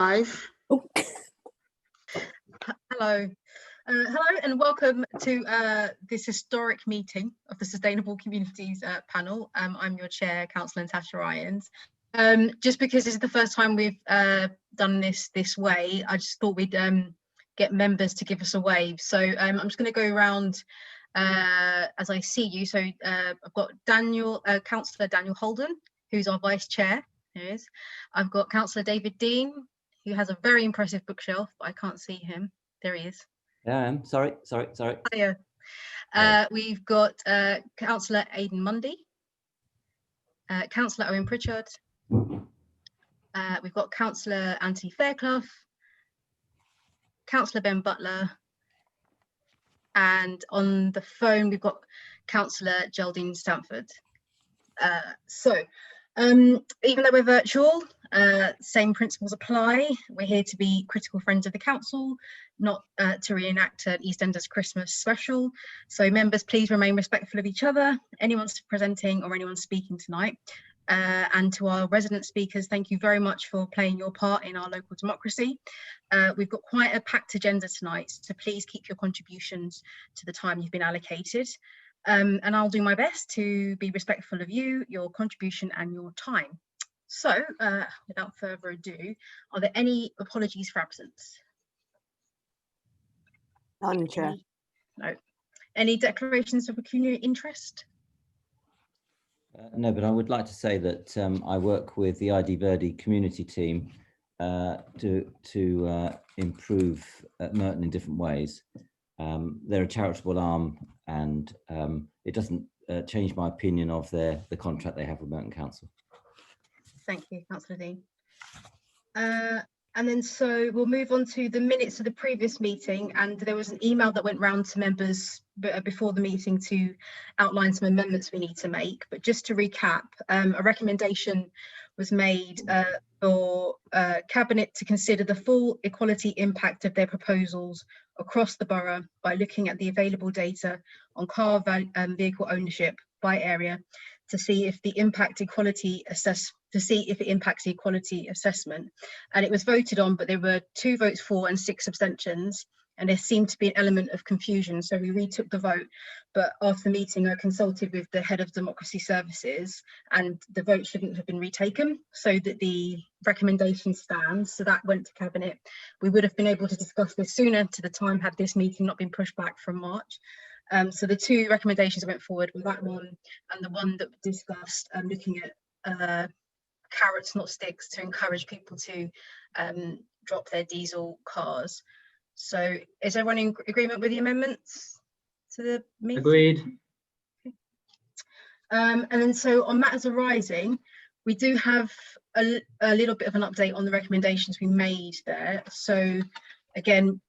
Live. Oh. Hello. Hello and welcome to this historic meeting of the Sustainable Communities panel. I'm your chair, Councillor Natasha Ryans. Just because this is the first time we've done this way, I just thought we'd get members to give us a wave. So I'm just going to go around as I see you. So I've got Councillor Daniel Holden, who's our vice chair. There he is. I've got Councillor David Dean, who has a very impressive bookshelf, but I can't see him. There he is. Yeah, I am. Sorry. Hiya. We've got Councillor Aidan Mundy, Councillor Owen Pritchard, we've got Councillor Anthony Fairclough, Councillor Ben Butler, and on the phone we've got Councillor Geraldine Stanford. Even though we're virtual, same principles apply. We're here to be critical friends of the council, not to reenact an EastEnders Christmas special. So members, please remain respectful of each other, anyone presenting or anyone speaking tonight. And to our resident speakers, thank you very much for playing your part in our local democracy. We've got quite a packed agenda tonight, so please keep your contributions to the time you've been allocated. And I'll do my best to be respectful of you, your contribution and your time. So without further ado, are there any apologies for absence? None, Chair. No. Any declarations of pecuniary interest? No, but I would like to say that I work with the Verdi community team to improve Merton in different ways. They're a charitable arm, and it doesn't change my opinion of the contract they have with Merton Council. Thank you, Councillor Dean. And then so we'll move on to the minutes of the previous meeting, and there was an email that went round to members before the meeting to outline some amendments we need to make. But just to recap, a recommendation was made for Cabinet to consider the full equality impact of their proposals across the borough by looking at the available data on car vehicle ownership by area to see if it impacts the equality assessment. And it was voted on, but there were 2 votes for and 6 abstentions, and there seemed to be an element of confusion, so we retook the vote. But after the meeting I consulted with the head of democracy services, and the vote shouldn't have been retaken, so that the recommendation stands. So that went to Cabinet. We would have been able to discuss this sooner to the time had this meeting not been pushed back from March. So the 2 recommendations that went forward were that one and the one that we discussed, looking at carrots not sticks to encourage people to drop their diesel cars. So is everyone in agreement with the amendments to the meeting? Agreed. Okay. And then so on matters arising, we do have a little bit of an update on the recommendations we made there. So again,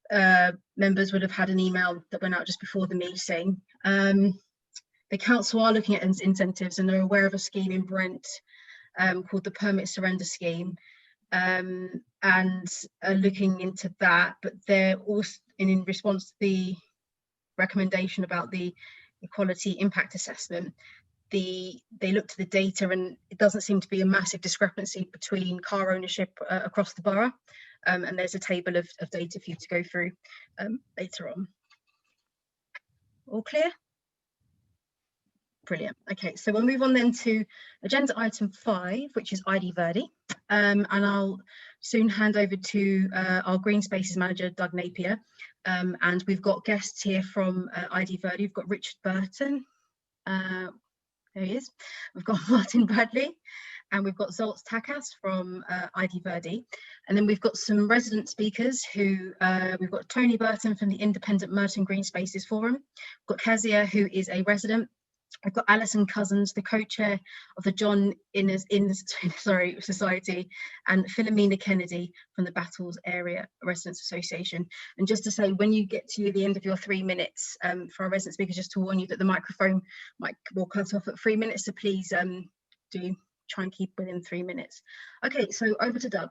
members would have had an email that went out just before the meeting. The council are looking at incentives, and they're aware of a scheme in Brent called the Permit Surrender Scheme, and are looking into that. But they're also in response to the recommendation about the equality impact assessment. They looked at the data, and it doesn't seem to be a massive discrepancy between car ownership across the borough. And there's a table of data for you to go through later on. All clear? Brilliant. Okay, so we'll move on then to agenda item 5, which is ID Verdi. And I'll soon hand over to our Green Spaces manager, Doug Napier. And we've got guests here from ID Verdi. We've got Richard Burton. There he is. We've got Martin Bradley. And we've got Zoltz Takas from ID Verdi. And then we've got some resident speakers who, we've got Tony Burton from the Independent Merton Green Spaces Forum. We've got Kazia, who is a resident. I've got Alison Cousins, the co-chair of the John Innes Society, and Philomena Kennedy from the Battles Area Residents Association. And just to say, when you get to the end of your 3 minutes, for our resident speakers, just to warn you that the microphone will cut off at 3 minutes, so please do try and keep within 3 minutes. Okay, so over to Doug.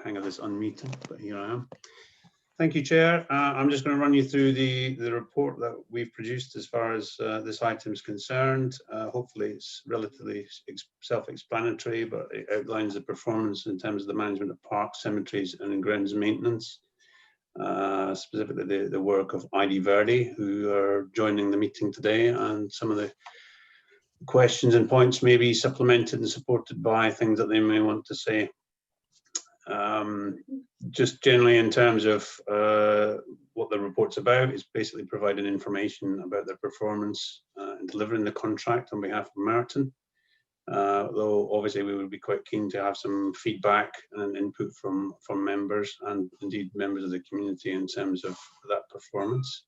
Hang on, this unmuting, but here I am. Thank you, Chair. I'm just going to run you through the report that we've produced as far as this item is concerned. Hopefully it's relatively self-explanatory, but it outlines the performance in terms of the management of parks, cemeteries and grounds maintenance. Specifically the work of ID Verdi, who are joining the meeting today, and some of the questions and points may be supplemented and supported by things that they may want to say. Just generally in terms of what the report's about, is basically providing information about their performance in delivering the contract on behalf of Merton. Though obviously we would be quite keen to have some feedback and input from members and indeed members of the community in terms of that performance.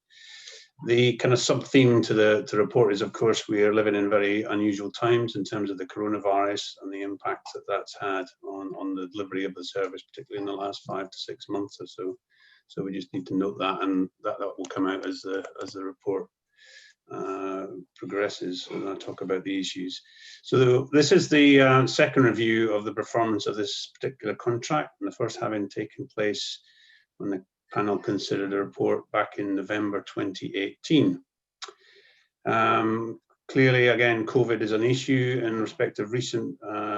The kind of sub-theme to the report is, of course, we are living in very unusual times in terms of the coronavirus and the impact that that's had on the delivery of the service, particularly in the last 5 to 6 months or so. So we just need to note that, and that will come out as the report progresses and I talk about the issues. So this is the second review of the performance of this particular contract, and the first having taken place when the panel considered a report back in November 2018. Clearly, again, COVID is an issue in respect of recent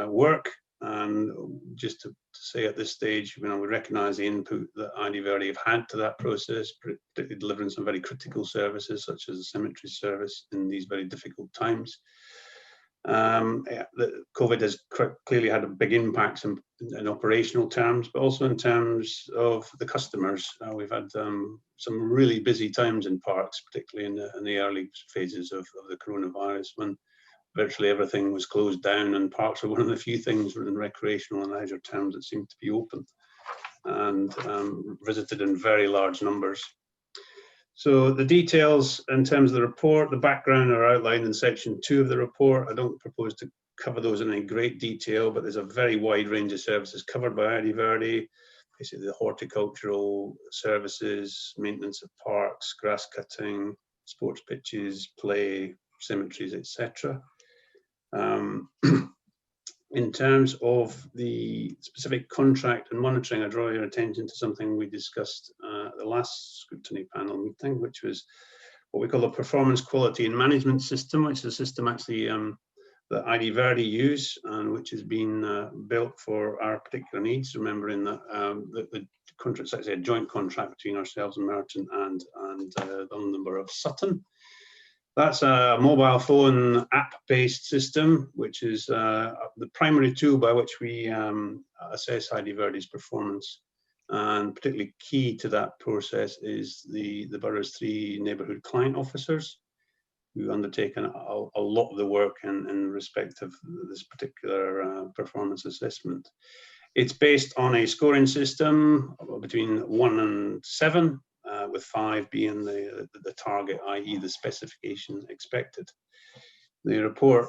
work, and just to say at this stage, we recognise the input that ID Verdi have had to that process, particularly delivering some very critical services such as the cemetery service in these very difficult times. COVID has clearly had a big impact in operational terms, but also in terms of the customers. We've had some really busy times in parks, particularly in the early phases of the coronavirus, when virtually everything was closed down, and parks were one of the few things in recreational and leisure terms that seemed to be open and visited in very large numbers. So the details in terms of the report, the background are outlined in section 2 of the report. I don't propose to cover those in any great detail, but there's a very wide range of services covered by ID Verdi, basically the horticultural services, maintenance of parks, grass cutting, sports pitches, play, cemeteries, etc. In terms of the specific contract and monitoring, I draw your attention to something we discussed at the last Scrutiny panel meeting, which was what we call a performance quality and management system, which is a system actually that ID Verdi use and which has been built for our particular needs, remembering that the contract is actually a joint contract between ourselves and Merton and the London Borough of Sutton. That's a mobile phone app-based system, which is the primary tool by which we assess ID Verdi's performance. And particularly key to that process is the borough's 3 neighbourhood client officers, who undertake a lot of the work in respect of this particular performance assessment. It's based on a scoring system between 1 and 7. With 5 being the target, i.e. the specification expected. The report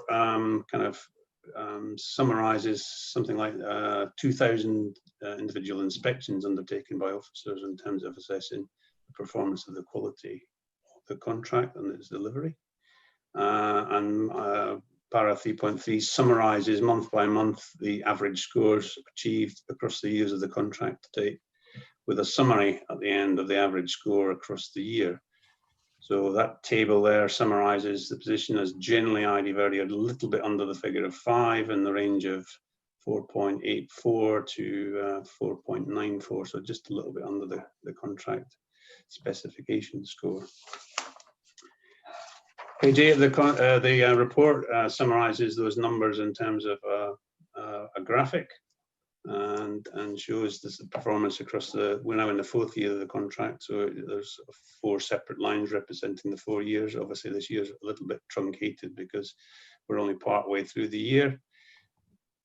summarises something like 2,000 individual inspections undertaken by officers in terms of assessing the performance of the quality of the contract and its delivery. Para 3.3 summarises month by month the average scores achieved across the years of the contract to date, with a summary at the end of the average score across the year. So that table there summarises the position as generally ID Verdi a little bit under the figure of 5, in the range of 4.84 to 4.94, so just a little bit under the contract specification score. Page 8 of the report summarises those numbers in terms of a graphic. And shows this performance across we're now in the 4th year of the contract, so there's 4 separate lines representing the 4 years. Obviously this year's a little bit truncated because we're only part way through the year.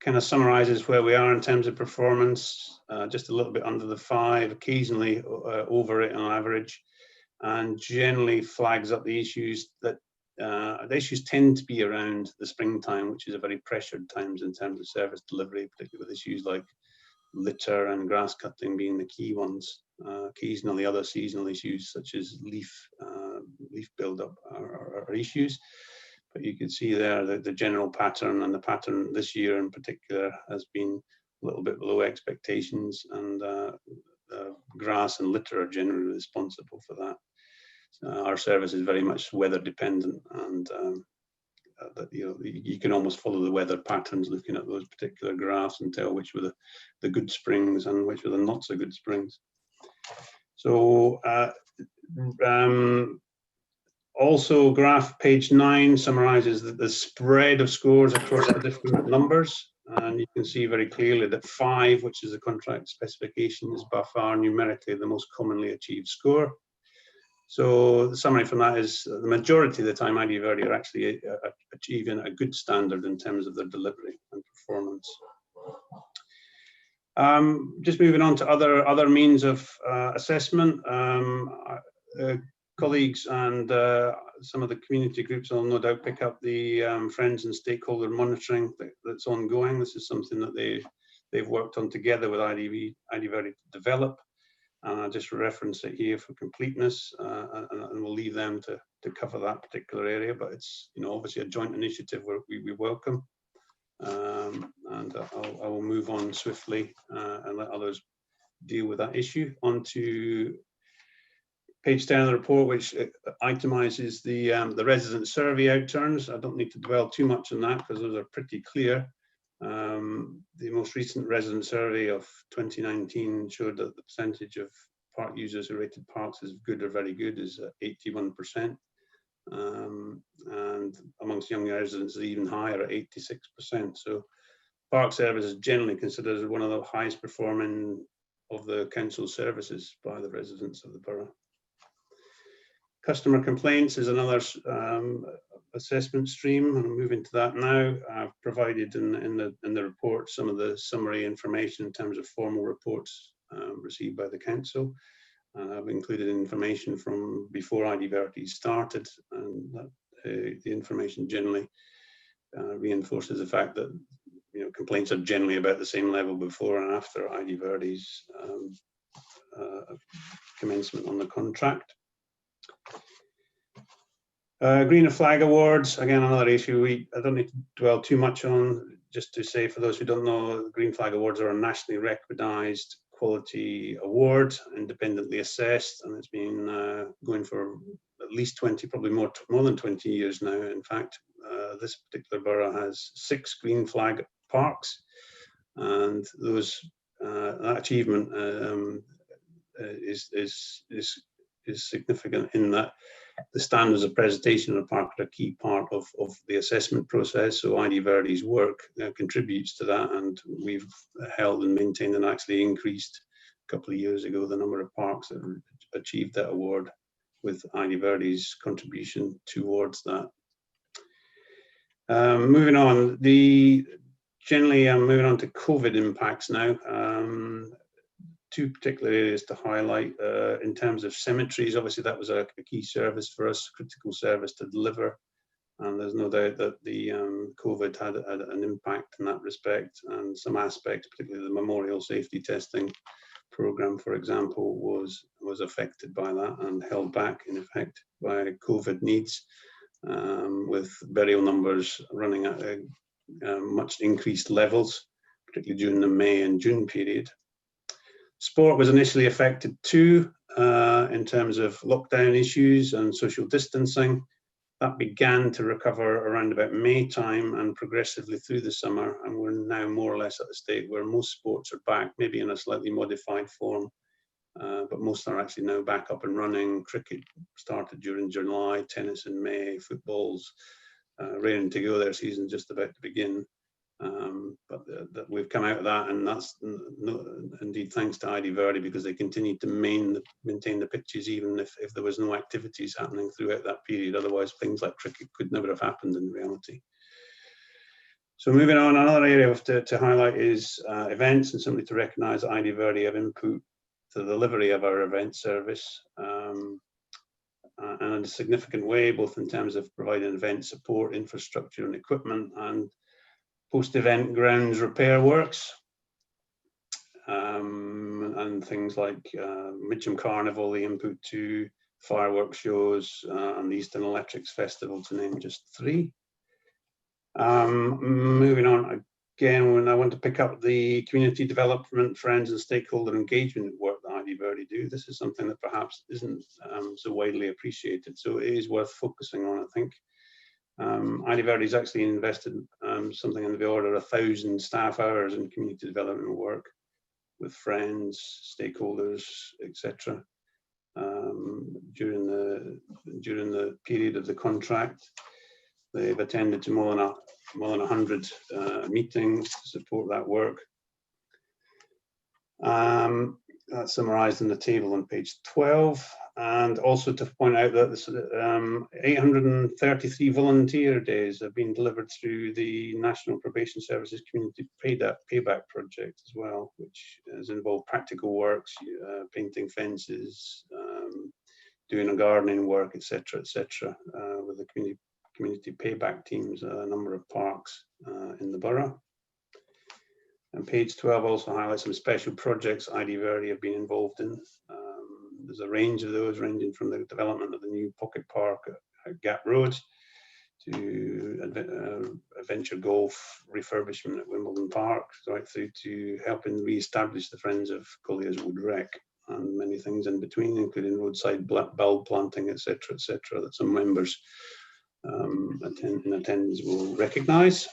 Kind of summarises where we are in terms of performance, just a little bit under the 5, occasionally over it on average, and generally flags up the issues that the issues tend to be around the springtime, which is a very pressured times in terms of service delivery, particularly with issues like litter and grass cutting being the key ones. Occasionally other seasonal issues such as leaf buildup are issues. But you can see there that the general pattern, and the pattern this year in particular has been a little bit below expectations, and the grass and litter are generally responsible for that. Our service is very much weather dependent, and you can almost follow the weather patterns looking at those particular graphs and tell which were the good springs and which were the not so good springs. So also graph page 9 summarizes the spread of scores across the different numbers, and you can see very clearly that 5, which is the contract specification, is by far numerically the most commonly achieved score. So the summary from that is the majority of the time ID Verdi are actually achieving a good standard in terms of their delivery and performance. Just moving on to other means of assessment. Colleagues and some of the community groups will no doubt pick up the friends and stakeholder monitoring that's ongoing. This is something that they've worked on together with ID Verdi to develop. And I'll just reference it here for completeness, and we'll leave them to cover that particular area. But it's obviously a joint initiative where we welcome. And I will move on swiftly and let others deal with that issue. On to page 10 of the report, which itemizes the resident survey outturns. I don't need to dwell too much on that because those are pretty clear. The most recent resident survey of 2019 showed that the percentage of park users who rated parks as good or very good is 81%. And amongst young residents is even higher at 86%. So park service is generally considered as one of the highest performing of the council services by the residents of the borough. Customer complaints is another assessment stream, and I'm moving to that now. I've provided in the report some of the summary information in terms of formal reports received by the council. I've included information from before ID Verdi started, and that, the information generally reinforces the fact that complaints are generally about the same level before and after ID Verdi's commencement on the contract. Greener Flag Awards, again, another issue I don't need to dwell too much on. Just to say, for those who don't know, the Green Flag Awards are a nationally recognised quality award, independently assessed, and it's been going for at least 20, probably more than 20 years now. In fact, this particular borough has 6 Green Flag parks, and that achievement is significant in that the standards of presentation of the park are a key part of the assessment process. So ID Verdi's work contributes to that, and we've held and maintained and actually increased a couple of years ago the number of parks that achieved that award with ID Verdi's contribution towards that. Moving on, generally I'm moving on to COVID impacts now. 2 particular areas to highlight in terms of cemeteries. Obviously, that was a key service for us, critical service to deliver, and there's no doubt that the COVID had an impact in that respect, and some aspects, particularly the memorial safety testing program, for example, was affected by that and held back in effect by COVID needs, with burial numbers running at much increased levels, particularly during the May and June period. Sport was initially affected too, in terms of lockdown issues and social distancing. That began to recover around about May time and progressively through the summer, and we're now more or less at the state where most sports are back, maybe in a slightly modified form, but most are actually now back up and running. Cricket started during July, tennis in May, football's raring to go, their season just about to begin. But we've come out of that, and that's indeed thanks to ID Verdi, because they continued to maintain the pitches even if there was no activities happening throughout that period. Otherwise, things like cricket could never have happened in reality. So moving on, another area to highlight is events, and simply to recognise that ID Verdi have input to the delivery of our event service, and in a significant way, both in terms of providing event support, infrastructure and equipment, and post-event grounds repair works, and things like Mitcham Carnival, the input to fireworks shows, and the Eastern Electrics Festival, to name just 3. Moving on, again, when I want to pick up the community development, friends and stakeholder engagement work that ID ID Verdi do. This is something that perhaps isn't so widely appreciated, so it is worth focusing on, I think. ID Verdi has actually invested something in the order of 1,000 staff hours in community development work with friends, stakeholders, etc. During the period of the contract. They've attended to more than 100 meetings to support that work. That's summarised in the table on page 12. And also to point out that this, 833 volunteer days have been delivered through the National Probation Services Community Payback Project as well, which has involved practical works, painting fences, doing a gardening work, etc., with the community payback teams, a number of parks in the borough. And page 12 also highlights some special projects ID Verdi have been involved in. There's a range of those, ranging from the development of the new pocket park at Gap Road to adventure golf refurbishment at Wimbledon Park, right through to helping re-establish the Friends of Collier's Wood Rec, and many things in between, including roadside bulb planting, etc., that some members in attendance will recognise.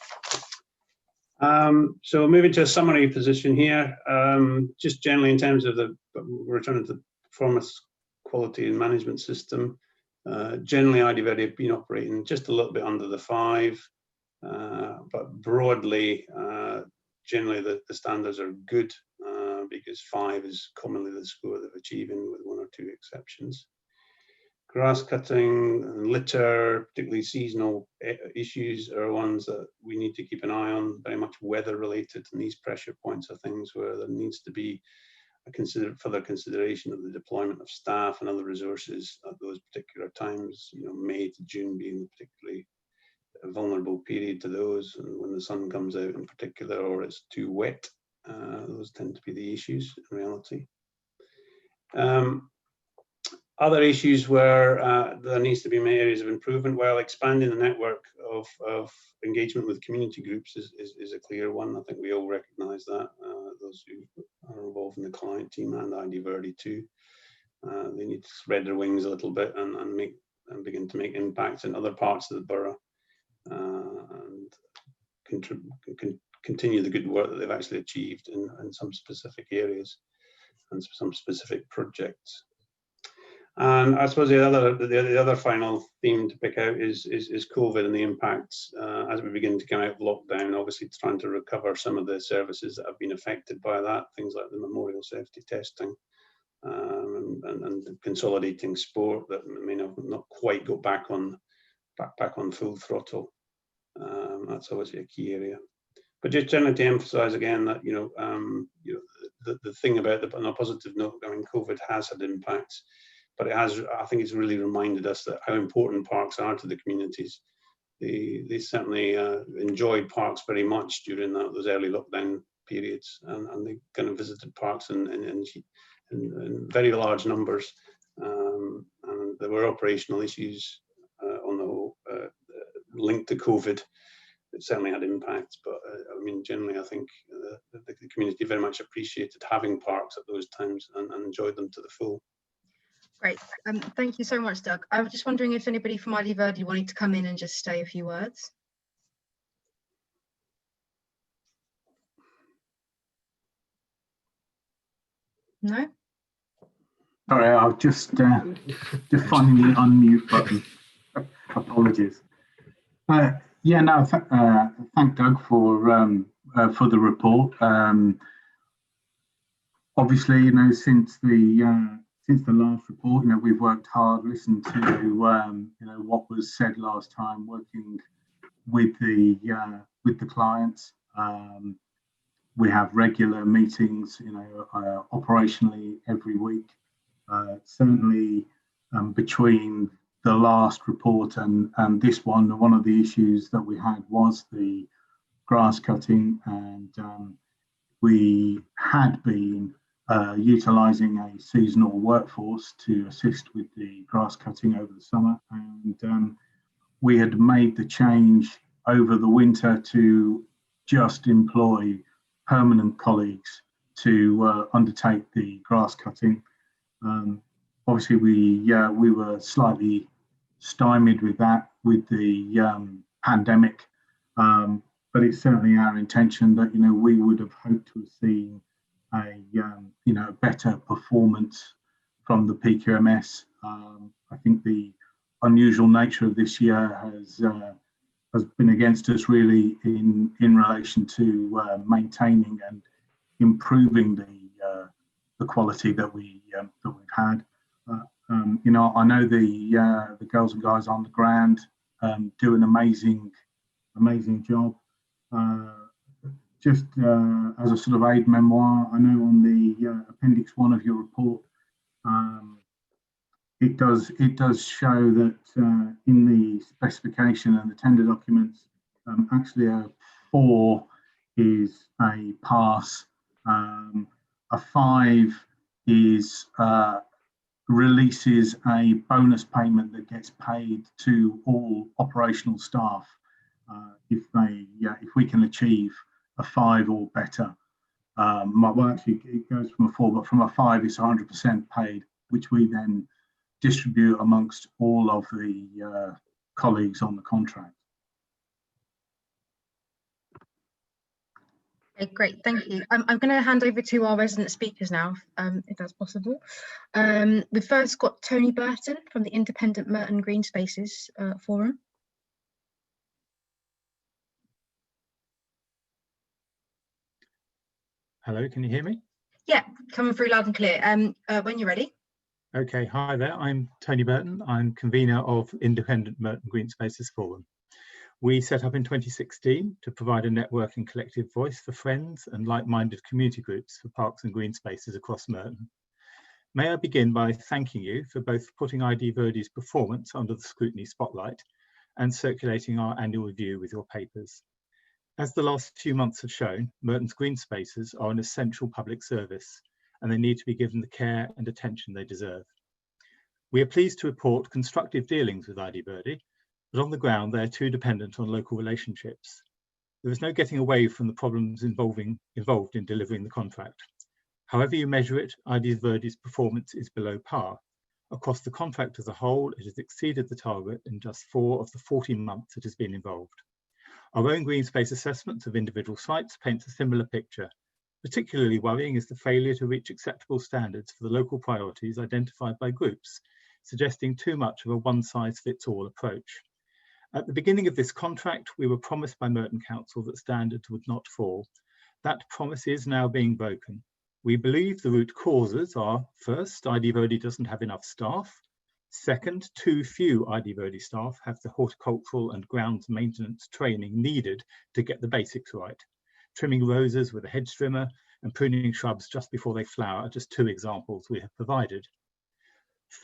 So moving to a summary position here, just generally in terms of returning to the performance quality and management system, generally ID Verdi have been operating just a little bit under the 5, but broadly, generally the standards are good, because 5 is commonly the score they're achieving, with 1 or 2 exceptions. Grass cutting and litter, particularly seasonal issues, are ones that we need to keep an eye on, very much weather related, and these pressure points are things where there needs to be a further consideration of the deployment of staff and other resources at those particular times, May to June being a particularly vulnerable period to those, and when the sun comes out in particular, or it's too wet, those tend to be the issues in reality. Other issues where there needs to be areas of improvement, while expanding the network of engagement with community groups is a clear one. I think we all recognise that, those who are involved in the client team and ID Verdi too. They need to spread their wings a little bit and begin to make impacts in other parts of the borough, and continue the good work that they've actually achieved in some specific areas and some specific projects. And I suppose the other final theme to pick out is COVID and the impacts as we begin to come out of lockdown. Obviously, trying to recover some of the services that have been affected by that, things like the memorial safety testing, and consolidating sport that may not quite go back on full throttle. That's obviously a key area. But just generally to emphasise again that the thing about on a positive note, I mean, COVID has had impacts. But I think it's really reminded us that how important parks are to the communities. They certainly enjoyed parks very much during those early lockdown periods, and they kind of visited parks in very large numbers. And there were operational issues on the whole linked to COVID. It certainly had impacts, but I mean, generally, I think the community very much appreciated having parks at those times and enjoyed them to the full. Great. Thank you so much, Doug. I was just wondering if anybody from ID Verdi wanted to come in and just say a few words. No? Sorry, I'll just finding the unmute button. Apologies. Yeah, no, thank Doug for the report. Obviously, since the last report, we've worked hard, listened to what was said last time, working with the clients. We have regular meetings, operationally every week. Certainly, between the last report and this one of the issues that we had was the grass cutting, and we had been utilising a seasonal workforce to assist with the grass cutting over the summer, and we had made the change over the winter to just employ permanent colleagues to undertake the grass cutting. Obviously, we were slightly stymied with that with the pandemic, but it's certainly our intention that we would have hoped to have seen a better performance from the PQMS. I think the unusual nature of this year has been against us really in relation to maintaining and improving the quality that we've had. I know the girls and guys on the ground do an amazing job. Just as a sort of aid memoir, I know on the appendix 1 of your report, it does show that in the specification and the tender documents, actually a 4 is a pass. A 5 is releases a bonus payment that gets paid to all operational staff if we can achieve a 5 or better. Well, actually, it goes from a 4, but from a 5, it's 100% paid, which we then distribute amongst all of the colleagues on the contract. Okay, great, thank you. I'm going to hand over to our resident speakers now, if that's possible. We've first got Tony Burton from the Independent Merton Green Spaces Forum. Hello, can you hear me? Yeah, coming through loud and clear. When you're ready. Okay, hi there, I'm Tony Burton. I'm convener of Independent Merton Green Spaces Forum. We set up in 2016 to provide a network and collective voice for friends and like-minded community groups for parks and green spaces across Merton. May I begin by thanking you for both putting ID Verdi's performance under the scrutiny spotlight and circulating our annual review with your papers. As the last few months have shown, Merton's green spaces are an essential public service and they need to be given the care and attention they deserve. We are pleased to report constructive dealings with ID Verdi, but on the ground they are too dependent on local relationships. There is no getting away from the problems involved in delivering the contract. However you measure it, ID Verdi's performance is below par. Across the contract as a whole, it has exceeded the target in just 4 of the 14 months it has been involved. Our own green space assessments of individual sites paints a similar picture. Particularly worrying is the failure to reach acceptable standards for the local priorities identified by groups, suggesting too much of a one-size-fits-all approach. At the beginning of this contract, we were promised by Merton Council that standards would not fall. That promise is now being broken. We believe the root causes are, first, ID Verdi doesn't have enough staff. Second, too few ID Verdi staff have the horticultural and grounds maintenance training needed to get the basics right. Trimming roses with a hedge trimmer and pruning shrubs just before they flower are just 2 examples we have provided.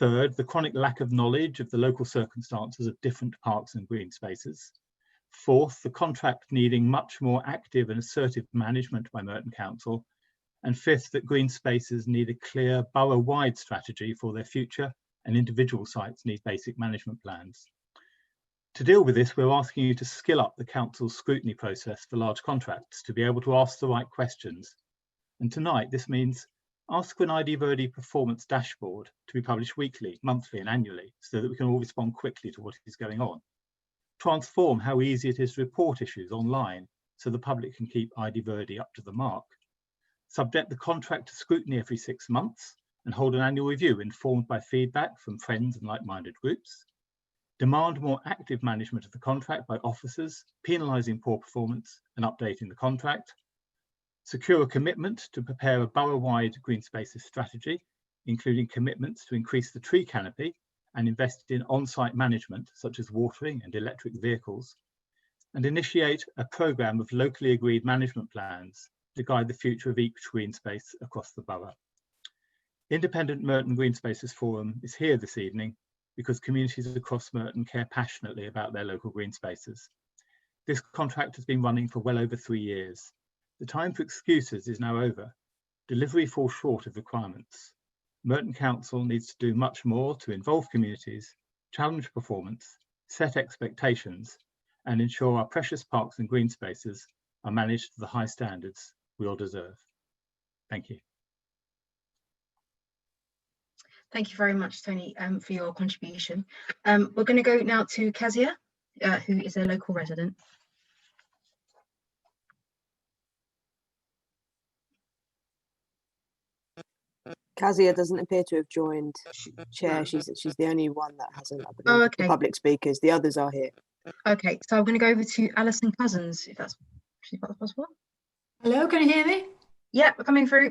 Third, the chronic lack of knowledge of the local circumstances of different parks and green spaces. Fourth, the contract needing much more active and assertive management by Merton Council. And fifth, that green spaces need a clear borough-wide strategy for their future and individual sites need basic management plans. To deal with this, we're asking you to skill up the council's scrutiny process for large contracts to be able to ask the right questions. And tonight, this means ask for an ID Verdi performance dashboard to be published weekly, monthly and annually so that we can all respond quickly to what is going on. Transform how easy it is to report issues online so the public can keep ID Verdi up to the mark. Subject the contract to scrutiny every 6 months and hold an annual review informed by feedback from friends and like-minded groups. Demand more active management of the contract by officers, penalising poor performance and updating the contract. Secure a commitment to prepare a borough-wide green spaces strategy, including commitments to increase the tree canopy and invest in on-site management, such as watering and electric vehicles. And initiate a programme of locally agreed management plans to guide the future of each green space across the borough. Independent Merton Green Spaces Forum is here this evening because communities across Merton care passionately about their local green spaces. This contract has been running for well over 3 years. The time for excuses is now over. Delivery falls short of requirements. Merton Council needs to do much more to involve communities, challenge performance, set expectations, and ensure our precious parks and green spaces are managed to the high standards we all deserve. Thank you. Thank you very much, Tony, for your contribution. We're going to go now to Kazia, who is a local resident. Kazia doesn't appear to have joined. Chair, she's the only one that hasn't. I believe. Oh, okay. The public speakers, the others are here. Okay, so I'm going to go over to Alison Cousins, if that's possible. Hello, can you hear me? Yeah, we're coming through.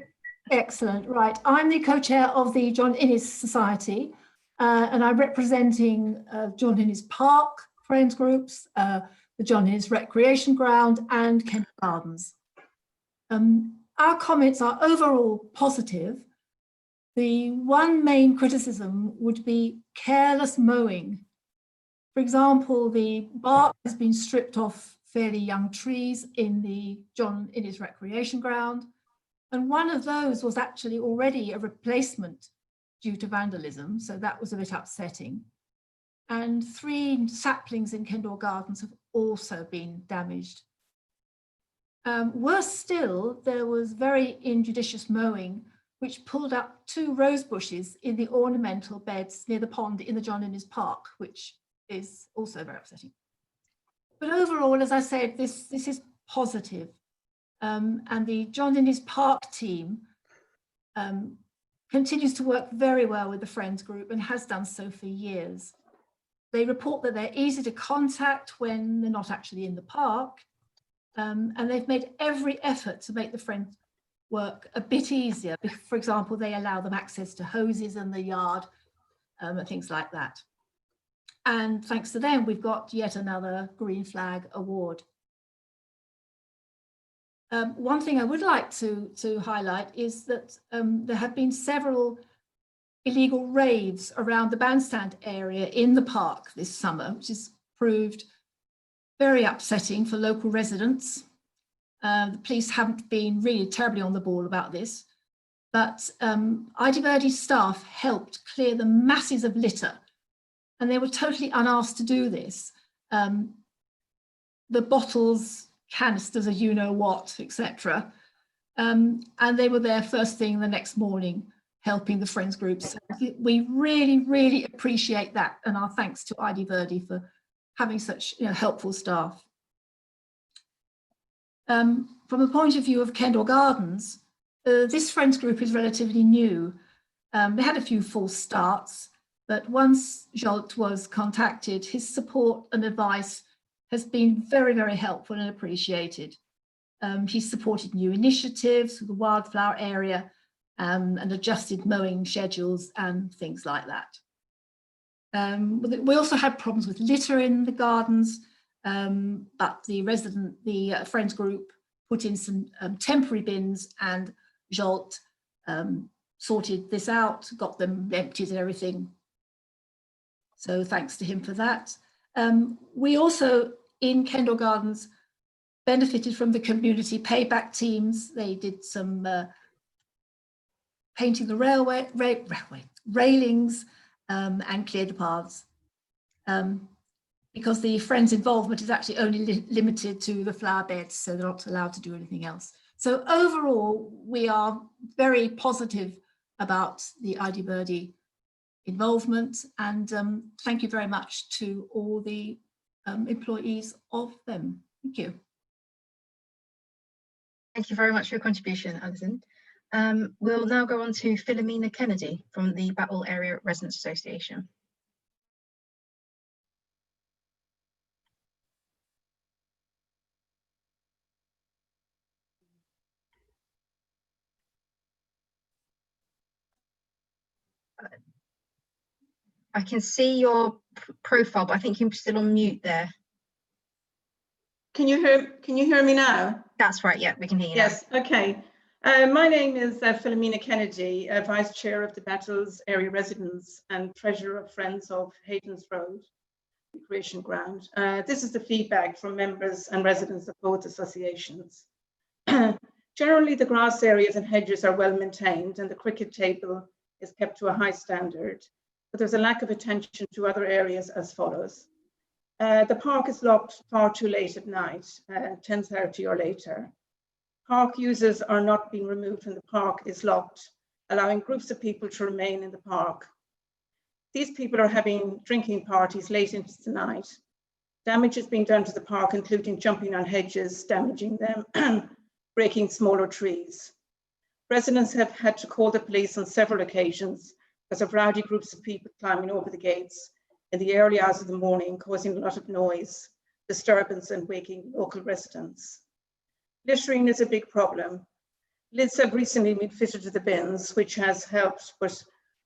Excellent. Right, I'm the co-chair of the John Innes Society, and I'm representing John Innes Park Friends Groups, the John Innes Recreation Ground, and Kent Gardens. Our comments are overall positive. The one main criticism would be careless mowing. For example, the bark has been stripped off fairly young trees in the John Innes Recreation Ground, and one of those was actually already a replacement due to vandalism, so that was a bit upsetting. And 3 saplings in Kendall Gardens have also been damaged. Worse still, there was very injudicious mowing which pulled up 2 rose bushes in the ornamental beds near the pond in the John Innes Park, which is also very upsetting. But overall, as I said, this is positive. And the John Innes Park team continues to work very well with the Friends group and has done so for years. They report that they're easy to contact when they're not actually in the park. And they've made every effort to make the Friends work a bit easier. For example, they allow them access to hoses in the yard and things like that. And thanks to them, we've got yet another Green Flag Award. One thing I would like to highlight is that there have been several illegal raves around the bandstand area in the park this summer, which has proved very upsetting for local residents. The police haven't been really terribly on the ball about this, but ID Verdi staff helped clear the masses of litter, and they were totally unasked to do this. The bottles, canisters of you-know-what, etc. And they were there first thing the next morning, helping the Friends groups. So we really, really appreciate that, and our thanks to ID Verdi for having such helpful staff. From the point of view of Kendall Gardens, this Friends group is relatively new. They had a few false starts, but once Jolt was contacted, his support and advice has been very, very helpful and appreciated. He's supported new initiatives with the wildflower area and adjusted mowing schedules and things like that. We also had problems with litter in the gardens, but the Friends group put in some temporary bins, and Jolt sorted this out, got them emptied and everything. So thanks to him for that. We also, in Kendall Gardens, benefited from the community payback teams. They did some painting the railings and cleared the paths. Because the Friends involvement is actually only limited to the flower beds, so they're not allowed to do anything else. So overall, we are very positive about the ID Verdi involvement, and thank you very much to all the employees of them. Thank you. Thank you very much for your contribution, Alison. We'll now go on to Philomena Kennedy from the Battle Area Residents Association. I can see your profile, but I think you're still on mute there. Can you hear me now? That's right, yeah, we can hear you. Yes, now. Okay. My name is Philomena Kennedy, Vice Chair of the Battles Area Residents and Treasurer of Friends of Hayden's Road Recreation Ground. This is the feedback from members and residents of both associations. Generally, the grass areas and hedges are well maintained and the cricket table is kept to a high standard, but there's a lack of attention to other areas as follows. The park is locked far too late at night, 10:30 or later. Park users are not being removed when the park is locked, allowing groups of people to remain in the park These people are having drinking parties late into the night. Damage is being done to the park, including jumping on hedges, damaging them, and breaking smaller trees. Residents have had to call the police on several occasions because of rowdy groups of people climbing over the gates in the early hours of the morning, causing a lot of noise, disturbance, and waking local residents. Littering is a big problem. Lids have recently been fitted to the bins, which has helped, but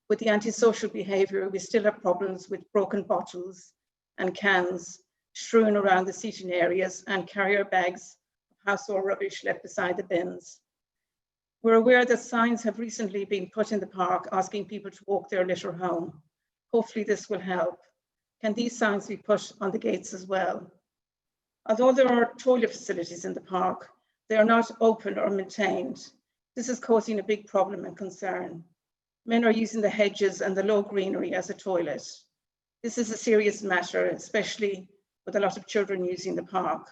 with the antisocial behaviour, we still have problems with broken bottles and cans strewn around the seating areas and carrier bags of household rubbish left beside the bins. We're aware that signs have recently been put in the park asking people to walk their litter home. Hopefully this will help. Can these signs be put on the gates as well? Although there are toilet facilities in the park, they are not open or maintained. This is causing a big problem and concern. Men are using the hedges and the low greenery as a toilet. This is a serious matter, especially with a lot of children using the park.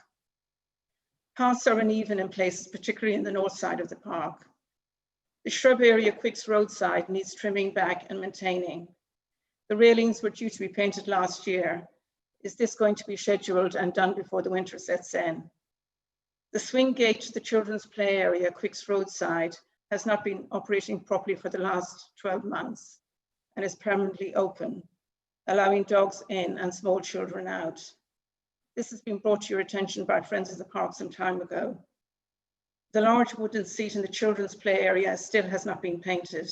Paths are uneven in places, particularly in the north side of the park. The shrub area Quicks roadside needs trimming back and maintaining. The railings were due to be painted last year. Is this going to be scheduled and done before the winter sets in? The swing gate to the children's play area, Quicks roadside, has not been operating properly for the last 12 months and is permanently open, allowing dogs in and small children out. This has been brought to your attention by Friends of the Park some time ago. The large wooden seat in the children's play area still has not been painted.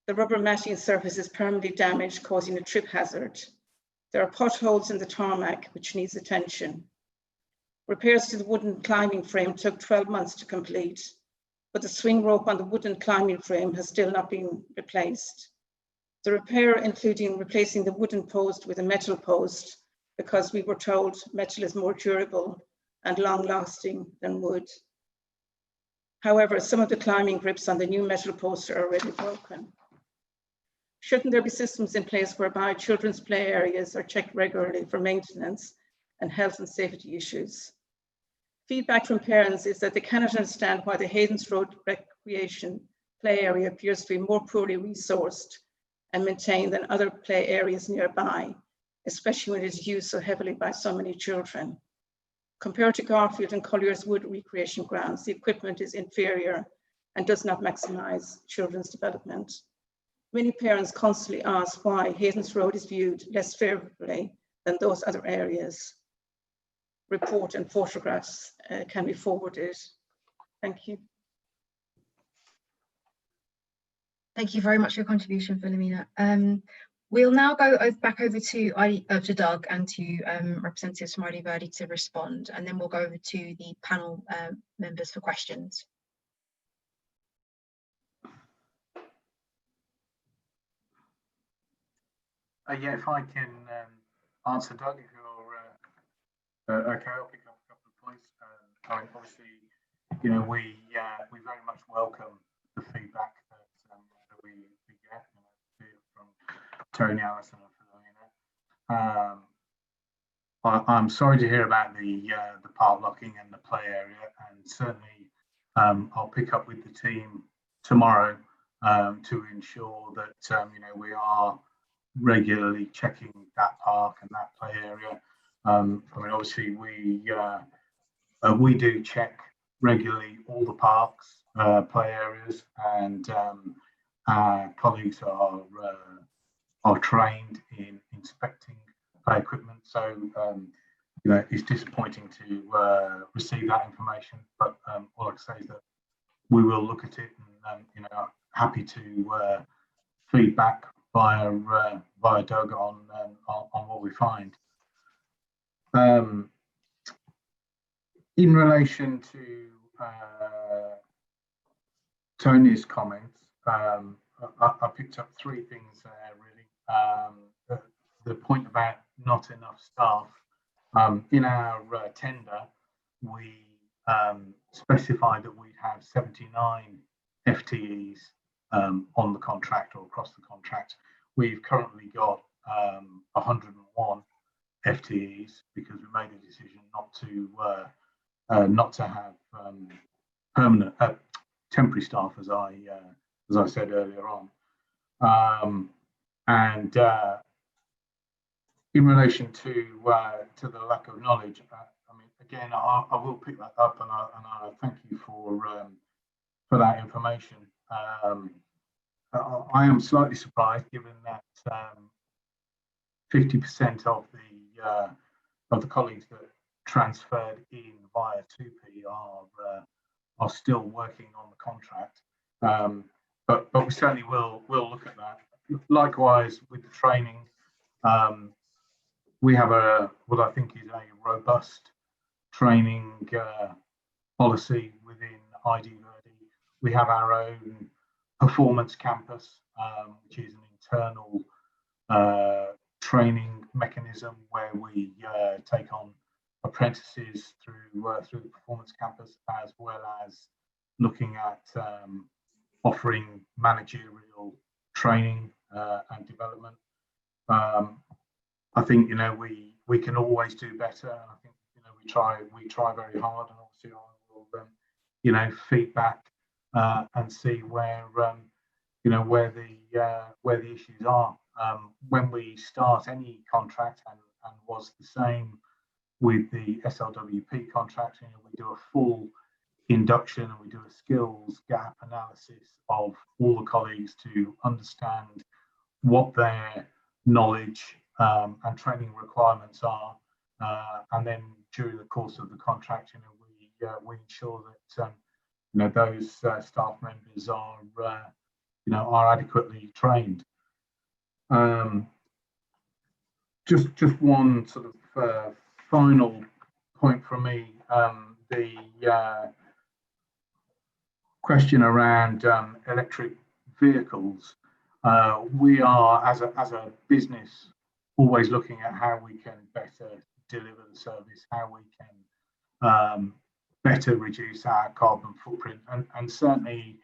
The rubber matting surface is permanently damaged, causing a trip hazard. There are potholes in the tarmac, which needs attention. Repairs to the wooden climbing frame took 12 months to complete, but the swing rope on the wooden climbing frame has still not been replaced. The repair, including replacing the wooden post with a metal post, because we were told metal is more durable and long-lasting than wood. However, some of the climbing grips on the new metal posts are already broken. Shouldn't there be systems in place whereby children's play areas are checked regularly for maintenance and health and safety issues? Feedback from parents is that they cannot understand why the Haydens Road recreation play area appears to be more poorly resourced and maintained than other play areas nearby, especially when it is used so heavily by so many children. Compared to Garfield and Collier's Wood recreation grounds, the equipment is inferior and does not maximize children's development. Many parents constantly ask why Haydens Road is viewed less favorably than those other areas. Report and photographs can be forwarded. Thank you. Thank you very much for your contribution, Philomena. We'll now go back over to Doug and to Representative Smiley Verdi to respond, and then we'll go over to the panel members for questions. Yeah, if I can answer, Doug, if you're okay, I'll pick up a couple of points. I mean, obviously, you know, we very much welcome the feedback that we get, from Tony, Alison, and Philomena. I'm sorry to hear about the park blocking and the play area, and certainly I'll pick up with the team tomorrow to ensure that you know, we are regularly checking that park and that play area. I mean, obviously we do check regularly all the parks, play areas, and our colleagues are trained in inspecting play equipment. So you know, it's disappointing to receive that information, but all I can say is that we will look at it, and you know, happy to feedback via Doug on what we find. In relation to Tony's comments, I picked up three things there really. The point about not enough staff. In our tender, we specified that we'd have 79 FTEs on the contract or across the contract. We've currently got 101 FTEs because we made a decision not to have permanent temporary staff, as I said earlier on. And in relation to the lack of knowledge, I mean, again, I will pick that up, and I thank you for that information. I am slightly surprised, given that 50% of the colleagues that transferred in via 2P are still working on the contract. But we certainly will look at that. Likewise, with the training, we have what I think is a robust training policy within ID Verdi. We have our own performance campus, which is an internal training mechanism where we take on apprentices through the performance campus, as well as looking at offering managerial training and development. I think, you know, we can always do better, and I think, you know, we try very hard, and obviously I will you know, feedback and see where you know, where the issues are. When we start any contract, and was the same with the SLWP contract, you know, we do a full induction and we do a skills gap analysis of all the colleagues to understand what their knowledge and training requirements are, and then during the course of the contract, you know, we ensure that you know, those staff members are you know, are adequately trained. Just one sort of final point from me. The question around electric vehicles. We are, as a business, always looking at how we can better deliver the service, how we can better reduce our carbon footprint, and certainly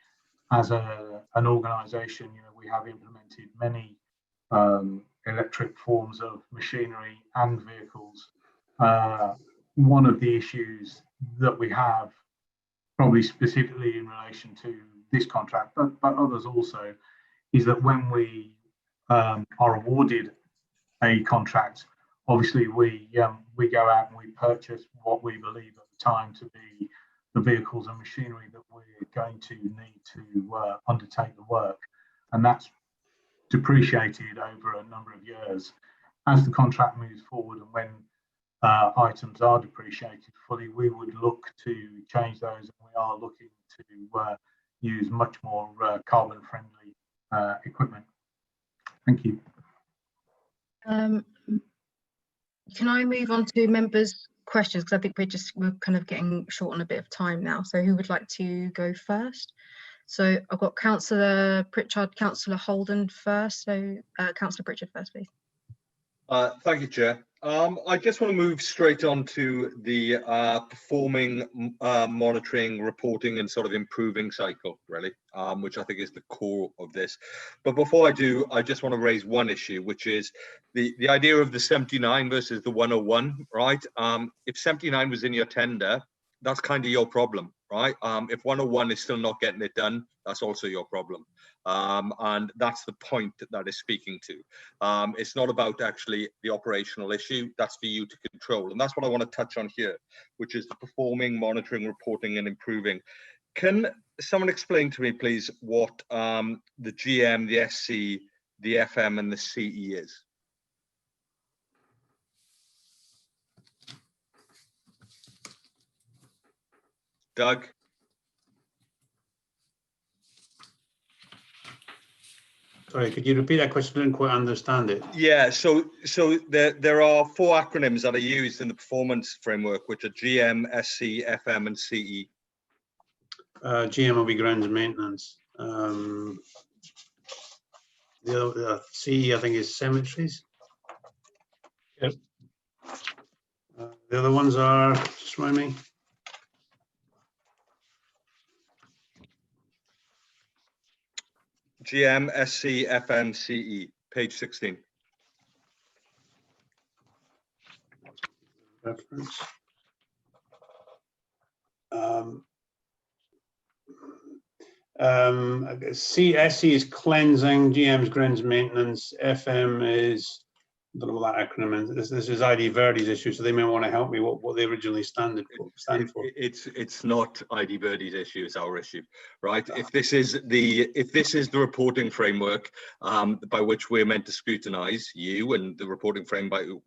as an organisation, you know, we have implemented many electric forms of machinery and vehicles. One of the issues that we have, probably specifically in relation to this contract, but others also, is that when we are awarded a contract, obviously we go out and we purchase what we believe at the time to be the vehicles and machinery that we're going to need to undertake the work, and that's depreciated over a number of years. As the contract moves forward, and when items are depreciated fully, we would look to change those, and we are looking to use much more carbon friendly equipment. Thank you. Can I move on to members' questions, because I think we're kind of getting short on a bit of time now. So who would like to go first? So I've got Councillor Pritchard, Councillor Holden first. So Councillor Pritchard first, please. Thank you, Chair. I just want to move straight on to the performing, monitoring, reporting and sort of improving cycle, really, which I think is the core of this. But before I do, I just want to raise one issue, which is the idea of the 79 versus the 101, right? If 79 was in your tender, that's kind of your problem, right? If 101 is still not getting it done, that's also your problem. And that's the point that is speaking to. It's not about actually the operational issue, that's for you to control. And that's what I want to touch on here, which is the performing, monitoring, reporting and improving. Can someone explain to me, please, what the GM, the SC, the FM and the CE is? Doug? Sorry, could you repeat that question? I didn't quite understand it. Yeah, so there are 4 acronyms that are used in the performance framework, which are GM, SC, FM, and CE. GM will be grounds and maintenance. The other CE, I think, is cemeteries. Yep. The other ones are, just remind me. GM, SC, FM, CE, page 16. Reference. SE is cleansing, GM is grounds maintenance, FM is, I don't know what that acronym is. This is ID Verdi's issue, so they may want to help me what they originally stand for. It's not ID Verdi's issue, it's our issue, right? If this is the reporting framework by which we're meant to scrutinize you, and the reporting framework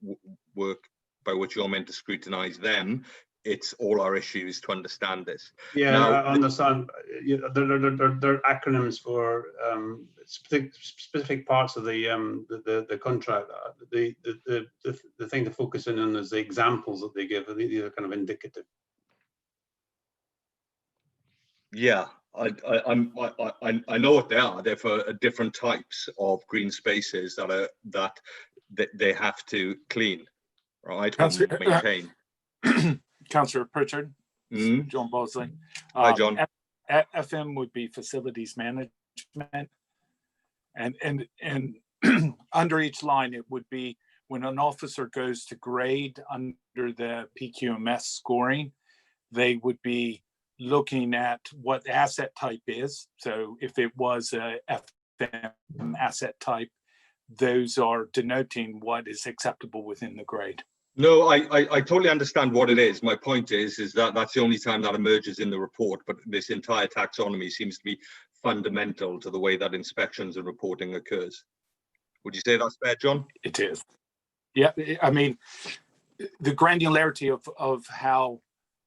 by which you're meant to scrutinize them, it's all our issues to understand this. Yeah, now, I understand. They're acronyms for specific parts of the contract. The thing to focus in on is the examples that they give. These are kind of indicative. Yeah, I know what they are. They're for different types of green spaces that they have to clean, right, and maintain. Councillor Pritchard, John Bosley. Hi, John. FM would be facilities management, and under each line it would be when an officer goes to grade under the PQMS scoring, they would be looking at what the asset type is. So if it was a FM asset type, those are denoting what is acceptable within the grade. No, I totally understand what it is. My point is that that's the only time that emerges in the report, but this entire taxonomy seems to be fundamental to the way that inspections and reporting occurs. Would you say that's fair, John? It is. Yeah, I mean, the granularity of how,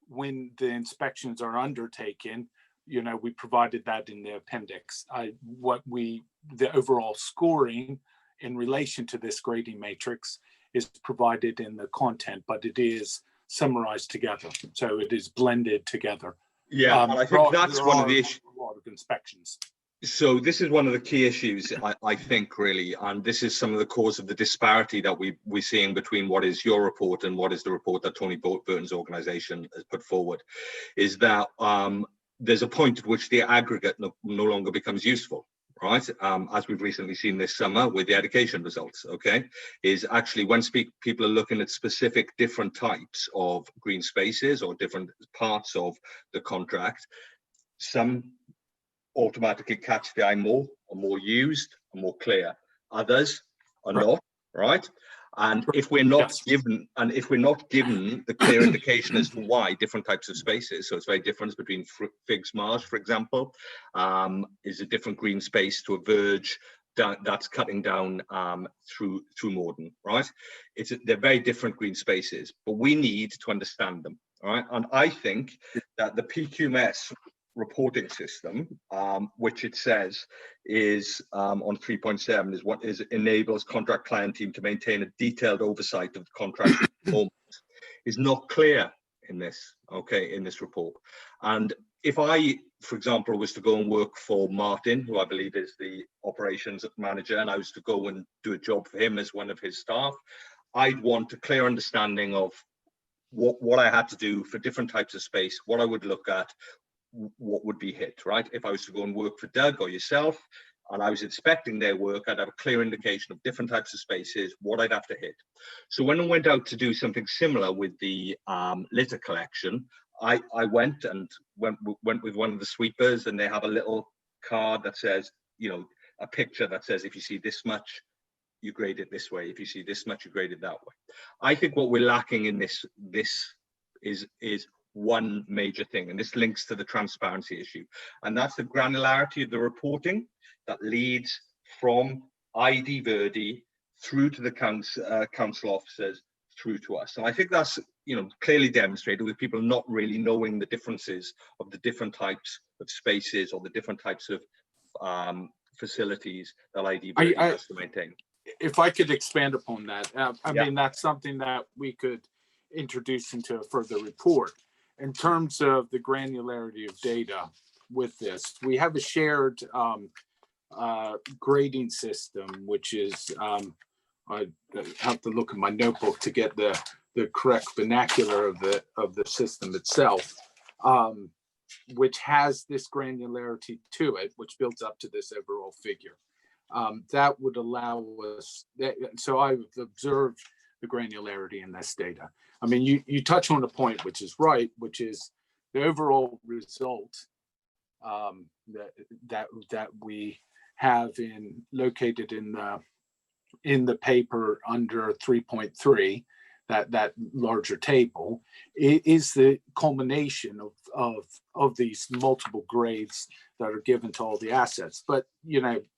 when the inspections are undertaken, you know, we provided that in the appendix. The overall scoring in relation to this grading matrix is provided in the content, but it is summarized together. So it is blended together. Yeah, and I think that's one of the issues. A lot of inspections. So this is one of the key issues, I think, really, and this is some of the cause of the disparity that we're seeing between what is your report and what is the report that Tony Burton's organisation has put forward, is that there's a point at which the aggregate no longer becomes useful. Right, as we've recently seen this summer with the education results, okay, is actually when people are looking at specific different types of green spaces or different parts of the contract, some automatically catch the eye more, are more used, are more clear. Others are not, right? And if we're not given, the clear indication as to why different types of spaces, so it's very different between Figs Marsh, for example, is a different green space to a verge that's cutting down through Morden, right? They're very different green spaces, but we need to understand them, all right? And I think that the PQMS reporting system, which it says is on 3.7 is what enables contract client team to maintain a detailed oversight of the contract performance, is not clear in this, okay, in this report. And if I, for example, was to go and work for Martin, who I believe is the operations manager, and I was to go and do a job for him as one of his staff, I'd want a clear understanding of what I had to do for different types of space, what I would look at, what would be hit, right? If I was to go and work for Doug or yourself and I was inspecting their work, I'd have a clear indication of different types of spaces, what I'd have to hit. So when I went out to do something similar with the litter collection, I went with one of the sweepers, and they have a little card that says, you know, a picture that says, if you see this much, you grade it this way. If you see this much, you grade it that way. I think what we're lacking in this is one major thing, and this links to the transparency issue, and that's the granularity of the reporting that leads from ID Verdi through to the council officers through to us. And I think that's, you know, clearly demonstrated with people not really knowing the differences of the different types of spaces or the different types of facilities that ID Verdi has to maintain. If I could expand upon that, I mean, that's something that we could introduce into a further report. In terms of the granularity of data with this, we have a shared grading system, which is, I have to look at my notebook to get the correct vernacular of the system itself, which has this granularity to it, which builds up to this overall figure. That would allow us, so I've observed the granularity in this data. I mean, you touch on a point which is right, which is the overall result that we have located in the paper under 3.3, that larger table, is the culmination of these multiple grades that are given to all the assets. But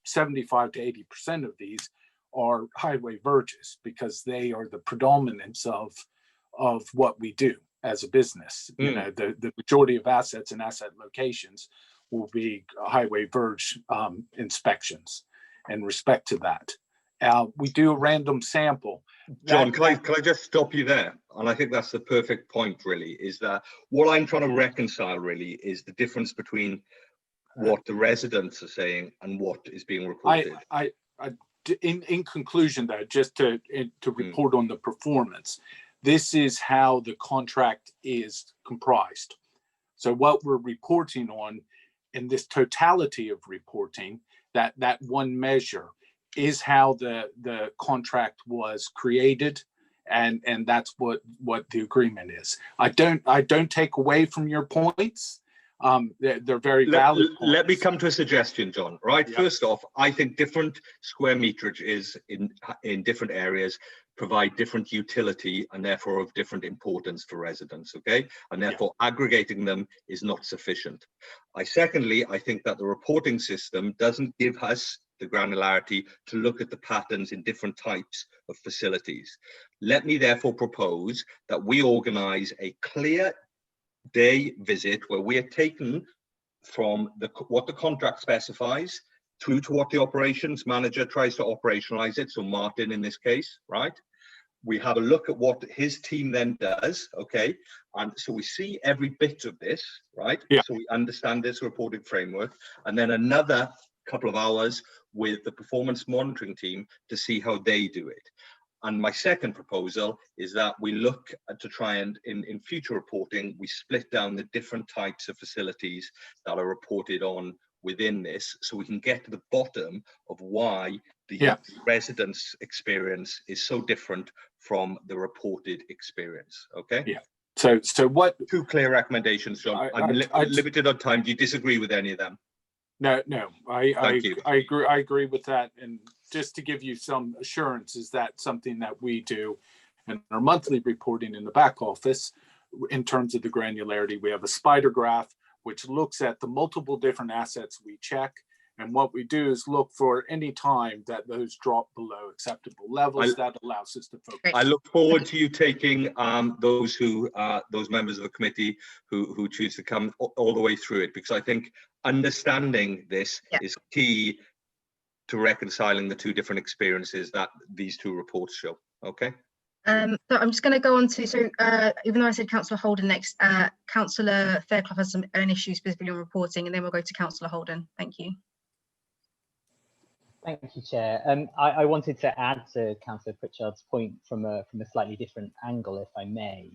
75 to 80% of these are highway verges, because they are the predominance of what we do as a business. The majority of assets and asset locations will be highway verge inspections in respect to that. We do a random sample. John, can I just stop you there? And I think that's the perfect point, really, is that what I'm trying to reconcile really is the difference between what the residents are saying and what is being reported. In conclusion, though, just to report on the performance, this is how the contract is comprised. So what we're reporting on in this totality of reporting, that one measure, is how the contract was created, and that's what the agreement is. I don't take away from your points. They're very valid points. Let me come to a suggestion, John. Right. Yeah. First off, I think different square meterage is in different areas provide different utility and therefore of different importance for residents. Okay, and therefore aggregating them is not sufficient. Secondly, I think that the reporting system doesn't give us the granularity to look at the patterns in different types of facilities. Let me therefore propose that we organise a clear day visit where we are taken from what the contract specifies through to what the operations manager tries to operationalize it. So Martin in this case, right? We have a look at what his team then does, okay? And so we see every bit of this, right? Yeah. So we understand this reporting framework, and then another couple of hours with the performance monitoring team to see how they do it. And my second proposal is that we look to try and, in future reporting, we split down the different types of facilities that are reported on within this, so we can get to the bottom of why the residents' experience is so different from the reported experience. Okay. Yeah. So what? Two clear recommendations, John. I'm limited on time. Do you disagree with any of them? No. I agree with that. And just to give you some assurance, is that something that we do in our monthly reporting in the back office in terms of the granularity. We have a spider graph which looks at the multiple different assets we check. And what we do is look for any time that those drop below acceptable levels. That allows us to focus. I look forward to you taking those members of the committee who choose to come all the way through it, because I think understanding this is key to reconciling the two different experiences that these two reports show. Okay. So I'm just going to go on to, even though I said Councillor Holden next, Councillor Fairclough has some own issues specifically on reporting, and then we'll go to Councillor Holden. Thank you. Thank you, Chair. I wanted to add to Councillor Pritchard's point from a slightly different angle, if I may.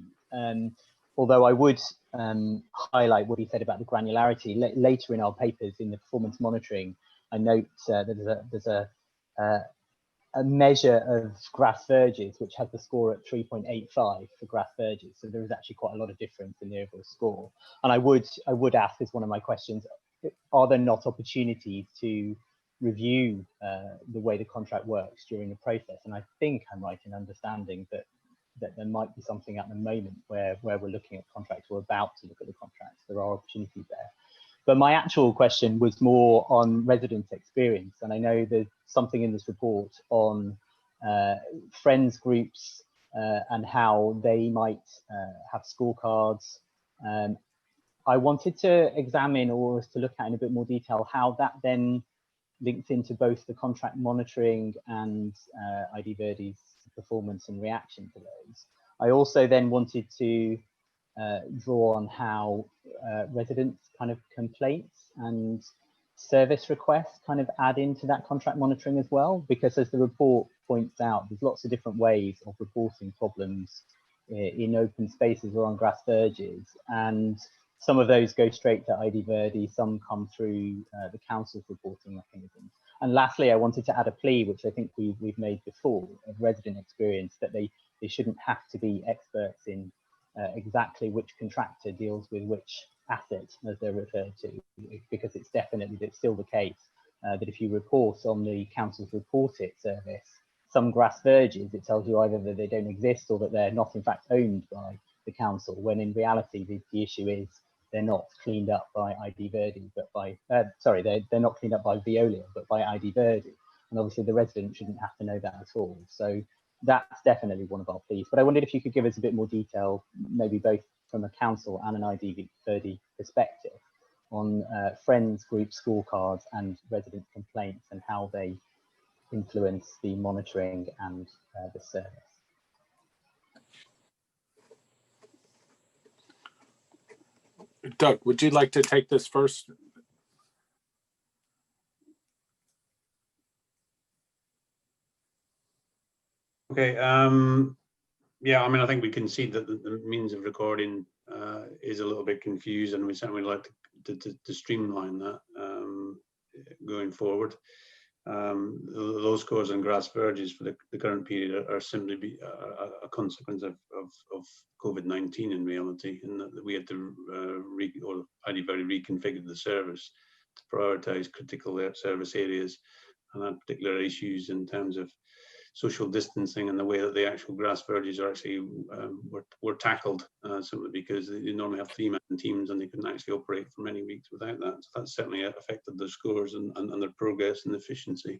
Although I would highlight what he said about the granularity. Later in our papers in the performance monitoring, I note that there's a measure of grass verges which has the score at 3.85 for grass verges. So there is actually quite a lot of difference in the overall score. And I would ask as one of my questions, are there not opportunities to review the way the contract works during the process? And I think I'm right in understanding that there might be something at the moment where we're looking at contracts, or about to look at the contracts. There are opportunities there. But my actual question was more on resident experience. And I know there's something in this report on friends groups and how they might have scorecards. I wanted to examine, or to look at in a bit more detail, how that then links into both the contract monitoring and ID Verdi's performance and reaction to those. I also then wanted to draw on how residents' kind of complaints and service requests kind of add into that contract monitoring as well, because as the report points out, there's lots of different ways of reporting problems in open spaces or on grass verges, and some of those go straight to ID Verdi, some come through the council's reporting mechanisms. And lastly, I wanted to add a plea, which I think we've made before, of resident experience, that they shouldn't have to be experts in exactly which contractor deals with which asset, as they're referred to, because it's still the case that if you report on the council's report it service some grass verges, it tells you either that they don't exist or that they're not in fact owned by the council, when in reality the issue is they're not cleaned up by ID Verdi, but by, sorry, they're not cleaned up by Veolia, but by ID Verdi. And obviously the resident shouldn't have to know that at all. So that's definitely one of our pleas. But I wondered if you could give us a bit more detail, maybe both from a council and an ID Verdi perspective, on friends group scorecards and resident complaints and how they influence the monitoring and the service. Doug, would you like to take this first? Okay. Yeah, I mean, I think we can see that the means of recording is a little bit confused, and we certainly like to streamline that going forward. Those scores on grass verges for the current period are simply a consequence of COVID-19 in reality, and that we had to ID Verdi reconfigured the service to prioritise critical service areas and had particular issues in terms of social distancing and the way that the actual grass verges are actually were tackled, simply because they normally have 3-man teams and they couldn't actually operate for many weeks without that. So that certainly affected their scores and their progress and efficiency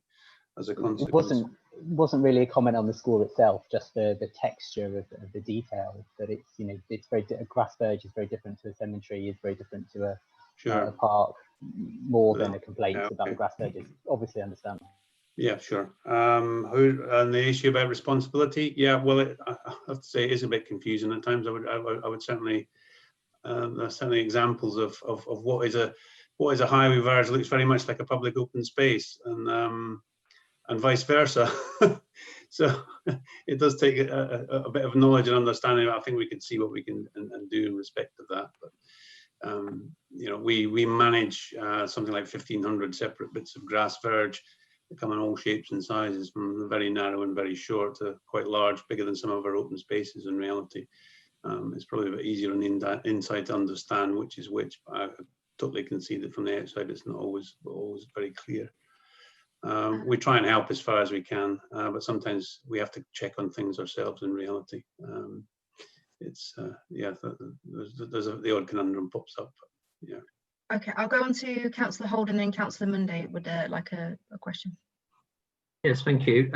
as a consequence. It wasn't really a comment on the score itself, just the texture of the detail. That it's, you know, it's very, a grass verge is very different to a cemetery, is very different to a park, more than a complaint about the grass verges. Obviously, I understand. Yeah, sure. And the issue about responsibility, yeah, well, I have to say it is a bit confusing at times. I would certainly, there's certainly examples of what is a highway verge looks very much like a public open space, and vice versa. So it does take a bit of knowledge and understanding. I think we can see what we can and do in respect of that. But you know, we manage something like 1,500 separate bits of grass verge. They come in all shapes and sizes, from very narrow and very short to quite large, bigger than some of our open spaces in reality. It's probably a bit easier on the inside to understand which is which, but I totally concede that from the outside it's not always very clear. We try and help as far as we can, but sometimes we have to check on things ourselves in reality. It's yeah, there's the odd conundrum pops up. Yeah. Okay, I'll go on to Councillor Holden and then Councillor Monday would like a question. Yes, thank you.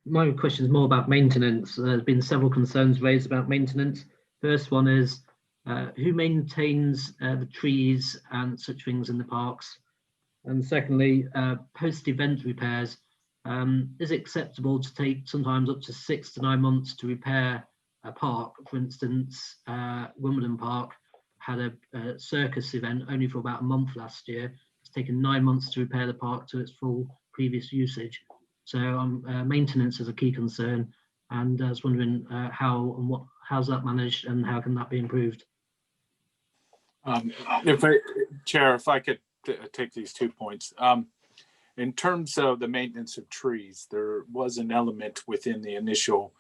My question is more about maintenance. There's been several concerns raised about maintenance. First one is who maintains the trees and such things in the parks? And secondly, post-event repairs. Is it acceptable to take sometimes up to 6 to 9 months to repair a park? For instance, Wimbledon Park had a circus event only for about a month last year. It's taken 9 months to repair the park to its full previous usage. So maintenance is a key concern, and I was wondering how's that managed and how can that be improved? Chair, if I could take these 2 points. In terms of the maintenance of trees, there was an element within the initial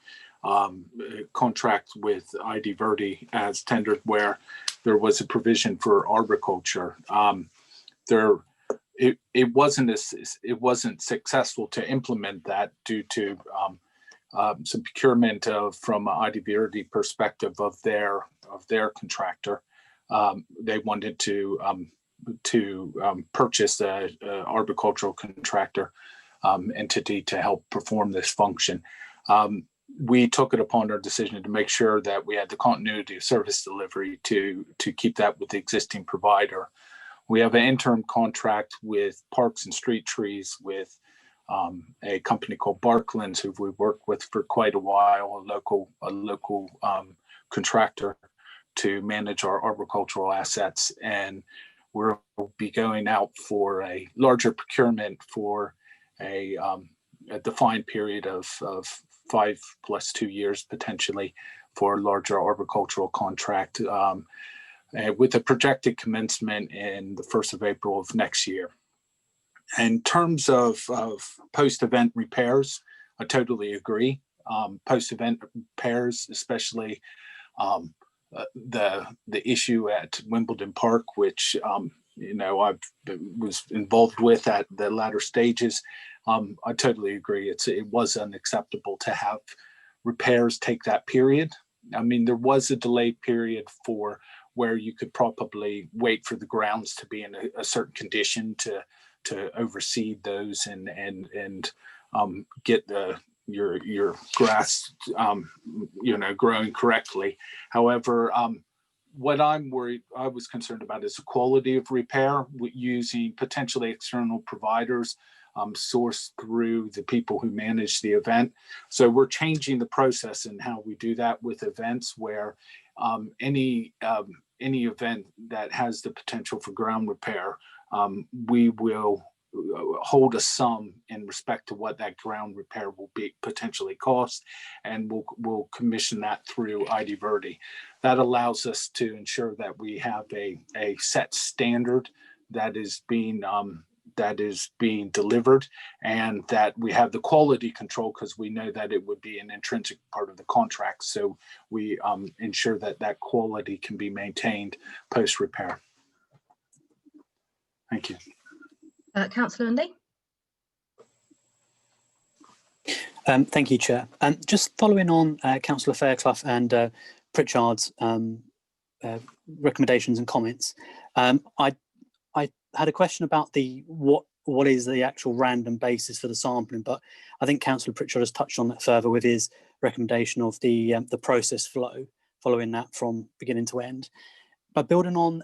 contract with ID Verdi as tendered where there was a provision for arboriculture. It wasn't successful to implement that due to some procurement from ID Verdi perspective of their contractor. They wanted to purchase a arboricultural contractor entity to help perform this function. We took it upon our decision to make sure that we had the continuity of service delivery to keep that with the existing provider. We have an interim contract with Parks and Street Trees with a company called Barklands, who we've worked with for quite a while, a local contractor to manage our arboricultural assets. And we'll be going out for a larger procurement for a defined period of 5 + 2 years potentially for a larger arboricultural contract with a projected commencement in the 1st of April of next year. In terms of post-event repairs, I totally agree. Post-event repairs, especially the issue at Wimbledon Park, which you know, I was involved with at the latter stages. I totally agree. It was unacceptable to have repairs take that period. I mean, there was a delay period for where you could probably wait for the grounds to be in a certain condition to oversee those and get your grass you know, growing correctly. However, what I was concerned about is the quality of repair using potentially external providers sourced through the people who manage the event. So we're changing the process in how we do that with events, where any event that has the potential for ground repair, we will hold a sum in respect to what that ground repair will be potentially cost, and we'll commission that through ID Verdi. That allows us to ensure that we have a set standard that is being delivered, and that we have the quality control, because we know that it would be an intrinsic part of the contract. So we ensure that that quality can be maintained post repair. Thank you. Councillor Lundy. Thank you, Chair. Just following on Councillor Fairclough and Pritchard's recommendations and comments, I had a question about what is the actual random basis for the sampling, but I think Councillor Pritchard has touched on that further with his recommendation of the process flow, following that from beginning to end. But building on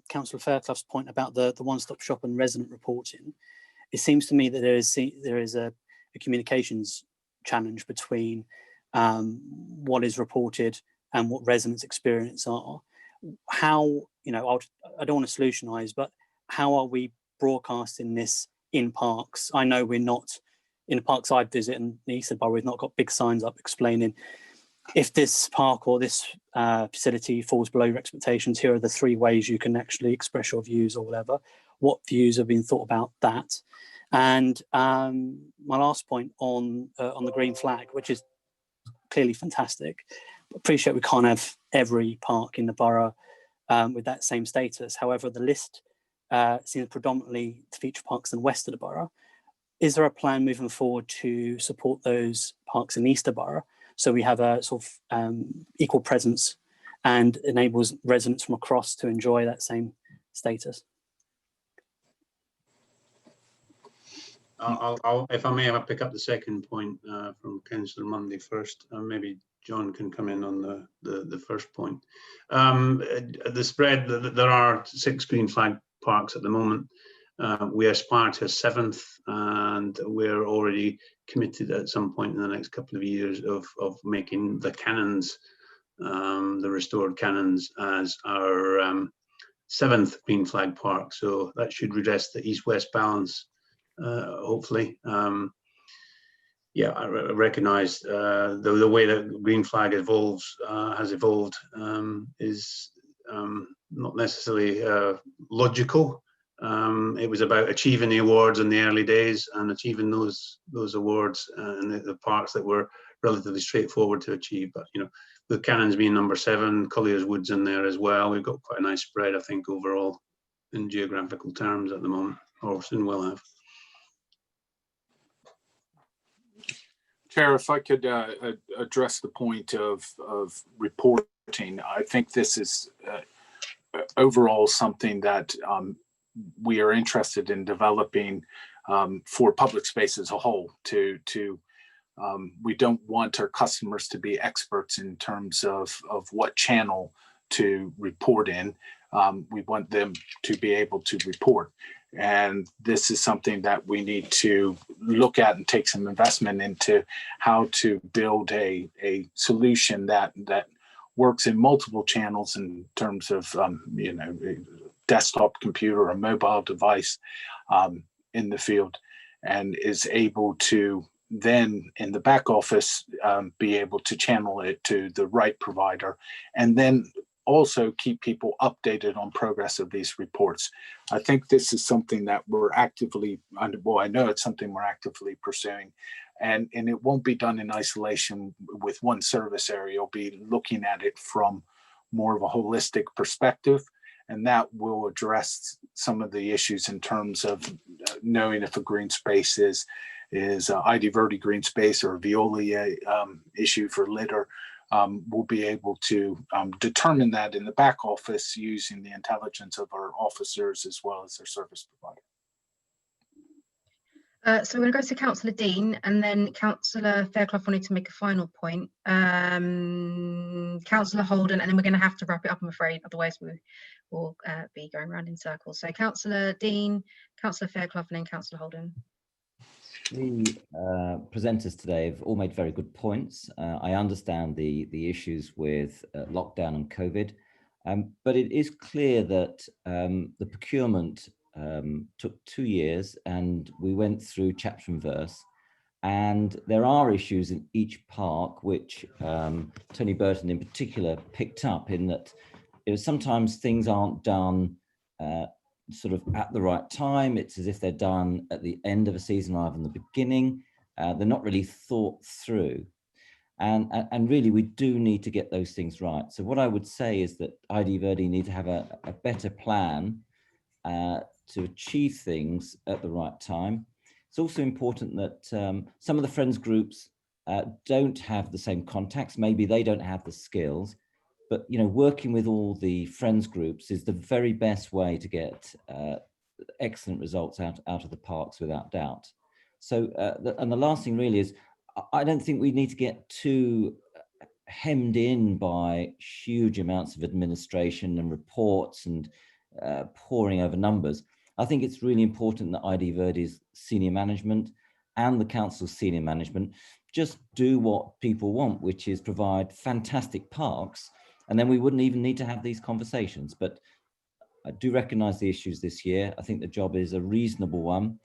Councillor Fairclough's point about the one-stop shop and resident reporting, it seems to me that there is a communications challenge between what is reported and what residents' experience are. How, you know, I don't want to solutionise, but how are we broadcasting this in parks? I know we're not, in the parks I visit in the Eastern Borough, we've not got big signs up explaining if this park or this facility falls below your expectations, here are the 3 ways you can actually express your views or whatever. What views have been thought about that? And my last point on the green flag, which is clearly fantastic. Appreciate we can't have every park in the borough with that same status. However, the list seems predominantly to feature parks in the west of the borough. Is there a plan moving forward to support those parks in Easter Borough, so we have a sort of equal presence and enables residents from across to enjoy that same status? If I may, I'll pick up the second point from Councillor Mundy first. Maybe John can come in on the first point. The spread, there are 6 green flag parks at the moment. We aspire to a 7th, and we're already committed at some point in the next couple of years of making the cannons, the restored cannons, as our 7th green flag park. So that should redress the east-west balance, hopefully. Yeah, I recognise the way that green flag has evolved is not necessarily logical. It was about achieving the awards in the early days and achieving those awards in the parks that were relatively straightforward to achieve. But you know, with cannons being number 7, Collier's Wood's in there as well. We've got quite a nice spread, I think, overall in geographical terms at the moment, or soon will have. Chair, if I could address the point of reporting, I think this is overall something that we are interested in developing for public space as a whole. We don't want our customers to be experts in terms of what channel to report in. We want them to be able to report. And this is something that we need to look at and take some investment into, how to build a solution that works in multiple channels in terms of you know, desktop computer or mobile device in the field, and is able to then in the back office be able to channel it to the right provider, and then also keep people updated on progress of these reports. I think this is something that we're actively, well, I know it's something we're actively pursuing, and it won't be done in isolation with one service area. You'll be looking at it from more of a holistic perspective, and that will address some of the issues in terms of knowing if a green space is ID Verdi green space or a Veolia issue for litter. We'll be able to determine that in the back office using the intelligence of our officers as well as their service provider. So we're going to go to Councillor Dean, and then Councillor Fairclough wanted to make a final point. Councillor Holden, and then we're going to have to wrap it up, I'm afraid, otherwise we will be going around in circles. So Councillor Dean, Councillor Fairclough, and then Councillor Holden. The presenters today have all made very good points. I understand the issues with lockdown and COVID, but it is clear that the procurement took 2 years, and we went through chapter and verse, and there are issues in each park which Tony Burton in particular picked up, in that sometimes things aren't done sort of at the right time. It's as if they're done at the end of a season rather than the beginning. They're not really thought through, and really we do need to get those things right. So what I would say is that ID Verdi need to have a better plan to achieve things at the right time. It's also important that some of the friends groups don't have the same contacts. Maybe they don't have the skills, but working with all the friends groups is the very best way to get excellent results out of the parks, without doubt. So and the last thing really is, I don't think we need to get too hemmed in by huge amounts of administration and reports and poring over numbers. I think it's really important that ID Verdi's senior management and the council's senior management just do what people want, which is provide fantastic parks, and then we wouldn't even need to have these conversations. But I do recognise the issues this year. I think the job is a reasonable one.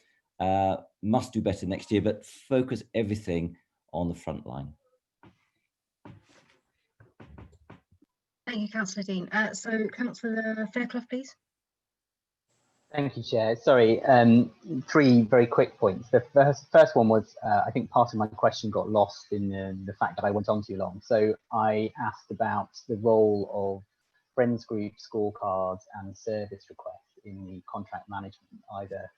Must do better next year, but focus everything on the front line. Thank you, Councillor Dean. So Councillor Fairclough, please. Thank you, Chair. Sorry, 3 very quick points. The first one was, I think part of my question got lost in the fact that I went on too long. So I asked about the role of friends group scorecards and service requests in the contract management, either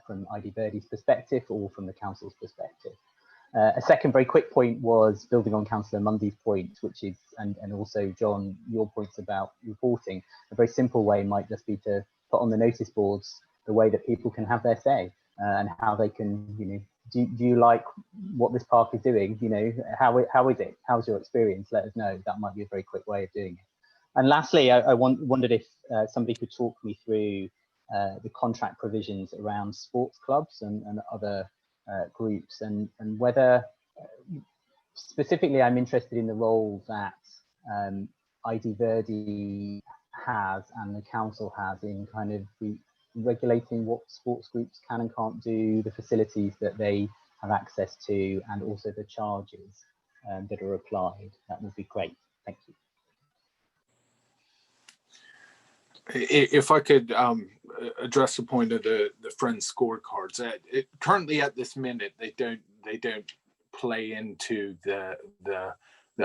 from ID Verdi's perspective or from the council's perspective. A second very quick point was building on Councillor Mundy's point, which is, and also John, your points about reporting. A very simple way might just be to put on the notice boards the way that people can have their say, and how they can, do you like what this park is doing? How is it? How's your experience? Let us know. That might be a very quick way of doing it. And lastly, I wondered if somebody could talk me through the contract provisions around sports clubs and other groups, and whether specifically I'm interested in the role that ID Verdi has and the council has in kind of regulating what sports groups can and can't do, the facilities that they have access to, and also the charges that are applied. That would be great. Thank you. If I could address the point of the friends scorecards, currently at this minute they don't play into the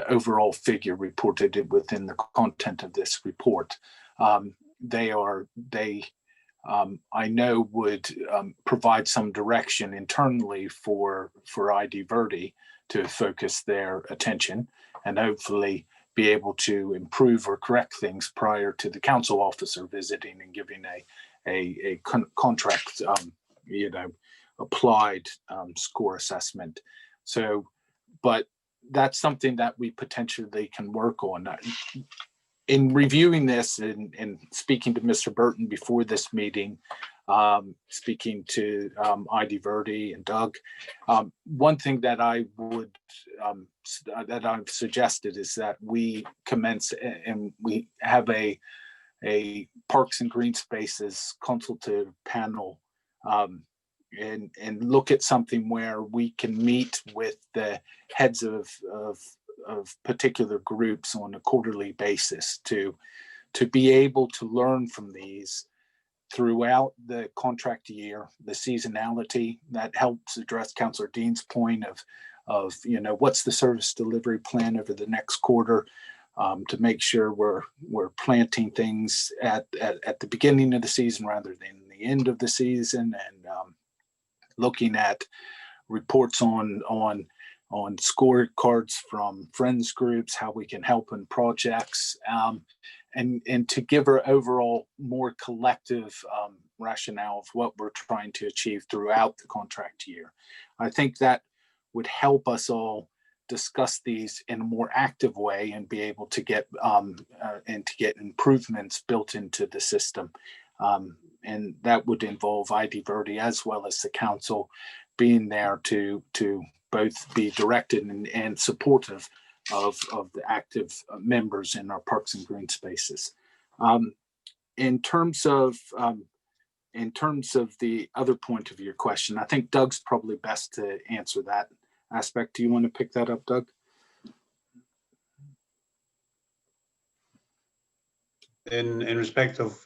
overall figure reported within the content of this report. They I know would provide some direction internally for ID Verdi to focus their attention and hopefully be able to improve or correct things prior to the council officer visiting and giving a contract, applied score assessment. So, but that's something that we potentially can work on. In reviewing this and speaking to Mr. Burton before this meeting, speaking to ID Verdi and Doug, one thing that I would that I've suggested is that we commence and we have a Parks and Green Spaces consultative panel, and look at something where we can meet with the heads of particular groups on a quarterly basis to be able to learn from these throughout the contract year, the seasonality that helps address Councillor Dean's point of what's the service delivery plan over the next quarter, to make sure we're planting things at the beginning of the season rather than the end of the season, and looking at reports on scorecards from friends groups, how we can help in projects, and to give our overall more collective rationale of what we're trying to achieve throughout the contract year. I think that would help us all discuss these in a more active way and be able to get improvements built into the system. And that would involve ID Verdi as well as the council being there to both be directed and supportive of the active members in our parks and green spaces. In terms of the other point of your question, I think Doug's probably best to answer that aspect. Do you want to pick that up, Doug? In respect of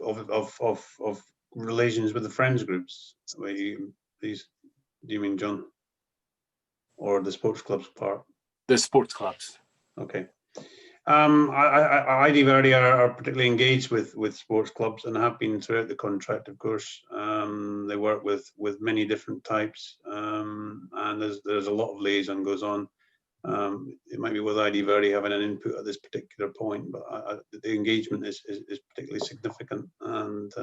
relations with the friends groups, do you mean, John, or the sports clubs part? The sports clubs. Okay. ID Verdi are particularly engaged with sports clubs and have been throughout the contract, of course. They work with many different types, and there's a lot of liaison goes on. It might be with ID Verdi having an input at this particular point, but the engagement is particularly significant, and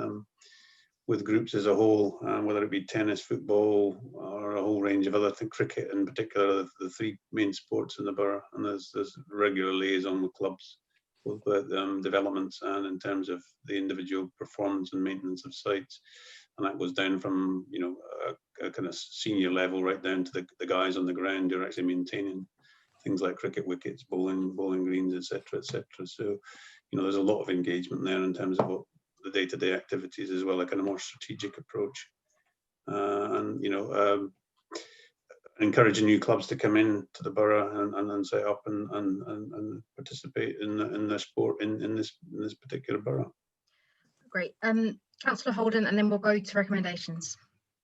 with groups as a whole, whether it be tennis, football, or a whole range of other things, cricket in particular, the three main sports in the borough, and there's regular liaison with clubs, both with developments and in terms of the individual performance and maintenance of sites. And that goes down from, you know, a kind of senior level right down to the guys on the ground who are actually maintaining things like cricket wickets, bowling greens, etc., etc. So, you know, there's a lot of engagement there in terms of what the day-to-day activities as well, like in a more strategic approach, and you know, encouraging new clubs to come in to the borough and set up and participate in the sport in this particular borough. Great. Councillor Holden, and then we'll go to recommendations.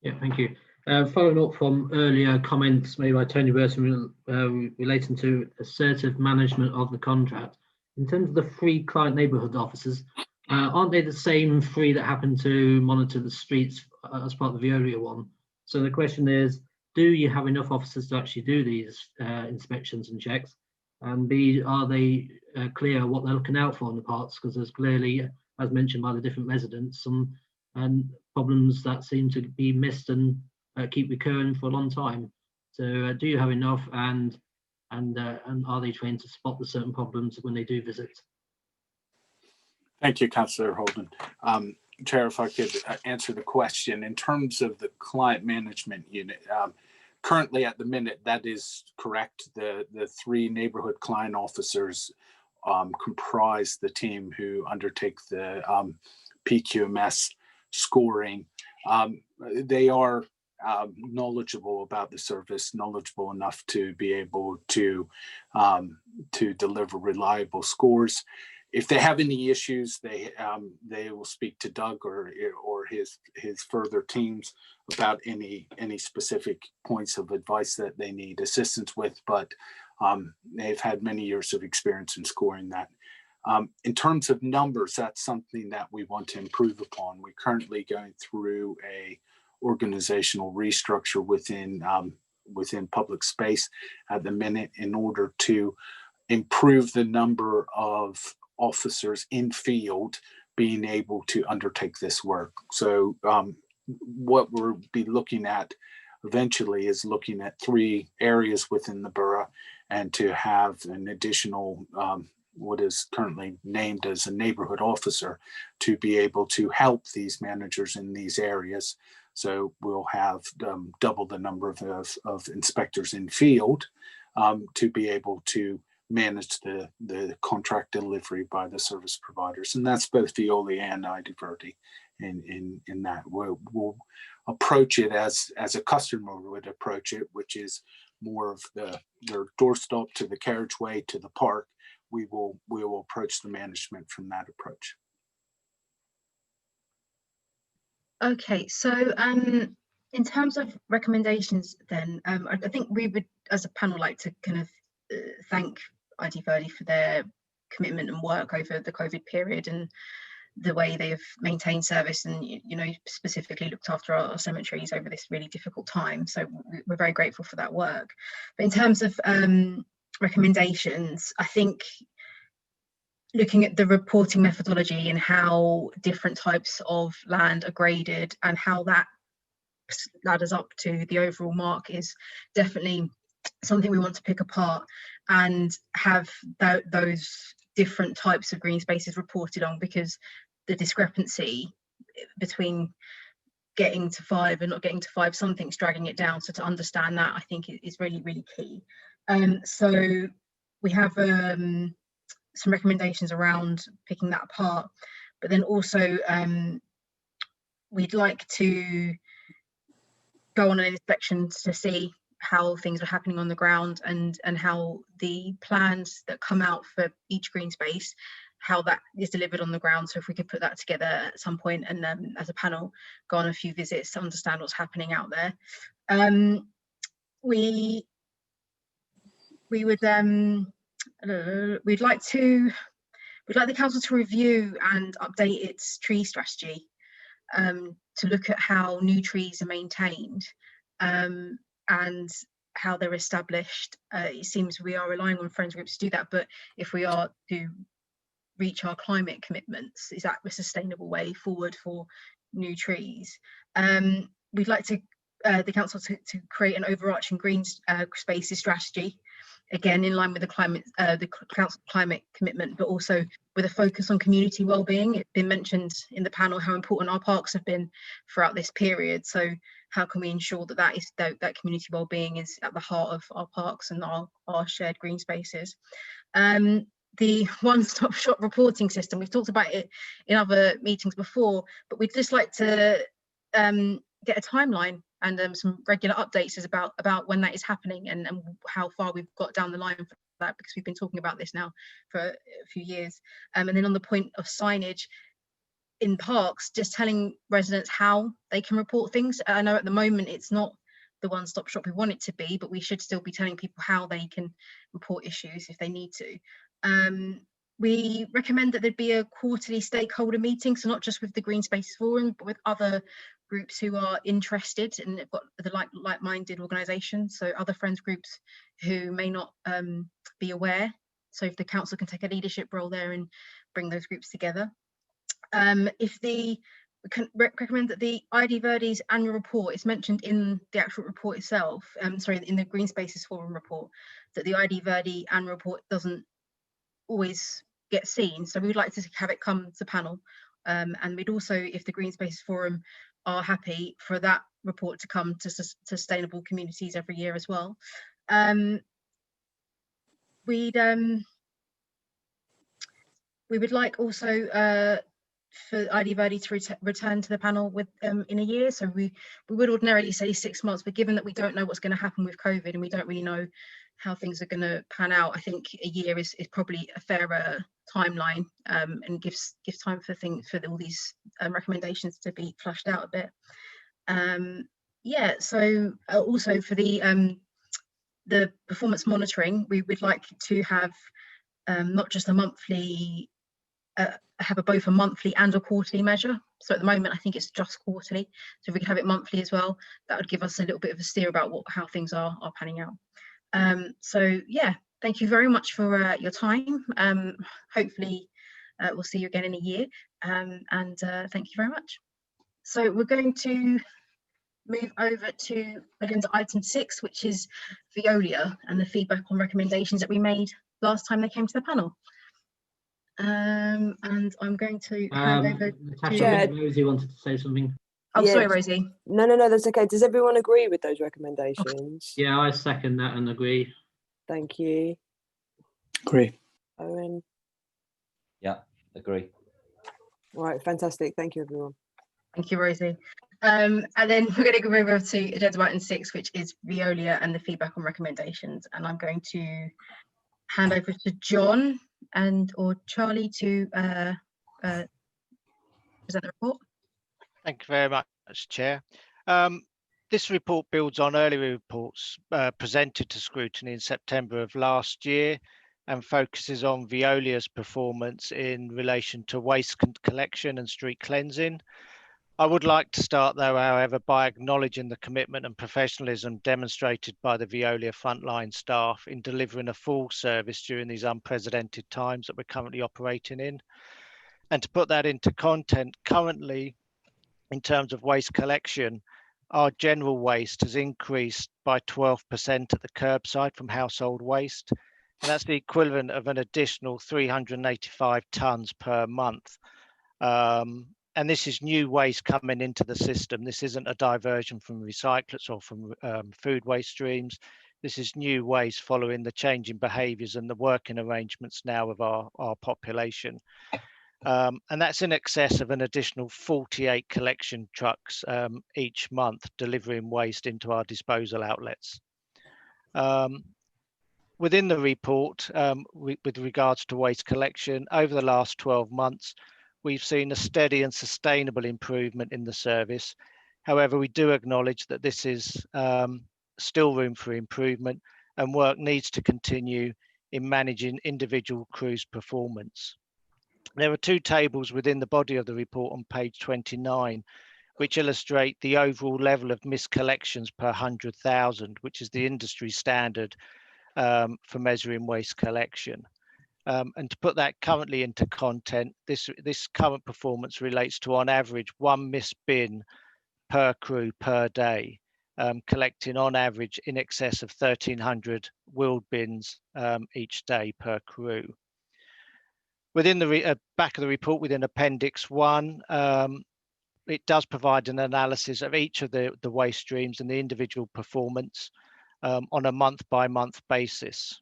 Yeah, thank you. Following up from earlier comments made by Tony Burton relating to assertive management of the contract, in terms of the 3 client neighbourhood officers, aren't they the same 3 that happen to monitor the streets as part of the Veolia one? So the question is, do you have enough officers to actually do these inspections and checks? And B, are they clear what they're looking out for in the parks? Because there's clearly, as mentioned by the different residents, some problems that seem to be missed and keep recurring for a long time. So do you have enough, and are they trained to spot the certain problems when they do visit? Thank you, Councillor Holden. Chair, if I could answer the question. In terms of the client management unit, currently at the minute, that is correct. The 3 neighbourhood client officers comprise the team who undertake the PQMS scoring. They are knowledgeable about the service, knowledgeable enough to be able to deliver reliable scores. If they have any issues, they will speak to Doug or his further teams about any specific points of advice that they need assistance with. But they've had many years of experience in scoring that. In terms of numbers, that's something that we want to improve upon. We're currently going through a organizational restructure within public space at the minute in order to improve the number of officers in field being able to undertake this work. So what we'll be looking at eventually is looking at 3 areas within the borough, and to have an additional what is currently named as a neighborhood officer to be able to help these managers in these areas. So we'll have double the number of inspectors in field to be able to manage the contract delivery by the service providers. And that's both Veolia and ID Verdi in that. We'll approach it as a customer would approach it, which is more of their doorstop to the carriageway to the park. We will approach the management from that approach. Okay, so in terms of recommendations then, I think we would as a panel like to kind of thank ID Verdi for their commitment and work over the COVID period, and the way they've maintained service and, you know, specifically looked after our cemeteries over this really difficult time. So we're very grateful for that work. But in terms of recommendations, I think looking at the reporting methodology and how different types of land are graded and how that ladders up to the overall mark is definitely something we want to pick apart and have those different types of green spaces reported on, because the discrepancy between getting to 5 and not getting to 5, something's dragging it down. So to understand that, I think is really, really key. So we have some recommendations around picking that apart, but then also we'd like to go on an inspection to see how things are happening on the ground and how the plans that come out for each green space, how that is delivered on the ground. So if we could put that together at some point and as a panel go on a few visits to understand what's happening out there. We'd like the council to review and update its tree strategy to look at how new trees are maintained and how they're established. It seems we are relying on friends groups to do that, but if we are to reach our climate commitments, is that a sustainable way forward for new trees? We'd like to the council to create an overarching green spaces strategy, again in line with the council climate commitment, but also with a focus on community wellbeing. It's been mentioned in the panel how important our parks have been throughout this period. So how can we ensure that that community wellbeing is at the heart of our parks and our shared green spaces? The one-stop shop reporting system, we've talked about it in other meetings before, but we'd just like to get a timeline and some regular updates about when that is happening and how far we've got down the line for that, because we've been talking about this now for a few years. And then on the point of signage in parks, just telling residents how they can report things. I know at the moment it's not the one-stop shop we want it to be, but we should still be telling people how they can report issues if they need to. We recommend that there'd be a quarterly stakeholder meeting, so not just with the Green Spaces Forum, but with other groups who are interested and have got the like-minded organisations, so other friends groups who may not be aware. So if the council can take a leadership role there and bring those groups together. We can recommend that the ID Verdi's annual report is mentioned in the actual report itself, in the Green Spaces Forum report, that the ID Verdi annual report doesn't always get seen. So we'd like to have it come to panel. And we'd also, if the Green Spaces Forum are happy, for that report to come to sustainable communities every year as well. We would like also for ID Verdi to return to the panel with in a year. So we would ordinarily say 6 months, but given that we don't know what's going to happen with COVID and we don't really know how things are going to pan out, I think a year is probably a fairer timeline and gives time for all these recommendations to be flushed out a bit. Yeah, so also for the performance monitoring, we would like to have not just a monthly, both a monthly and a quarterly measure. So at the moment, I think it's just quarterly. So if we could have it monthly as well, that would give us a little bit of a steer about how things are panning out. So yeah, thank you very much for your time. Hopefully we'll see you again in a year, and thank you very much. So we're going to move over to agenda item 6, which is Veolia and the feedback on recommendations that we made last time they came to the panel. And I'm going to hand over Natasha, Rosie wanted to say something. Oh, yeah. Sorry, Rosie. No, that's okay. Does everyone agree with those recommendations? Okay. Yeah, I second that and agree. Thank you. Agree. Owen? Yeah, agree. All right, fantastic. Thank you, everyone. Thank you, Rosie. And then we're going to go over to agenda item 6, which is Veolia and the feedback on recommendations. And I'm going to hand over to John or Charlie to present the report. Thank you very much, Chair. This report builds on earlier reports presented to Scrutiny in September of last year. and focuses on Veolia's performance in relation to waste collection and street cleansing. I would like to start though, however, by acknowledging the commitment and professionalism demonstrated by the Veolia frontline staff in delivering a full service during these unprecedented times that we're currently operating in. And to put that into content, currently, in terms of waste collection, our general waste has increased by 12% at the curbside from household waste. And that's the equivalent of an additional 385 tonnes per month. And this is new waste coming into the system. This isn't a diversion from recyclers or from food waste streams. This is new waste following the changing behaviours and the working arrangements now of our population. And that's in excess of an additional 48 collection trucks each month delivering waste into our disposal outlets. Within the report, with regards to waste collection, over the last 12 months, we've seen a steady and sustainable improvement in the service. However, we do acknowledge that this is still room for improvement, and work needs to continue in managing individual crews' performance. There are two tables within the body of the report on page 29, which illustrate the overall level of missed collections per 100,000, which is the industry standard for measuring waste collection. And to put that currently into content, this current performance relates to, on average, one missed bin per crew per day, collecting on average in excess of 1,300 wheeled bins each day per crew. Within the back of the report, within Appendix 1, it does provide an analysis of each of the waste streams and the individual performance on a month-by-month basis.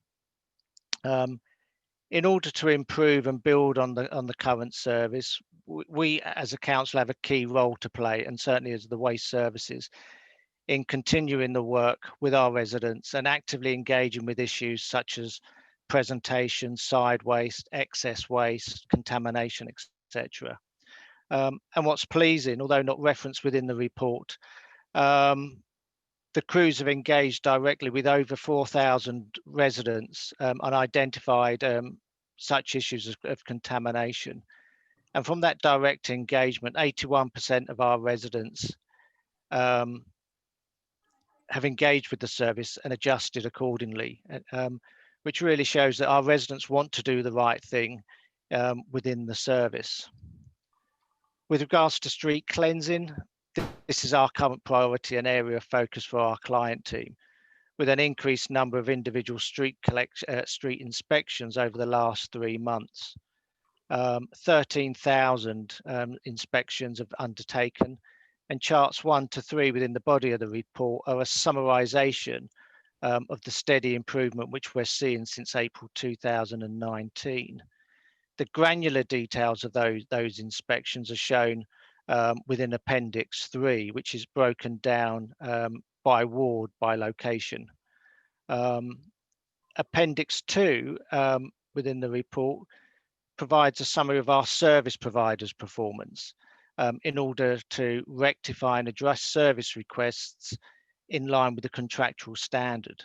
In order to improve and build on the current service, we as a council have a key role to play, and certainly as the waste services, in continuing the work with our residents and actively engaging with issues such as presentation, side waste, excess waste, contamination, etc. And what's pleasing, although not referenced within the report, the crews have engaged directly with over 4,000 residents and identified such issues of contamination. And from that direct engagement, 81% of our residents have engaged with the service and adjusted accordingly, which really shows that our residents want to do the right thing within the service. With regards to street cleansing, this is our current priority and area of focus for our client team, with an increased number of individual street inspections over the last 3 months. 13,000 inspections have undertaken, and charts 1 to 3 within the body of the report are a summarization of the steady improvement which we're seeing since April 2019. The granular details of those inspections are shown within Appendix 3, which is broken down by ward, by location. Appendix 2 within the report provides a summary of our service providers' performance in order to rectify and address service requests in line with the contractual standard.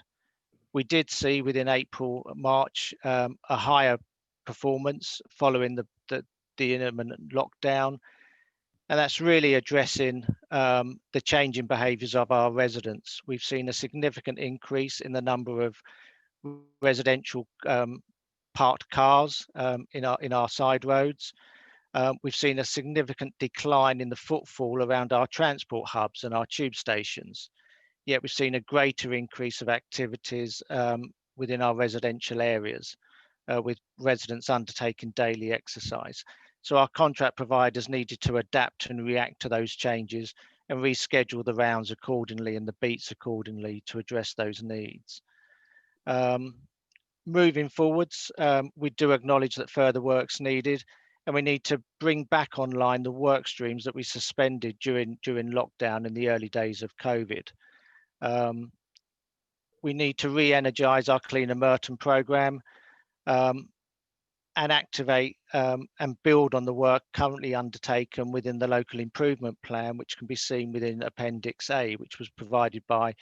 We did see within April, March, a higher performance following the imminent lockdown, and that's really addressing the changing behaviours of our residents. We've seen a significant increase in the number of residential parked cars in our side roads. We've seen a significant decline in the footfall around our transport hubs and our tube stations. Yet we've seen a greater increase of activities within our residential areas, with residents undertaking daily exercise. So our contract providers needed to adapt and react to those changes and reschedule the rounds accordingly and the beats accordingly to address those needs. Moving forwards, we do acknowledge that further work's needed, and we need to bring back online the work streams that we suspended during lockdown in the early days of COVID. We need to re-energise our Cleaner Merton programme and activate and build on the work currently undertaken within the local improvement plan, which can be seen within Appendix A, which was provided by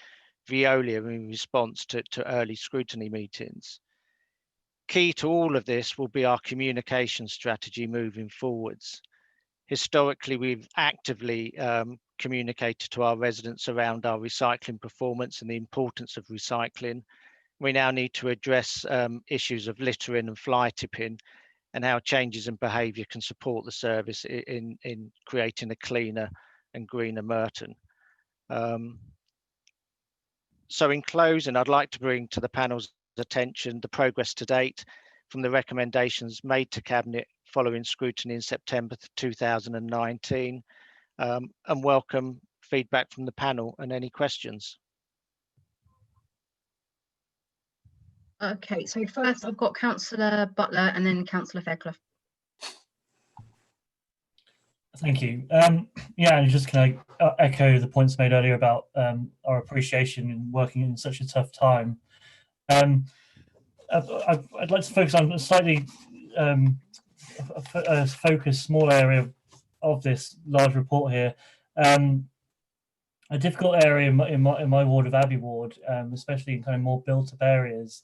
Veolia in response to early scrutiny meetings. Key to all of this will be our communication strategy moving forwards. Historically, we've actively communicated to our residents around our recycling performance and the importance of recycling. We now need to address issues of littering and fly tipping, and how changes in behaviour can support the service in creating a cleaner and greener Merton. So in closing, I'd like to bring to the panel's attention the progress to date from the recommendations made to Cabinet following scrutiny in September 2019, and welcome feedback from the panel and any questions. Okay, so first I've got Councillor Butler and then Councillor Fairclough. Thank you. Yeah, and just can I echo the points made earlier about our appreciation in working in such a tough time. I'd like to focus on a slightly focused, small area of this large report here. A difficult area in my ward of Abbey Ward, especially in kind of more built-up areas,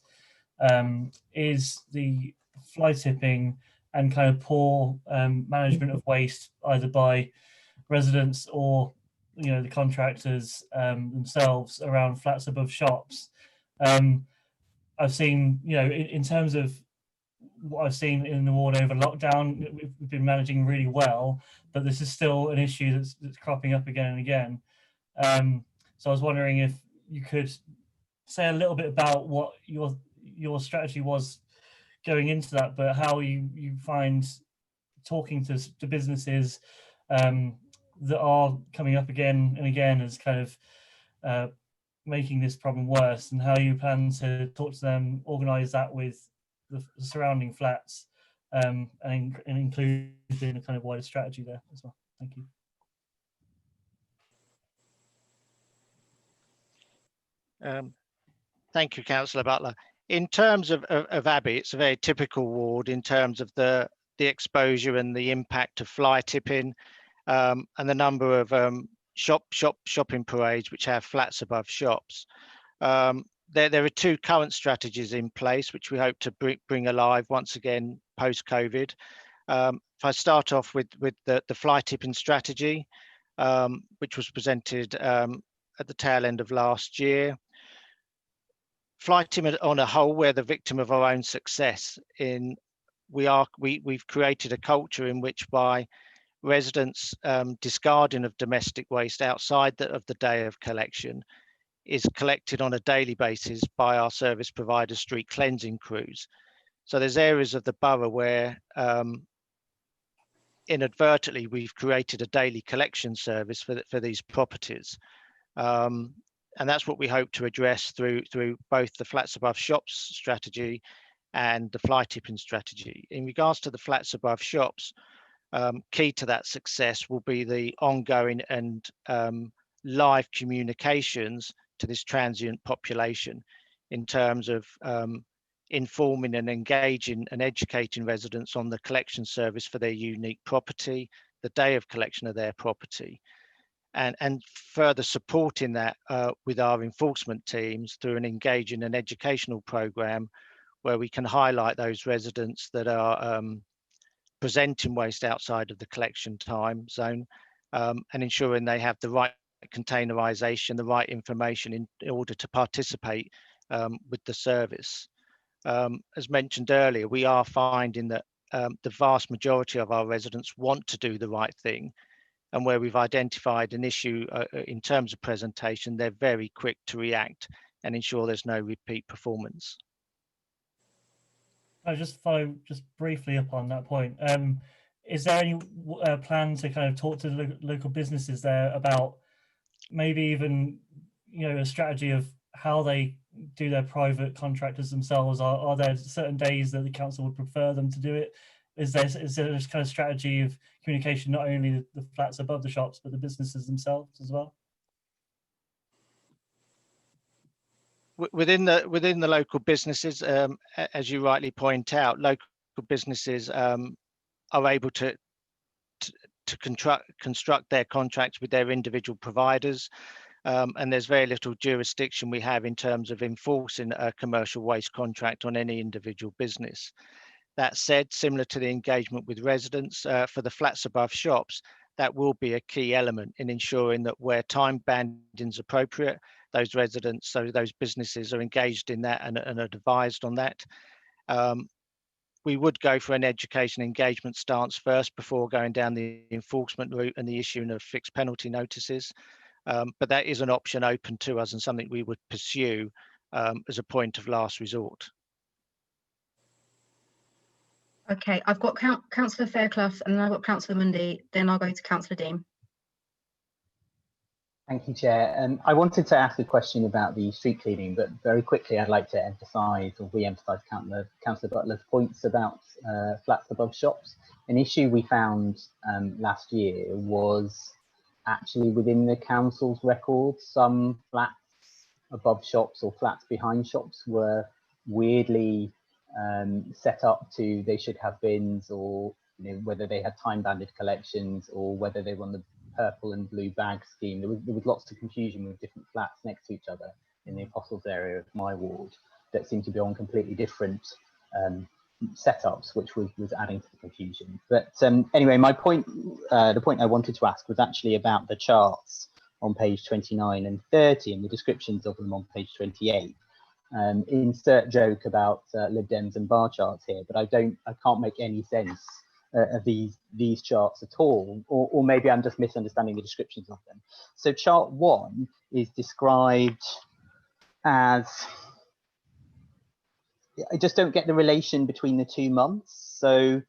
is the fly tipping and kind of poor management of waste, either by residents or the contractors themselves around flats above shops. I've seen, in terms of what I've seen in the ward over lockdown, we've been managing really well, but this is still an issue that's cropping up again and again. So I was wondering if you could say a little bit about what your strategy was going into that, but how you find talking to businesses that are coming up again and again as kind of making this problem worse, and how you plan to talk to them, organise that with the surrounding flats, and include in a kind of wider strategy there as well. Thank you. Thank you, Councillor Butler. In terms of Abbey, it's a very typical ward in terms of the exposure and the impact of fly tipping, and the number of shopping parades which have flats above shops. There are two current strategies in place which we hope to bring alive once again post-COVID. If I start off with the fly tipping strategy, which was presented at the tail end of last year. Fly tipping on a whole, we're the victim of our own success. We've created a culture in which by residents discarding of domestic waste outside of the day of collection is collected on a daily basis by our service provider street cleansing crews. So there's areas of the borough where inadvertently we've created a daily collection service for these properties. And that's what we hope to address through both the flats above shops strategy and the fly tipping strategy. In regards to the flats above shops, key to that success will be the ongoing and live communications to this transient population in terms of informing and engaging and educating residents on the collection service for their unique property, the day of collection of their property, and further supporting that with our enforcement teams through an engaging and educational program where we can highlight those residents that are presenting waste outside of the collection time zone, and ensuring they have the right containerization, the right information in order to participate with the service. As mentioned earlier, we are finding that the vast majority of our residents want to do the right thing, and where we've identified an issue in terms of presentation, they're very quick to react and ensure there's no repeat performance. I'll just follow briefly up on that point. Is there any plan to kind of talk to the local businesses there about maybe even a strategy of how they do their private contractors themselves? Are there certain days that the council would prefer them to do it? Is there this kind of strategy of communication, not only the flats above the shops, but the businesses themselves as well? Within the local businesses, as you rightly point out, local businesses are able to construct their contracts with their individual providers. and there's very little jurisdiction we have in terms of enforcing a commercial waste contract on any individual business. That said, similar to the engagement with residents, for the flats above shops, that will be a key element in ensuring that where time banding is appropriate, those residents, so those businesses are engaged in that and are advised on that. We would go for an education engagement stance first before going down the enforcement route and the issuing of fixed penalty notices. But that is an option open to us and something we would pursue as a point of last resort. Okay, I've got Councillor Fairclough and then I've got Councillor Mundy, then I'll go to Councillor Dean. Thank you, Chair. I wanted to ask a question about the street cleaning, but very quickly I'd like to emphasise or re-emphasise Councillor Butler's points about flats above shops. An issue we found last year was actually within the council's records, some flats above shops or flats behind shops were weirdly set up to, they should have bins, or whether they had time-banded collections or whether they were on the purple and blue bag scheme. There was lots of confusion with different flats next to each other in the Apostles area of my ward that seemed to be on completely different setups, which was adding to the confusion. But anyway, my point, the point I wanted to ask was actually about the charts on page 29 and 30 and the descriptions of them on page 28. Insert joke about Lib Dems and bar charts here, but I can't make any sense of these charts at all, or maybe I'm just misunderstanding the descriptions of them. So chart 1 is described as, I just don't get the relation between the 2 months. So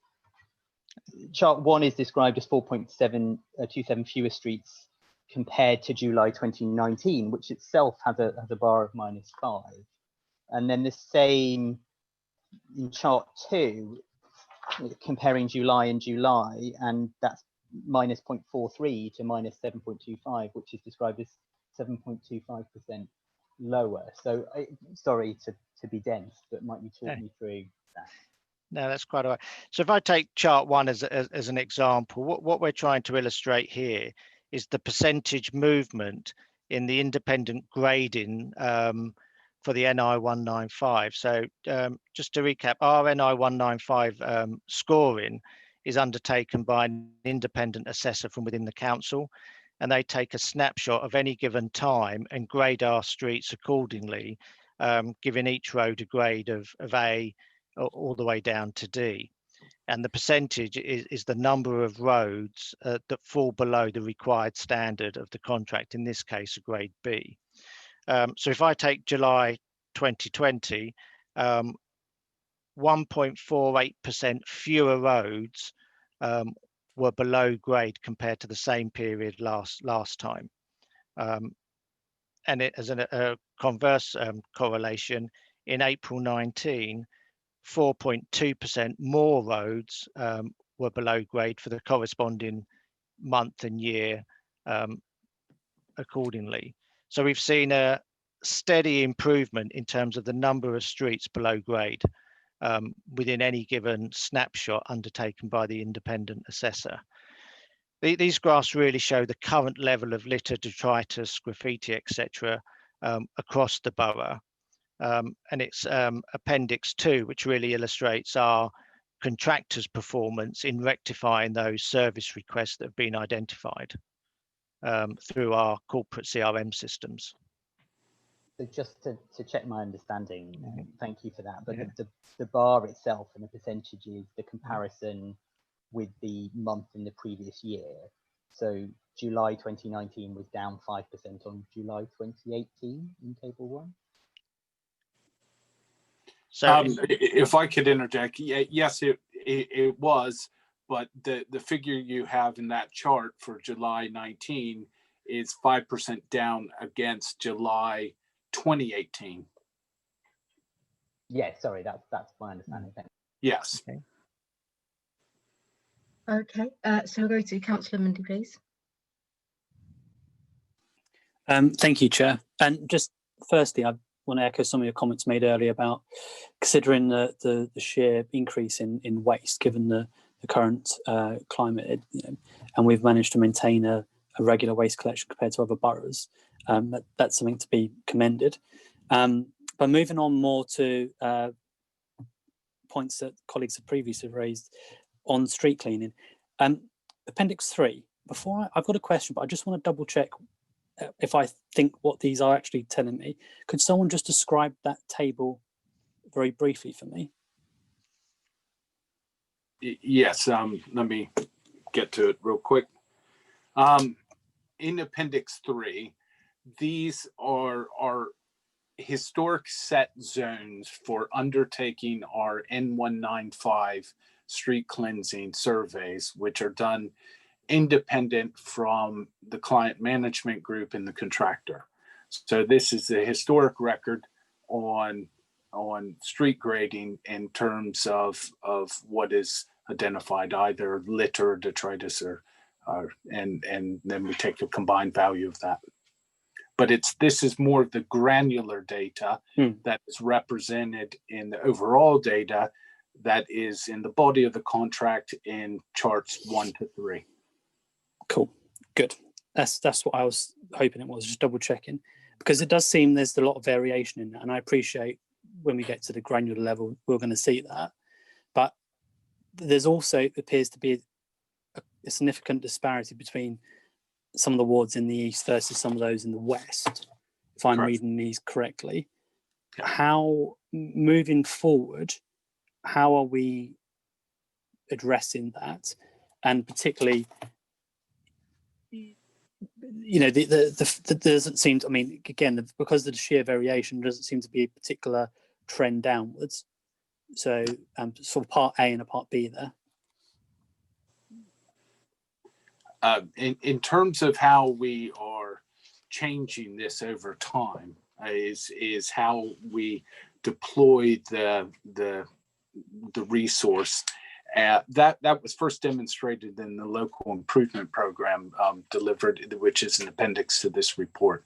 chart 1 is described as 4.727 fewer streets compared to July 2019, which itself has a bar of -5. And then the same in chart 2, comparing July and July, and that's -0.43 to -7.25, which is described as 7.25% lower. So sorry to be dense, but might you talk me through that? No, that's quite all right. So if I take chart 1 as an example, what we're trying to illustrate here is the percentage movement in the independent grading for the NI 195. So just to recap, our NI 195 scoring is undertaken by an independent assessor from within the council, and they take a snapshot of any given time and grade our streets accordingly, giving each road a grade of A all the way down to D. And the percentage is the number of roads that fall below the required standard of the contract, in this case a grade B. So if I take July 2020, 1.48% fewer roads were below grade compared to the same period last time. And it as a converse correlation, in April 19, 4.2% more roads were below grade for the corresponding month and year accordingly. So we've seen a steady improvement in terms of the number of streets below grade within any given snapshot undertaken by the independent assessor. These graphs really show the current level of litter, detritus, graffiti, etc. Across the borough. And it's Appendix 2, which really illustrates our contractors' performance in rectifying those service requests that have been identified through our corporate CRM systems. So just to check my understanding, thank you for that, but the bar itself and the percentage is the comparison with the month in the previous year. So July 2019 was down 5% on July 2018 in table 1. So if I could interject, yes, it was, but the figure you have in that chart for July 19 is 5% down against July 2018. Yeah, sorry, that's my understanding. Thanks. Yes. Okay, so we'll go to Councillor Mundy, please. Thank you, Chair. And just firstly, I want to echo some of your comments made earlier about considering the sheer increase in waste given the current climate, and we've managed to maintain a regular waste collection compared to other boroughs. That's something to be commended. But moving on more to points that colleagues have previously raised on street cleaning. Appendix 3, I've got a question, but I just want to double check if I think what these are actually telling me. Could someone just describe that table very briefly for me? Yes, let me get to it real quick. In Appendix 3, these are historic set zones for undertaking our N195 street cleansing surveys, which are done independent from the client management group and the contractor. So this is the historic record on street grading in terms of what is identified, either litter, detritus, and then we take the combined value of that. But this is more of the granular data that is represented in the overall data that is in the body of the contract in charts 1 to 3. Cool, good. That's what I was hoping it was, just double checking, because it does seem there's a lot of variation in that, and I appreciate when we get to the granular level we're going to see that, but there's also appears to be a significant disparity between some of the wards in the east versus some of those in the west, if I'm reading these correctly. Yeah. How, moving forward, how are we addressing that? And particularly, you know, there doesn't seem to, I mean, again, because of the sheer variation, there doesn't seem to be a particular trend downwards. So sort of part A and a part B there. In terms of how we are changing this over time is how we deploy the resource. That was first demonstrated in the local improvement program delivered, which is an appendix to this report,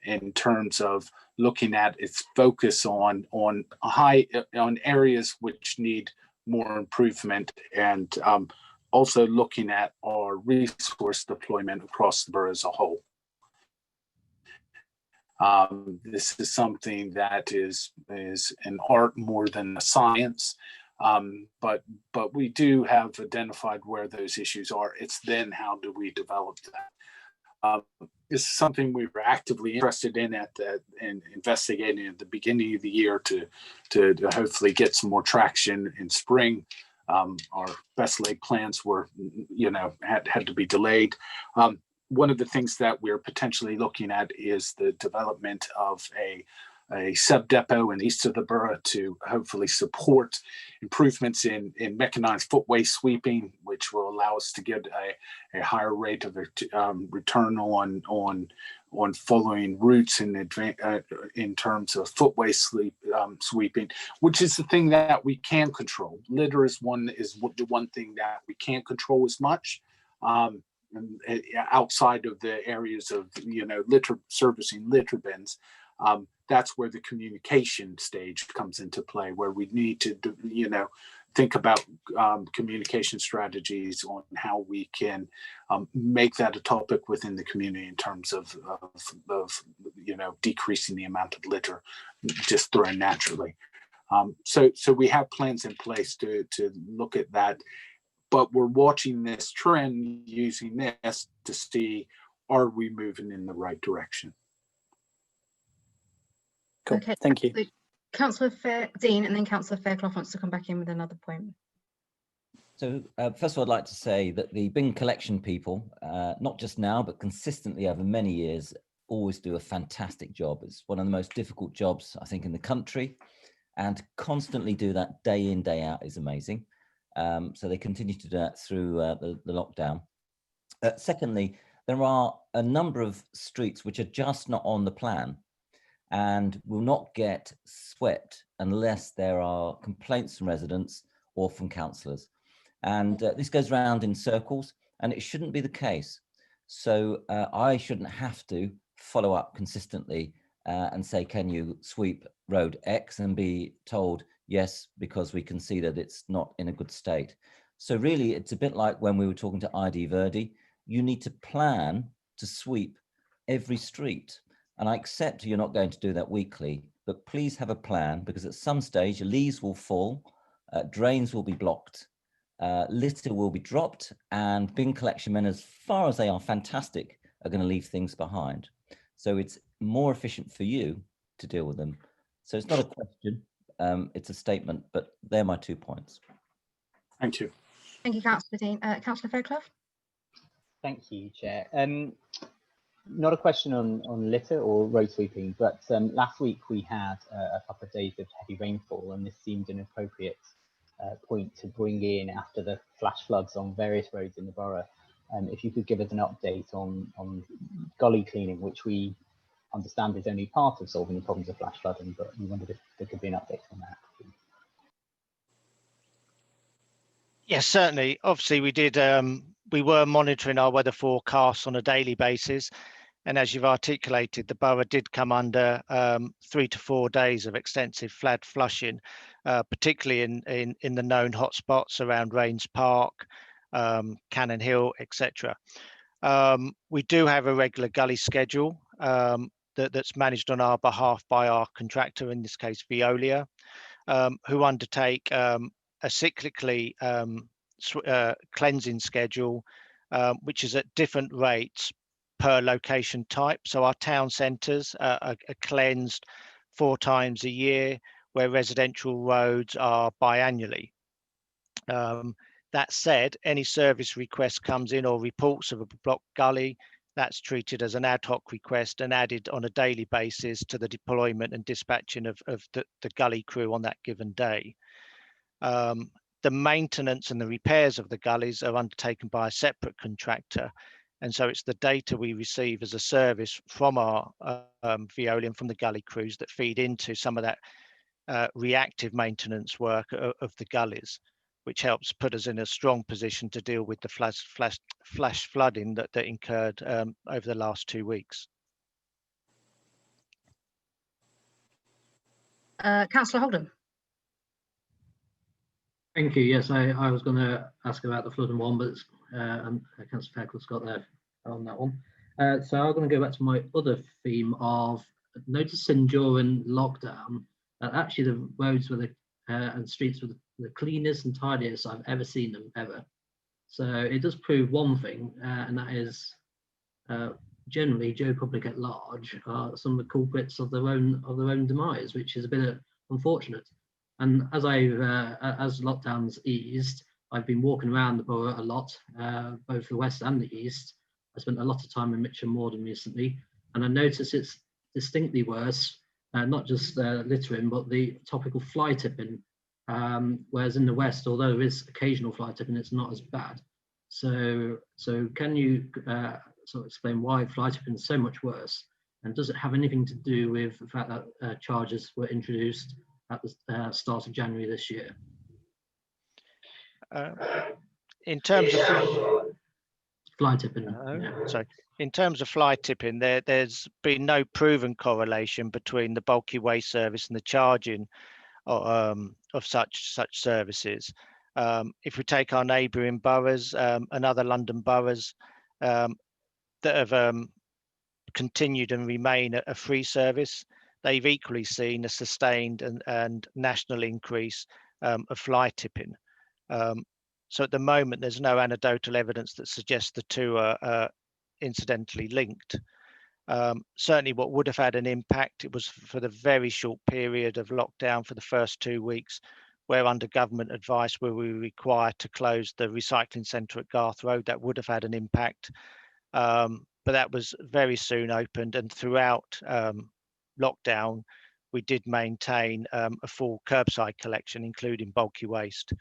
in terms of looking at its focus on areas which need more improvement, and also looking at our resource deployment across the borough as a whole. This is something that is an art more than a science, but we do have identified where those issues are. It's then how do we develop that? This is something we were actively interested in and investigating at the beginning of the year to hopefully get some more traction in spring. Our best laid plans were, had to be delayed. One of the things that we're potentially looking at is the development of a sub-depot in east of the borough to hopefully support improvements in mechanized footway sweeping, which will allow us to get a higher rate of return on following routes in terms of footway sweeping, which is the thing that we can control. Litter is the one thing that we can't control as much. Outside of the areas of litter servicing litter bins, that's where the communication stage comes into play, where we need to think about communication strategies on how we can make that a topic within the community in terms of decreasing the amount of litter just thrown naturally. So we have plans in place to look at that. But we're watching this trend, using this to see, are we moving in the right direction? Cool, okay. Thank you. So Councillor Dean, and then Councillor Fairclough wants to come back in with another point. So first of all, I'd like to say that the bin collection people, not just now, but consistently over many years, always do a fantastic job. It's one of the most difficult jobs, I think, in the country, and to constantly do that day in, day out is amazing. So they continue to do that through the lockdown. Secondly, there are a number of streets which are just not on the plan and will not get swept unless there are complaints from residents or from councillors. And this goes around in circles, and it shouldn't be the case. So I shouldn't have to follow up consistently and say, can you sweep road X, and be told, yes, because we can see that it's not in a good state. So really, it's a bit like when we were talking to ID Verdi. you need to plan to sweep every street. And I accept you're not going to do that weekly, but please have a plan, because at some stage leaves will fall, drains will be blocked, litter will be dropped, and bin collection men, as far as they are fantastic, are going to leave things behind. So it's more efficient for you to deal with them. So it's not a question, it's a statement, but they're my 2 points. Thank you. Thank you, Councillor Dean. Councillor Fairclough. Thank you, Chair. Not a question on litter or road sweeping, but last week we had a couple of days of heavy rainfall, and this seemed an appropriate point to bring in after the flash floods on various roads in the borough. If you could give us an update on gully cleaning, which we understand is only part of solving the problems of flash flooding, but we wondered if there could be an update on that. Yes, certainly. Obviously, we were monitoring our weather forecasts on a daily basis. And as you've articulated, the borough did come under 3 to 4 days of extensive flood flushing, particularly in the known hotspots around Rains Park, Cannon Hill, etc. We do have a regular gully schedule that's managed on our behalf by our contractor, in this case Veolia, who undertake a cyclically cleansing schedule, which is at different rates per location type. So our town centres are cleansed 4 times a year, where residential roads are biannually. That said, any service request comes in or reports of a blocked gully, that's treated as an ad hoc request and added on a daily basis to the deployment and dispatching of the gully crew on that given day. The maintenance and the repairs of the gullies are undertaken by a separate contractor. And so it's the data we receive as a service from our Veolia and from the gully crews that feed into some of that reactive maintenance work of the gullies, which helps put us in a strong position to deal with the flash flooding that incurred over the last 2 weeks. Councillor Holden. Thank you. Yes, I was going to ask about the flooding one, but Councillor Fairclough's got there on that one. So I'm going to go back to my other theme of noticing during lockdown that actually the roads were and streets were the cleanest and tidiest I've ever seen them ever. So it does prove one thing, and that is generally Joe Public at large are some of the culprits of their own demise, which is a bit unfortunate. And as lockdowns eased, I've been walking around the borough a lot, both the west and the east. I spent a lot of time in Mitcham Morden recently, and I noticed it's distinctly worse, not just littering, but the topical fly tipping. Whereas in the west, although there is occasional fly tipping, it's not as bad. So can you sort of explain why fly tipping is so much worse? And does it have anything to do with the fact that charges were introduced at the start of January this year? In terms of fly tipping, sorry. In terms of fly tipping, there's been no proven correlation between the bulky waste service and the charging of such services. If we take our neighbouring boroughs and other London boroughs that have continued and remain a free service, they've equally seen a sustained and national increase of fly tipping. So at the moment, there's no anecdotal evidence that suggests the two are incidentally linked. Certainly what would have had an impact, it was for the very short period of lockdown for the first 2 weeks, where under government advice we were required to close the recycling centre at Garth Road. That would have had an impact, but that was very soon opened, and throughout lockdown we did maintain a full curbside collection, including bulky waste.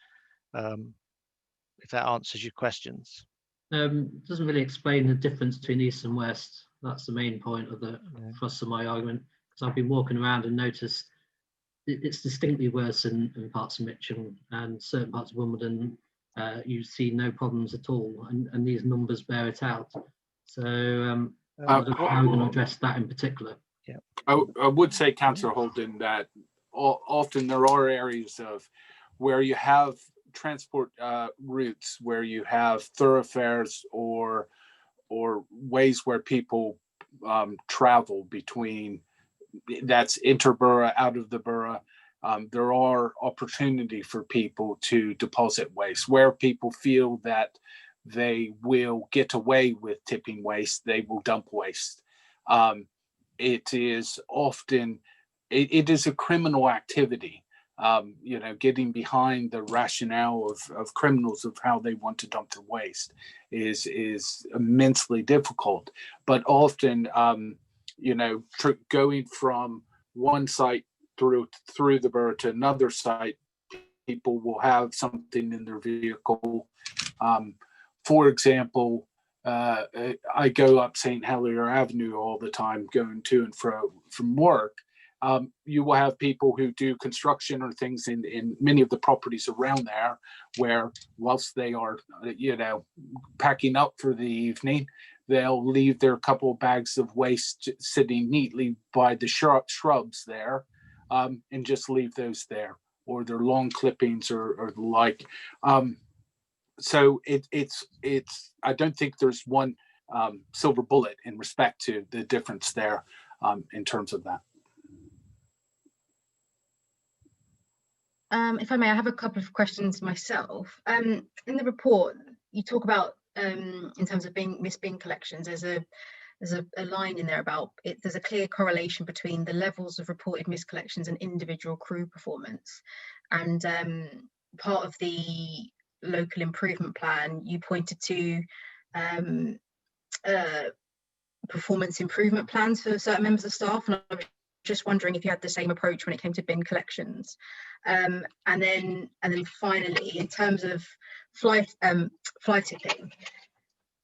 If that answers your questions. Doesn't really explain the difference between east and west. That's the main point of the thrust of my argument, because I've been walking around and noticed it's distinctly worse in parts of Mitcham and certain parts of Wimbledon. You see no problems at all, and these numbers bear it out. So how are we going to address that in particular? Yeah, I would say, Councillor Holden, that often there are areas of where you have transport routes, where you have thoroughfares or or ways where people travel between, that's interborough, out of the borough. There are opportunity for people to deposit waste where people feel that they will get away with tipping waste, they will dump waste. It is often, it is a criminal activity. You know, getting behind the rationale of criminals of how they want to dump their waste is immensely difficult. But often, you know, going from one site through the borough to another site, people will have something in their vehicle. For example, I go up St. Helier Avenue all the time, going to and fro from work. You will have people who do construction or things in many of the properties around there, where whilst they are, you know, packing up for the evening, they'll leave their couple of bags of waste sitting neatly by the shrubs there, and just leave those there, or their lawn clippings or the like. So it's I don't think there's one silver bullet in respect to the difference there in terms of that. If I may, I have a couple of questions myself. In the report, you talk about in terms of missed bin collections, there's a line in there about it. There's a clear correlation between the levels of reported missed collections and individual crew performance. And part of the local improvement plan, you pointed to performance improvement plans for certain members of staff, and I was just wondering if you had the same approach when it came to bin collections. And then finally, in terms of fly tipping,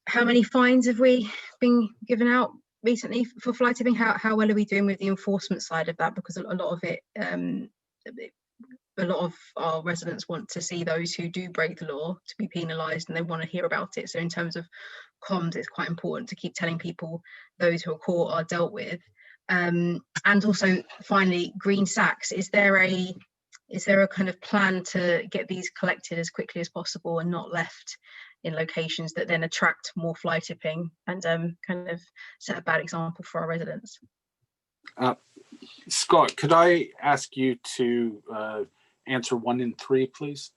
how many fines have we been given out recently for fly tipping? How well are we doing with the enforcement side of that? Because a lot of it, a lot of our residents want to see those who do break the law to be penalised, and they want to hear about it. So in terms of comms, it's quite important to keep telling people those who are caught are dealt with. And also, finally, green sacks. Is there a kind of plan to get these collected as quickly as possible and not left in locations that then attract more fly tipping and kind of set a bad example for our residents? Scott, could I ask you to answer 1 and 3, please?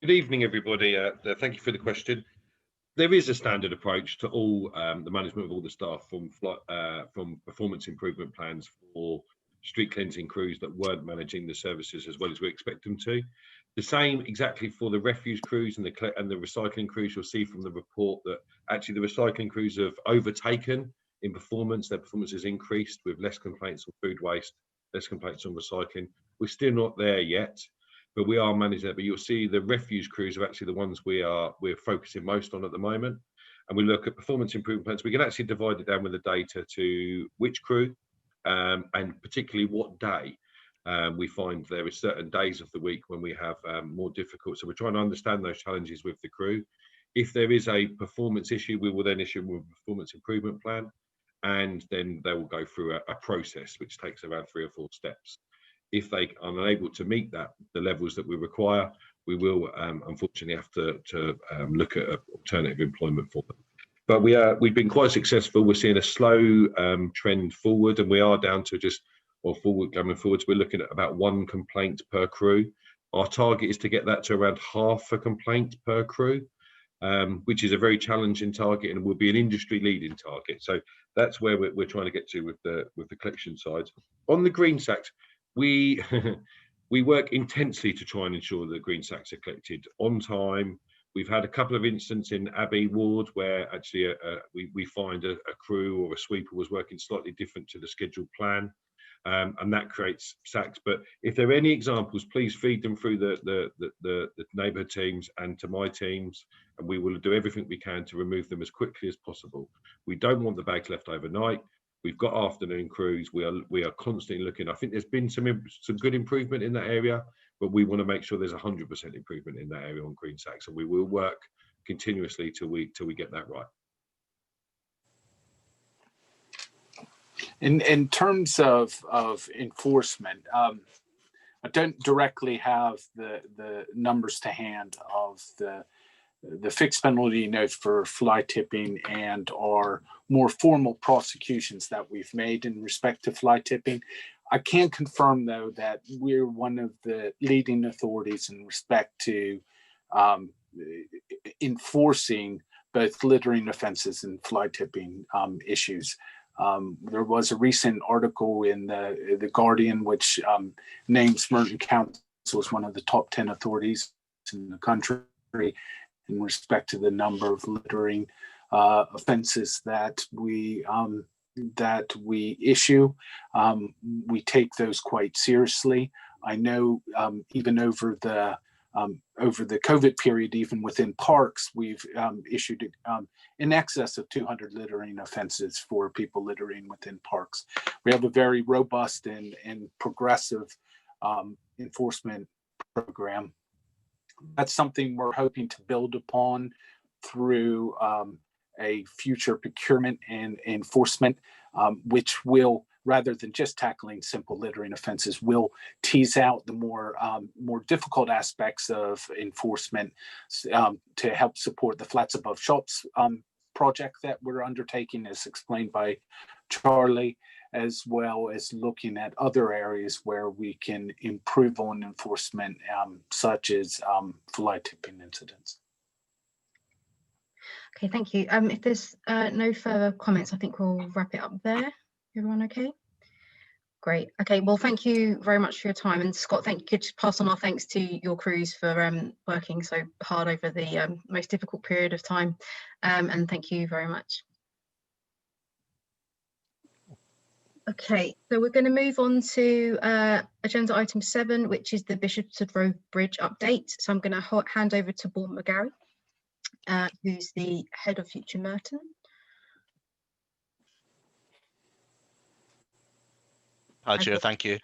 Good evening, everybody. Thank you for the question. There is a standard approach to all the management of all the staff from performance improvement plans for street cleansing crews that weren't managing the services as well as we expect them to. The same exactly for the refuse crews and the recycling crews. You'll see from the report that actually the recycling crews have overtaken in performance. Their performance has increased with less complaints on food waste, less complaints on recycling. We're still not there yet, but we are managing that. But you'll see the refuse crews are actually the ones we're focusing most on at the moment. And we look at performance improvement plans. We can actually divide it down with the data to which crew and particularly what day. We find there are certain days of the week when we have more difficult. So we're trying to understand those challenges with the crew. If there is a performance issue, we will then issue a performance improvement plan, and then they will go through a process which takes around 3 or 4 steps. If they are unable to meet the levels that we require, we will unfortunately have to look at alternative employment for them. But we've been quite successful. We're seeing a slow trend forward, and we are down to going forwards. We're looking at about 1 complaint per crew. Our target is to get that to around half a complaint per crew, which is a very challenging target and will be an industry-leading target. So that's where we're trying to get to with the collection side. On the green sacks, we work intensely to try and ensure that green sacks are collected on time. We've had a couple of instances in Abbey Ward where actually we find a crew or a sweeper was working slightly different to the scheduled plan, and that creates sacks. But if there are any examples, please feed them through the neighbourhood teams and to my teams, and we will do everything we can to remove them as quickly as possible. We don't want the bags left overnight. We've got afternoon crews. We are constantly looking. I think there's been some good improvement in that area, but we want to make sure there's 100% improvement in that area on green sacks, and we will work continuously till we get that right. In terms of enforcement, I don't directly have the numbers to hand of the fixed penalty note for fly tipping and our more formal prosecutions that we've made in respect to fly tipping. I can confirm, though, that we're one of the leading authorities in respect to enforcing both littering offences and fly tipping issues. There was a recent article in the Guardian which names Merton Council as one of the top 10 authorities in the country in respect to the number of littering offences that we issue. We take those quite seriously. I know even over the COVID period, even within parks, we've issued in excess of 200 littering offences for people littering within parks. We have a very robust and progressive enforcement program. That's something we're hoping to build upon through a future procurement and enforcement, which will, rather than just tackling simple littering offences, will tease out the more difficult aspects of enforcement to help support the Flats Above Shops project that we're undertaking, as explained by Charlie, as well as looking at other areas where we can improve on enforcement, such as fly tipping incidents. Okay, thank you. If there's no further comments, I think we'll wrap it up there. Everyone okay? Great. Okay, well, thank you very much for your time. And Scott, thank you. Could you pass on our thanks to your crews for working so hard over the most difficult period of time. And thank you very much. Okay, so we're going to move on to agenda item 7, which is the Bishopsford Road Bridge update. So I'm going to hand over to Paul McGarry, who's the head of Future Merton. Hi, Chair, thank you.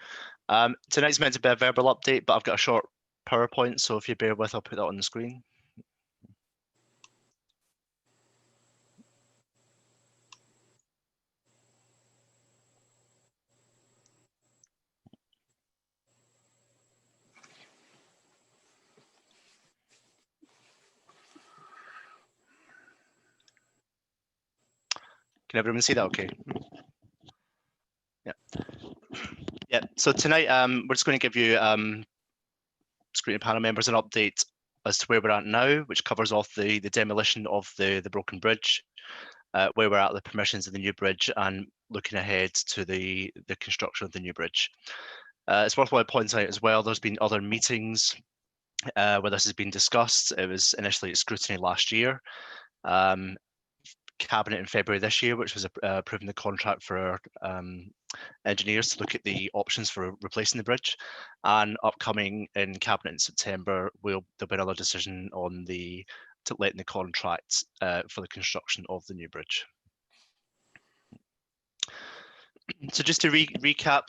Tonight's meant to be a verbal update, but I've got a short PowerPoint, so if you bear with, I'll put that on the screen. Can everyone see that okay? Yeah, so tonight we're just going to give you Scrutiny panel members an update as to where we're at now, which covers off the demolition of the broken bridge, where we're at the permissions of the new bridge, and looking ahead to the construction of the new bridge. It's worthwhile pointing out as well, there's been other meetings where this has been discussed. It was initially at Scrutiny last year, Cabinet in February this year, which was approving the contract for engineers to look at the options for replacing the bridge, and upcoming in Cabinet in September, there'll be another decision on letting the contract for the construction of the new bridge. So just to recap,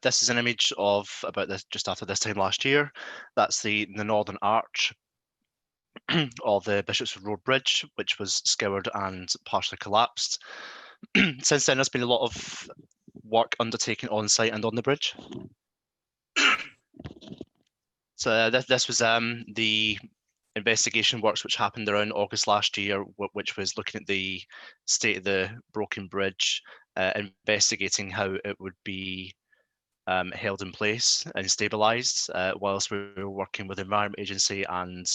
this is an image of about this just after this time last year. That's the northern arch of the Bishopsford Road Bridge, which was scoured and partially collapsed. Since then, there's been a lot of work undertaken on site and on the bridge. So this was the investigation works which happened around August last year, which was looking at the state of the broken bridge, investigating how it would be held in place and stabilised, whilst we were working with the Environment Agency and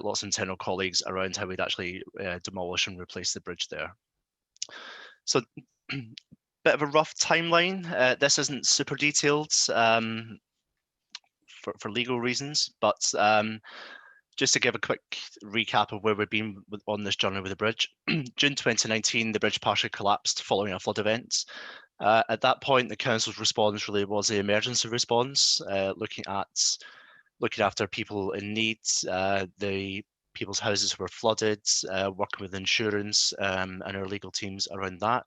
lots of internal colleagues around how we'd actually demolish and replace the bridge there. So, bit of a rough timeline. This isn't super detailed for legal reasons, but just to give a quick recap of where we've been on this journey with the bridge. June 2019, the bridge partially collapsed following a flood event. At that point, the council's response really was the emergency response, looking after people in need, the people's houses were flooded, working with insurance and our legal teams around that.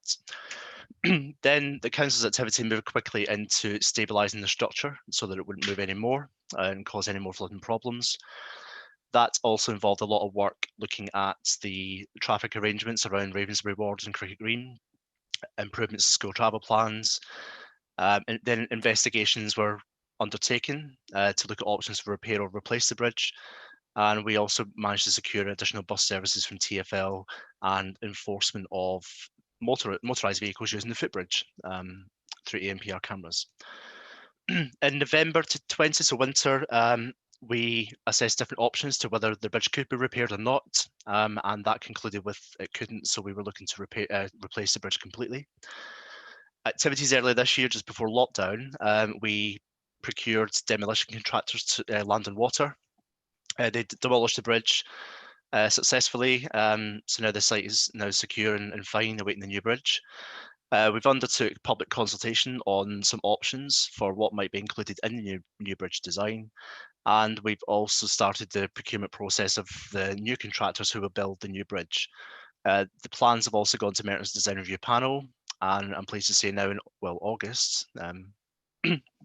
Then the council's activity moved quickly into stabilising the structure so that it wouldn't move anymore and cause any more flooding problems. That also involved a lot of work looking at the traffic arrangements around Ravensbury Ward and Cricket Green, improvements to school travel plans, and then investigations were undertaken to look at options for repair or replace the bridge. And we also managed to secure additional bus services from TfL and enforcement of motorised vehicles using the footbridge through ANPR cameras. In November to 20, so winter, we assessed different options to whether the bridge could be repaired or not, and that concluded with it couldn't, so we were looking to replace the bridge completely. Activities earlier this year, just before lockdown, we procured demolition contractors to Land and Water. They demolished the bridge successfully, so now the site is now secure and fine, awaiting the new bridge. We've undertook public consultation on some options for what might be included in the new bridge design, and we've also started the procurement process of the new contractors who will build the new bridge. The plans have also gone to Merton's Design Review Panel, and I'm pleased to say now in August,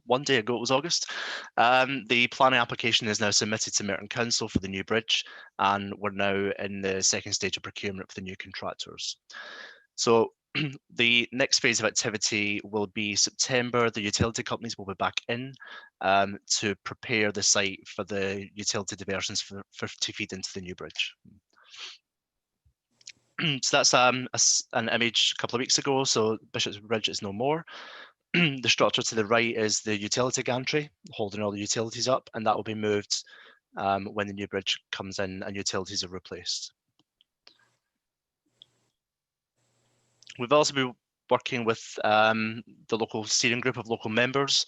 one day ago it was August, the planning application is now submitted to Merton Council for the new bridge, and we're now in the second stage of procurement for the new contractors. So the next phase of activity will be September. The utility companies will be back in to prepare the site for the utility diversions to feed into the new bridge. So that's an image a couple of weeks ago. So Bishop's Bridge is no more. The structure to the right is the utility gantry holding all the utilities up, and that will be moved when the new bridge comes in and utilities are replaced. We've also been working with the local steering group of local members.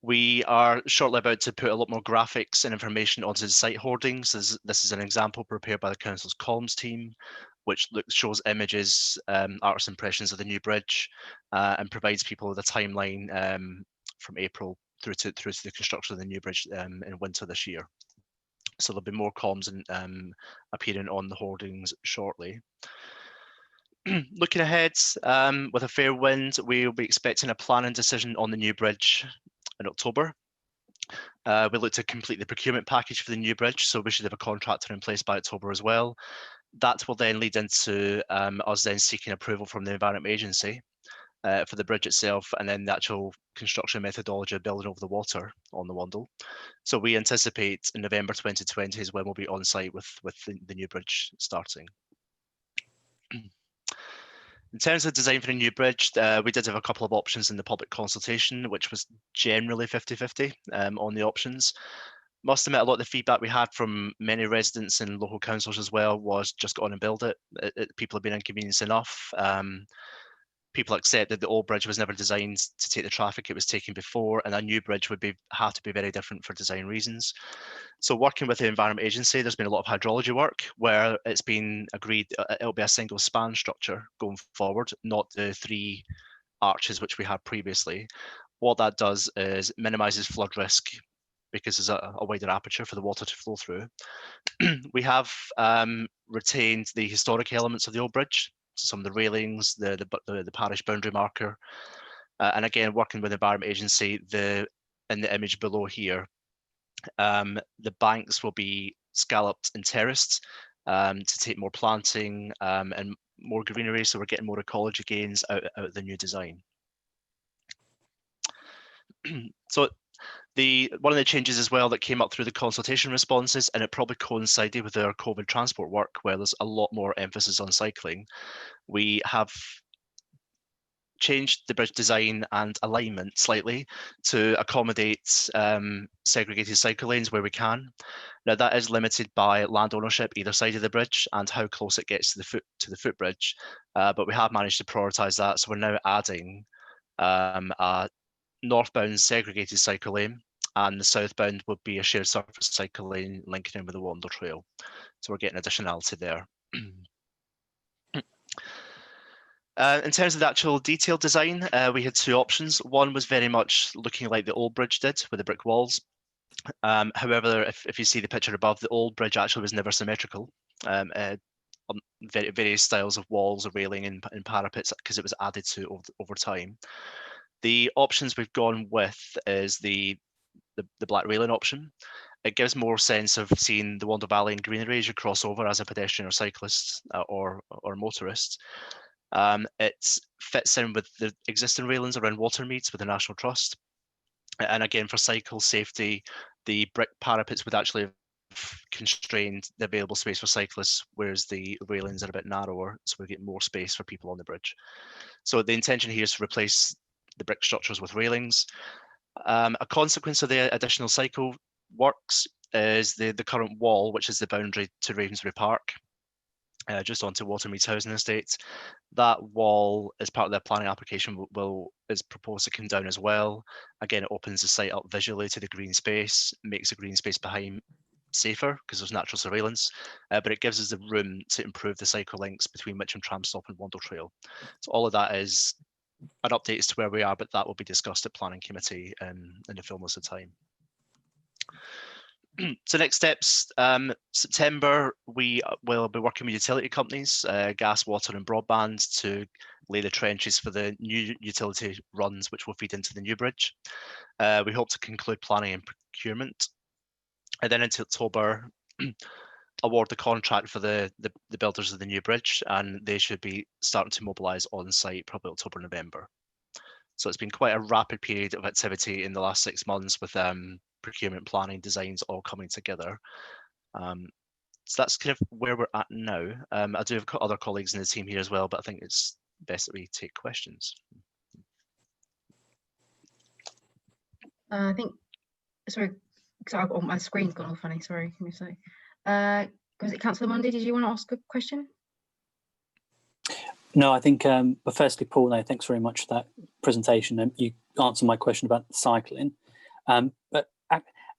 We are shortly about to put a lot more graphics and information onto the site hoardings. This is an example prepared by the council's comms team, which shows images, artist impressions of the new bridge, and provides people with a timeline from April through to the construction of the new bridge in winter this year. So there'll be more comms appearing on the hoardings shortly. Looking ahead, with a fair wind, we will be expecting a planning decision on the new bridge in October. We look to complete the procurement package for the new bridge, so we should have a contractor in place by October as well. That will then lead into us then seeking approval from the Environment Agency for the bridge itself, and then the actual construction methodology of building over the water on the Wandle. So we anticipate in November 2020 is when we'll be on site with the new bridge starting. In terms of design for a new bridge, we did have a couple of options in the public consultation, which was generally 50-50 on the options. Must admit, a lot of the feedback we had from many residents and local councillors as well was just go on and build it. People have been inconvenienced enough. People accept that the old bridge was never designed to take the traffic it was taking before, and a new bridge would have to be very different for design reasons. So working with the Environment Agency, there's been a lot of hydrology work where it's been agreed it'll be a single span structure going forward, not the 3 arches which we had previously. What that does is minimises flood risk because there's a wider aperture for the water to flow through. We have retained the historic elements of the old bridge, so some of the railings, the parish boundary marker, and again working with the Environment Agency, in the image below here, the banks will be scalloped and terraced to take more planting and more greenery, so we're getting more ecology gains out of the new design. So one of the changes as well that came up through the consultation responses, and it probably coincided with our COVID transport work where there's a lot more emphasis on cycling, we have changed the bridge design and alignment slightly to accommodate segregated cycle lanes where we can. Now that is limited by land ownership either side of the bridge and how close it gets to the footbridge, but we have managed to prioritise that, so we're now adding a northbound segregated cycle lane, and the southbound would be a shared surface cycle lane linking in with the Wandle Trail. So we're getting additionality there. In terms of the actual detailed design, we had 2 options. One was very much looking like the old bridge did with the brick walls. However, if you see the picture above, the old bridge actually was never symmetrical. Various styles of walls, railing and parapets, because it was added to over time. The options we've gone with is the black railing option. It gives more sense of seeing the Wandle Valley and greenery as you cross over as a pedestrian or cyclist or motorist. It fits in with the existing railings around Watermeads with the National Trust. And again, for cycle safety, the brick parapets would actually have constrained the available space for cyclists, whereas the railings are a bit narrower, so we get more space for people on the bridge. So the intention here is to replace the brick structures with railings. A consequence of the additional cycle works is the current wall, which is the boundary to Ravensbury Park, just onto Watermead Housing Estate. That wall, as part of their planning application, is proposed to come down as well. Again, it opens the site up visually to the green space, makes the green space behind safer because there's natural surveillance, but it gives us the room to improve the cycle links between Mitcham Tram Stop and Wandle Trail. So all of that is an update as to where we are, but that will be discussed at Planning Committee in the fullness of time. So next steps, September, we will be working with utility companies, gas, water and broadband, to lay the trenches for the new utility runs, which will feed into the new bridge. We hope to conclude planning and procurement. And then into October, award the contract for the builders of the new bridge, and they should be starting to mobilise on site probably October, November. So it's been quite a rapid period of activity in the last 6 months with procurement, planning, designs all coming together. So that's kind of where we're at now. I do have other colleagues in the team here as well, but I think it's best that we take questions. I think, sorry, my screen's gone all funny, sorry, can you say? Was it Councillor Mundy, did you want to ask a question? No, I think, but firstly, Paul, no, thanks very much for that presentation. And you answered my question about cycling. But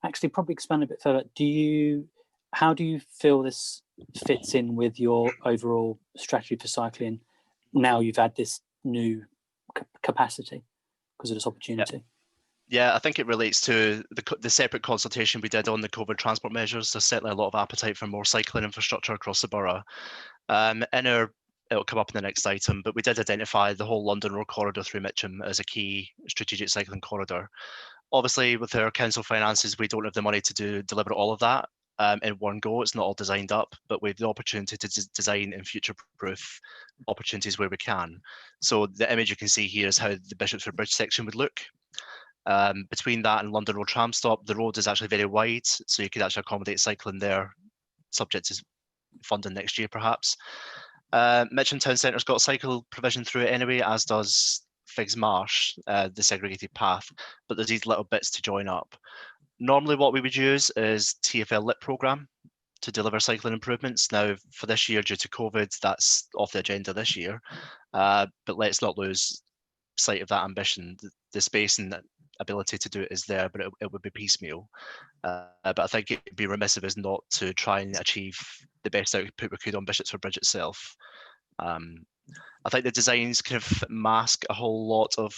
actually, probably expand a bit further. How do you feel this fits in with your overall strategy for cycling now you've had this new capacity because of this opportunity? Yeah, I think it relates to the separate consultation we did on the COVID transport measures. There's certainly a lot of appetite for more cycling infrastructure across the borough. It'll come up in the next item, but we did identify the whole London Road corridor through Mitcham as a key strategic cycling corridor. Obviously, with our council finances, we don't have the money to deliver all of that in one go. It's not all designed up, but we have the opportunity to design and future-proof opportunities where we can. So the image you can see here is how the Bishopsford Bridge section would look. Between that and London Road tram stop, the road is actually very wide, so you could actually accommodate cycling there, subject to funding next year perhaps. Mitcham Town Centre's got cycle provision through it anyway, as does Figs Marsh, the segregated path, but there's these little bits to join up. Normally what we would use is TfL LIP programme to deliver cycling improvements. Now for this year, due to COVID, that's off the agenda this year, but let's not lose sight of that ambition. The space and the ability to do it is there, but it would be piecemeal. But I think it'd be remiss of us not to try and achieve the best output we could on Bishopsford Bridge itself. I think the designs kind of mask a whole lot of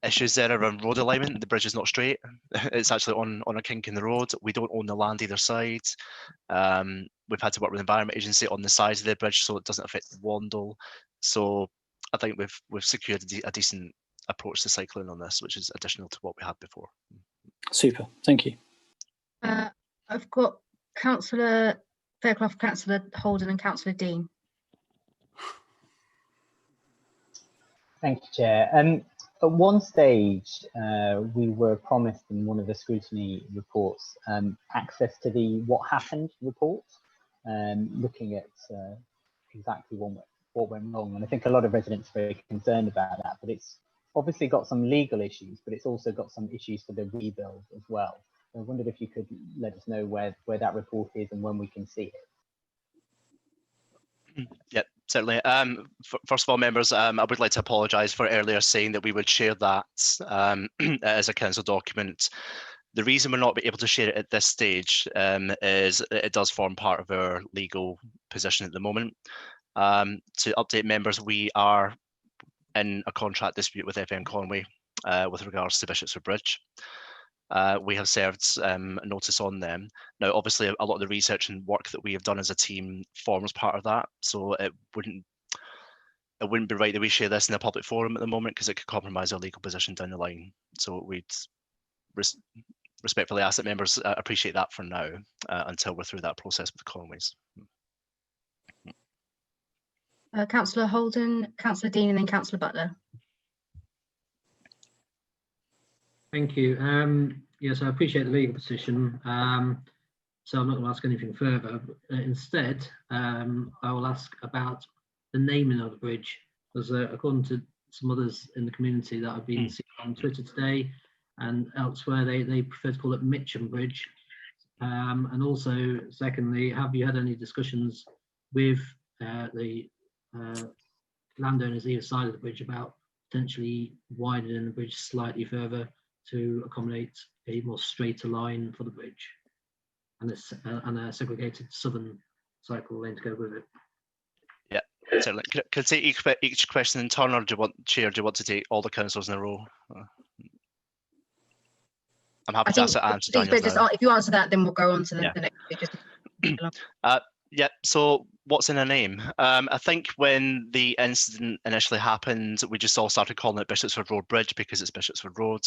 issues there around road alignment. The bridge is not straight. It's actually on a kink in the road. We don't own the land either side. We've had to work with the Environment Agency on the size of the bridge so it doesn't affect Wandle. So I think we've secured a decent approach to cycling on this, which is additional to what we had before. Super, thank you. I've got Councillor Fairclough, Councillor Holden and Councillor Dean. Thank you, Chair. At one stage, we were promised in one of the scrutiny reports access to the What Happened report, looking at exactly what went wrong. And I think a lot of residents are very concerned about that, but it's obviously got some legal issues, but it's also got some issues for the rebuild as well. I wondered if you could let us know where that report is and when we can see it. Yep, certainly. First of all, members, I would like to apologise for earlier saying that we would share that as a council document. The reason we're not able to share it at this stage is it does form part of our legal position at the moment. To update members, we are in a contract dispute with FM Conway with regards to Bishopsford Bridge. We have served a notice on them. Now, obviously, a lot of the research and work that we have done as a team forms part of that, so it wouldn't be right that we share this in a public forum at the moment because it could compromise our legal position down the line. So we'd respectfully ask that members appreciate that for now until we're through that process with the Conways. Councillor Holden, Councillor Dean and then Councillor Butler. Thank you. Yes, I appreciate the legal position. so I'm not going to ask anything further. Instead, I will ask about the naming of the bridge, because according to some others in the community that I've been seeing on Twitter today and elsewhere, they prefer to call it Mitcham Bridge. And also, secondly, have you had any discussions with the landowners either side of the bridge about potentially widening the bridge slightly further to accommodate a more straighter line for the bridge and a segregated southern cycle lane to go with it? Yeah, certainly. Could I take each question in turn, or do you want, Chair, do you want to take all the councillors in a row? I'm happy to answer Daniel's now. If you answer that, then we'll go on to the next bit. Yeah, so what's in a name? I think when the incident initially happened, we just all started calling it Bishopsford Road Bridge because it's Bishopsford Road.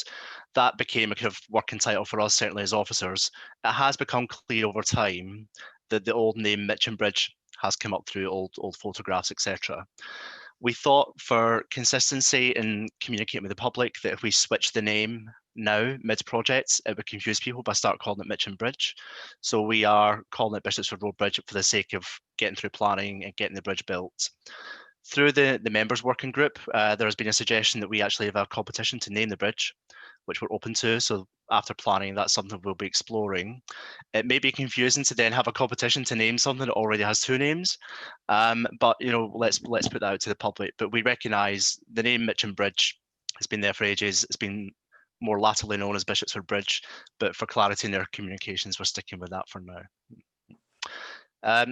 That became a kind of working title for us, certainly as officers. It has become clear over time that the old name Mitcham Bridge has come up through old photographs, etc. We thought for consistency in communicating with the public that if we switch the name now mid-project, it would confuse people by start calling it Mitcham Bridge. So we are calling it Bishopsford Road Bridge for the sake of getting through planning and getting the bridge built. Through the members working group, there has been a suggestion that we actually have a competition to name the bridge, which we're open to. So after planning, that's something we'll be exploring. It may be confusing to then have a competition to name something that already has two names, but you know, let's put that out to the public. But we recognise the name Mitcham Bridge has been there for ages. It's been more latterly known as Bishopsford Bridge, but for clarity in their communications, we're sticking with that for now.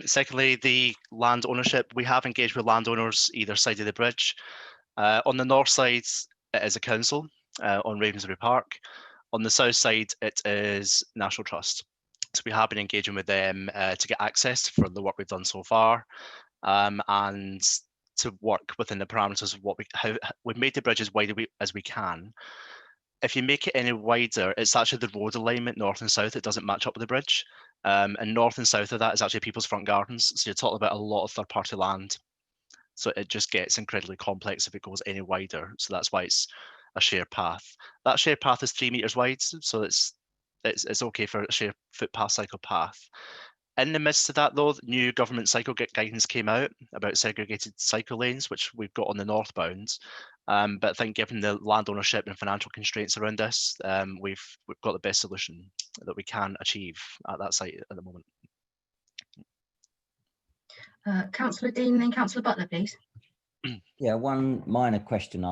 Secondly, the land ownership. We have engaged with landowners either side of the bridge. On the north side, it is a council on Ravensbury Park. On the south side, it is National Trust. So we have been engaging with them to get access for the work we've done so far, and to work within the parameters of what we've made the bridge as wide as we can. If you make it any wider, it's actually the road alignment north and south that doesn't match up with the bridge. And north and south of that is actually people's front gardens. So you're talking about a lot of third-party land. So it just gets incredibly complex if it goes any wider. So that's why it's a shared path. That shared path is 3 meters wide, so it's okay for a shared footpath cycle path. In the midst of that, though, new government cycle guidance came out about segregated cycle lanes, which we've got on the northbound. But I think given the land ownership and financial constraints around this, we've got the best solution that we can achieve at that site at the moment. Councillor Dean, then Councillor Butler, please. Yeah, one minor question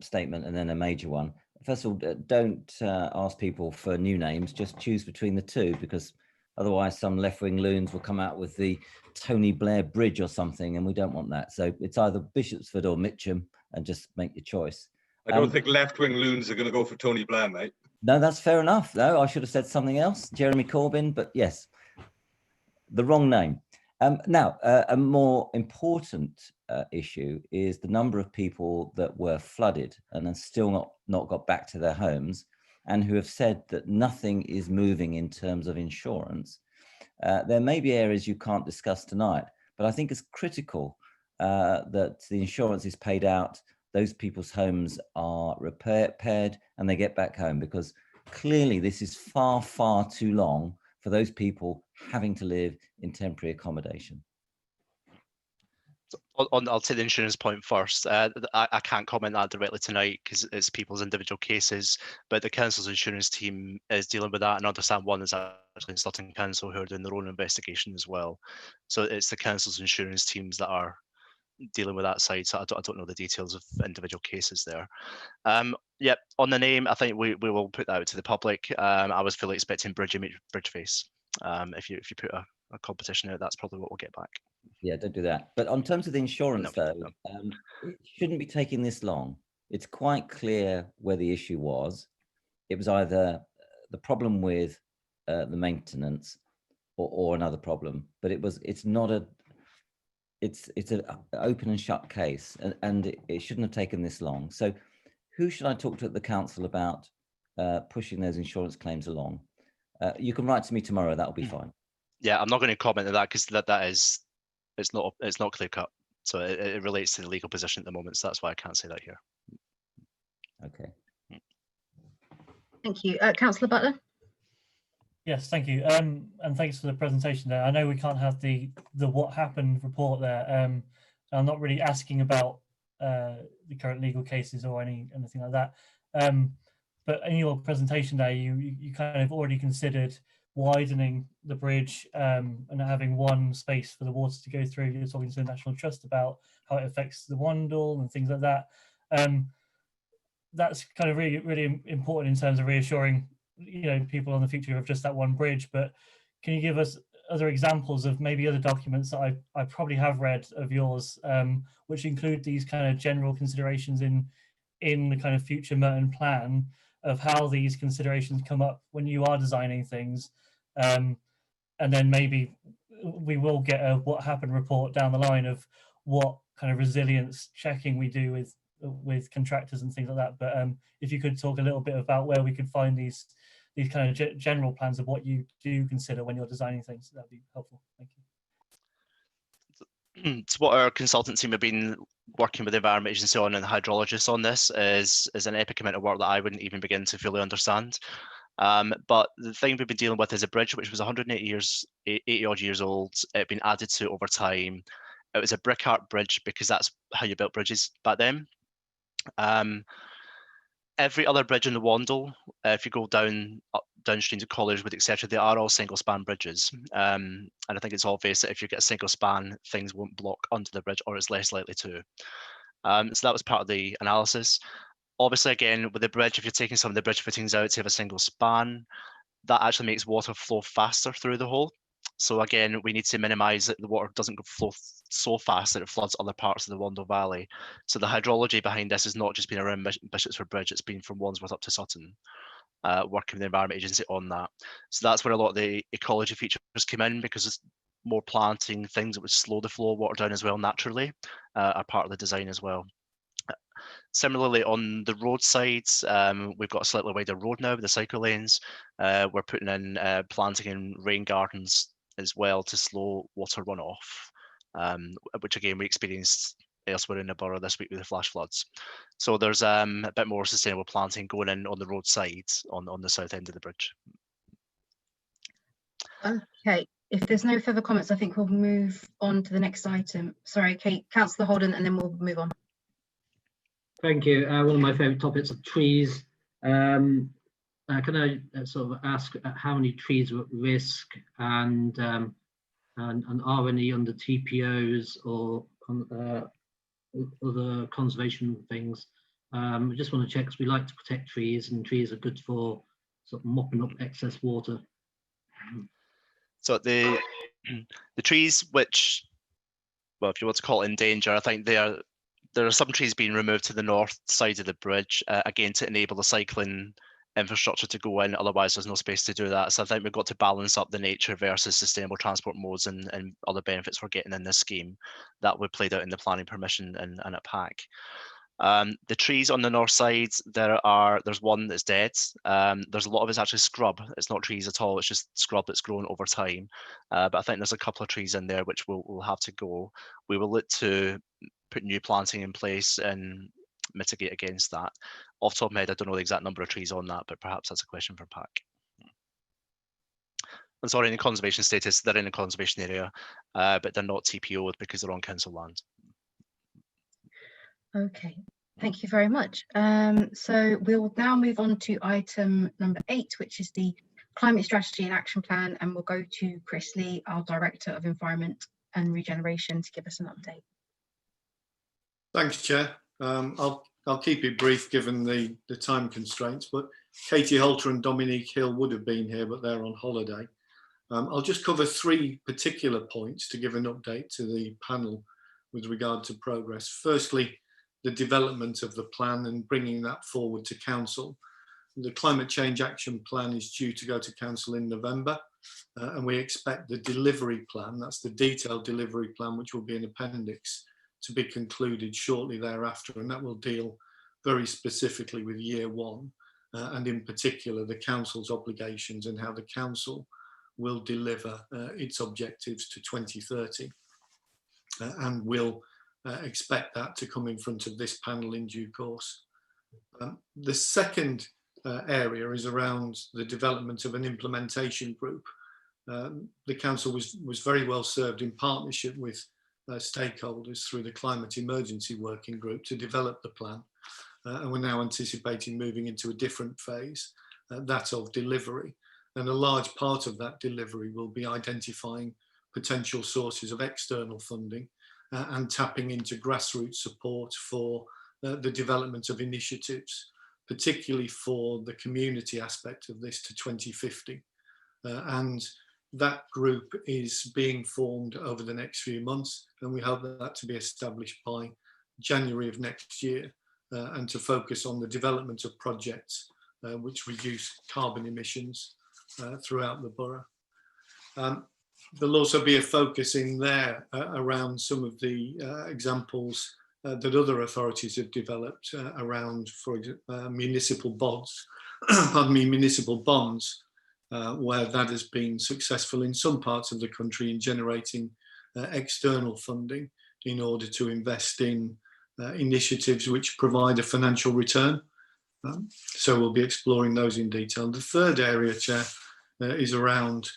statement and then a major one. First of all, don't ask people for new names, just choose between the two, because otherwise some left-wing loons will come out with the Tony Blair Bridge or something, and we don't want that. So it's either Bishopsford or Mitcham, and just make your choice. I don't think left-wing loons are going to go for Tony Blair, mate. No, that's fair enough. No, I should have said something else, Jeremy Corbyn, but yes, the wrong name. Now, a more important issue is the number of people that were flooded and have still not got back to their homes, and who have said that nothing is moving in terms of insurance. There may be areas you can't discuss tonight, but I think it's critical that the insurance is paid out, those people's homes are repaired and they get back home, because clearly this is far, far too long for those people having to live in temporary accommodation. So I'll take the insurance point first. I can't comment that directly tonight because it's people's individual cases, but the council's insurance team is dealing with that, and I understand one is actually in Sutton Council who are doing their own investigation as well. So it's the council's insurance teams that are dealing with that side. So I don't know the details of individual cases there. Yeah, on the name, I think we will put that out to the public. I was fully expecting Bridgeface. If you put a competition out, that's probably what we'll get back. Yeah, don't do that. But on terms of the insurance, though, it shouldn't be taking this long. It's quite clear where the issue was. It was either the problem with the maintenance or another problem, but it's an open and shut case, and it shouldn't have taken this long. So who should I talk to at the council about pushing those insurance claims along? You can write to me tomorrow, that'll be fine. Yeah, I'm not going to comment on that because it's not clear cut. So it relates to the legal position at the moment. So that's why I can't say that here. Okay. Thank you. Councillor Butler. Yes, thank you. And thanks for the presentation there. I know we can't have the what happened report there. I'm not really asking about the current legal cases or anything like that. But in your presentation there, you kind of already considered widening the bridge and having one space for the water to go through. You're talking to the National Trust about how it affects the Wandle and things like that. That's kind of really important in terms of reassuring people on the future of just that one bridge. But can you give us other examples of maybe other documents that I probably have read of yours, which include these kind of general considerations in the kind of future Merton plan of how these considerations come up when you are designing things, and then maybe we will get a what happened report down the line of what kind of resilience checking we do with contractors and things like that. But if you could talk a little bit about where we could find these kind of general plans of what you do consider when you're designing things, that'd be helpful. Thank you. So what our consultant team have been working with the Environment Agency on and the hydrologists on this is an epic amount of work that I wouldn't even begin to fully understand. But the thing we've been dealing with is a bridge which was 80 odd years old. It had been added to over time. It was a brick art bridge because that's how you built bridges back then. Every other bridge in the Wandle, if you go downstream to College with etc., they are all single span bridges. And I think it's obvious that if you get a single span, things won't block under the bridge, or it's less likely to. So that was part of the analysis. Obviously, again, with the bridge, if you're taking some of the bridge fittings out to have a single span, that actually makes water flow faster through the hole. So again, we need to minimize that the water doesn't flow so fast that it floods other parts of the Wandle Valley. So the hydrology behind this has not just been around Bishopsford Bridge, it's been from Wandsworth up to Sutton, working with the Environment Agency on that. So that's where a lot of the ecology features came in, because there's more planting, things that would slow the flow of water down as well naturally, are part of the design as well. Similarly, on the road sides, we've got a slightly wider road now with the cycle lanes. We're putting in planting in rain gardens as well to slow water runoff, which again we experienced elsewhere in the borough this week with the flash floods. So there's a bit more sustainable planting going in on the road sides on the south end of the bridge. Okay, if there's no further comments, I think we'll move on to the next item. Sorry, Kate, Councillor Holden, and then we'll move on. Thank you. One of my favourite topics are trees. Can I sort of ask how many trees are at risk, and are any under TPOs or other conservation things? I just want to check, because we like to protect trees, and trees are good for sort of mopping up excess water. So the trees which, well, if you want to call it in danger, I think there are some trees being removed to the north side of the bridge, again, to enable the cycling infrastructure to go in, otherwise there's no space to do that. So I think we've got to balance up the nature versus sustainable transport modes and other benefits we're getting in this scheme. That would play out in the planning permission and at PAC. The trees on the north side, there's one that's dead. There's a lot of it's actually scrub. It's not trees at all, it's just scrub that's grown over time. But I think there's a couple of trees in there which will have to go. We will look to put new planting in place and mitigate against that. Off the top of my head, I don't know the exact number of trees on that, but perhaps that's a question for PAC. I'm sorry, in the conservation status, they're in a conservation area, but they're not TPO'd because they're on council land. Okay, thank you very much. So we'll now move on to item number 8, which is the Climate Strategy and Action Plan, and we'll go to Chris Lee, our Director of Environment and Regeneration, to give us an update. Thanks, Chair. I'll keep it brief given the time constraints, but Katie Holter and Dominique Hill would have been here, but they're on holiday. I'll just cover 3 particular points to give an update to the panel with regard to progress. Firstly, the development of the plan and bringing that forward to Council. The Climate Change Action Plan is due to go to Council in November, and we expect the delivery plan, that's the detailed delivery plan, which will be an appendix, to be concluded shortly thereafter, and that will deal very specifically with year 1, and in particular the Council's obligations and how the Council will deliver its objectives to 2030, and we'll expect that to come in front of this panel in due course. The second area is around the development of an implementation group. The council was very well served in partnership with stakeholders through the climate emergency working group to develop the plan, and we're now anticipating moving into a different phase, that of delivery. And a large part of that delivery will be identifying potential sources of external funding and tapping into grassroots support for the development of initiatives, particularly for the community aspect of this to 2050. And that group is being formed over the next few months, and we hope that to be established by January of next year, and to focus on the development of projects which reduce carbon emissions throughout the borough. There'll also be a focus in there around some of the examples that other authorities have developed around, for example, municipal bonds, pardon me, municipal bonds, where that has been successful in some parts of the country in generating external funding in order to invest in initiatives which provide a financial return. So we'll be exploring those in detail. The third area, Chair, is around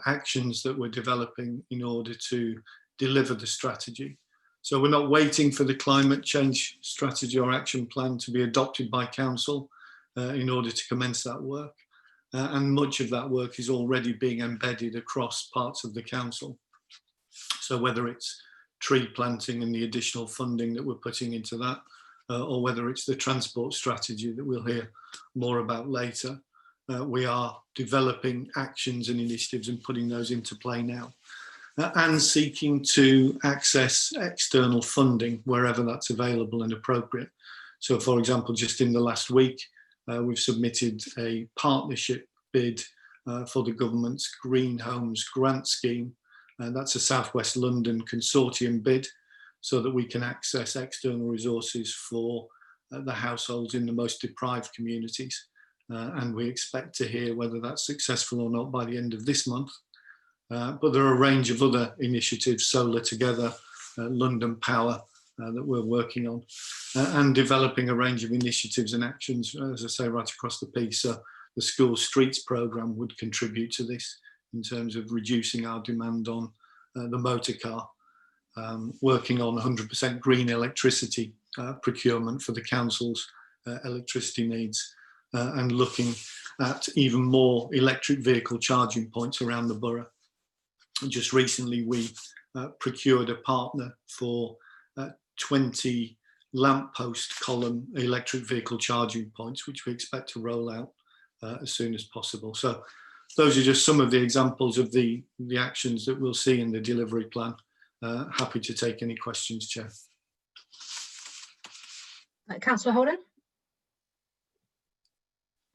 actions that we're developing in order to deliver the strategy. So we're not waiting for the climate change strategy or action plan to be adopted by council in order to commence that work. And much of that work is already being embedded across parts of the council. So whether it's tree planting and the additional funding that we're putting into that, or whether it's the transport strategy that we'll hear more about later, we are developing actions and initiatives and putting those into play now, and seeking to access external funding wherever that's available and appropriate. So for example, just in the last week, we've submitted a partnership bid for the government's Green Homes Grant Scheme, and that's a South West London consortium bid, so that we can access external resources for the households in the most deprived communities. And we expect to hear whether that's successful or not by the end of this month. But there are a range of other initiatives, Solar Together, London Power, that we're working on, and developing a range of initiatives and actions, as I say, right across the piece. So the School Streets programme would contribute to this in terms of reducing our demand on the motor car, working on 100% green electricity procurement for the council's electricity needs, and looking at even more electric vehicle charging points around the borough. Just recently, we procured a partner for 20 lamppost column electric vehicle charging points, which we expect to roll out as soon as possible. So those are just some of the examples of the actions that we'll see in the delivery plan. Happy to take any questions, Chair. Councillor Holden.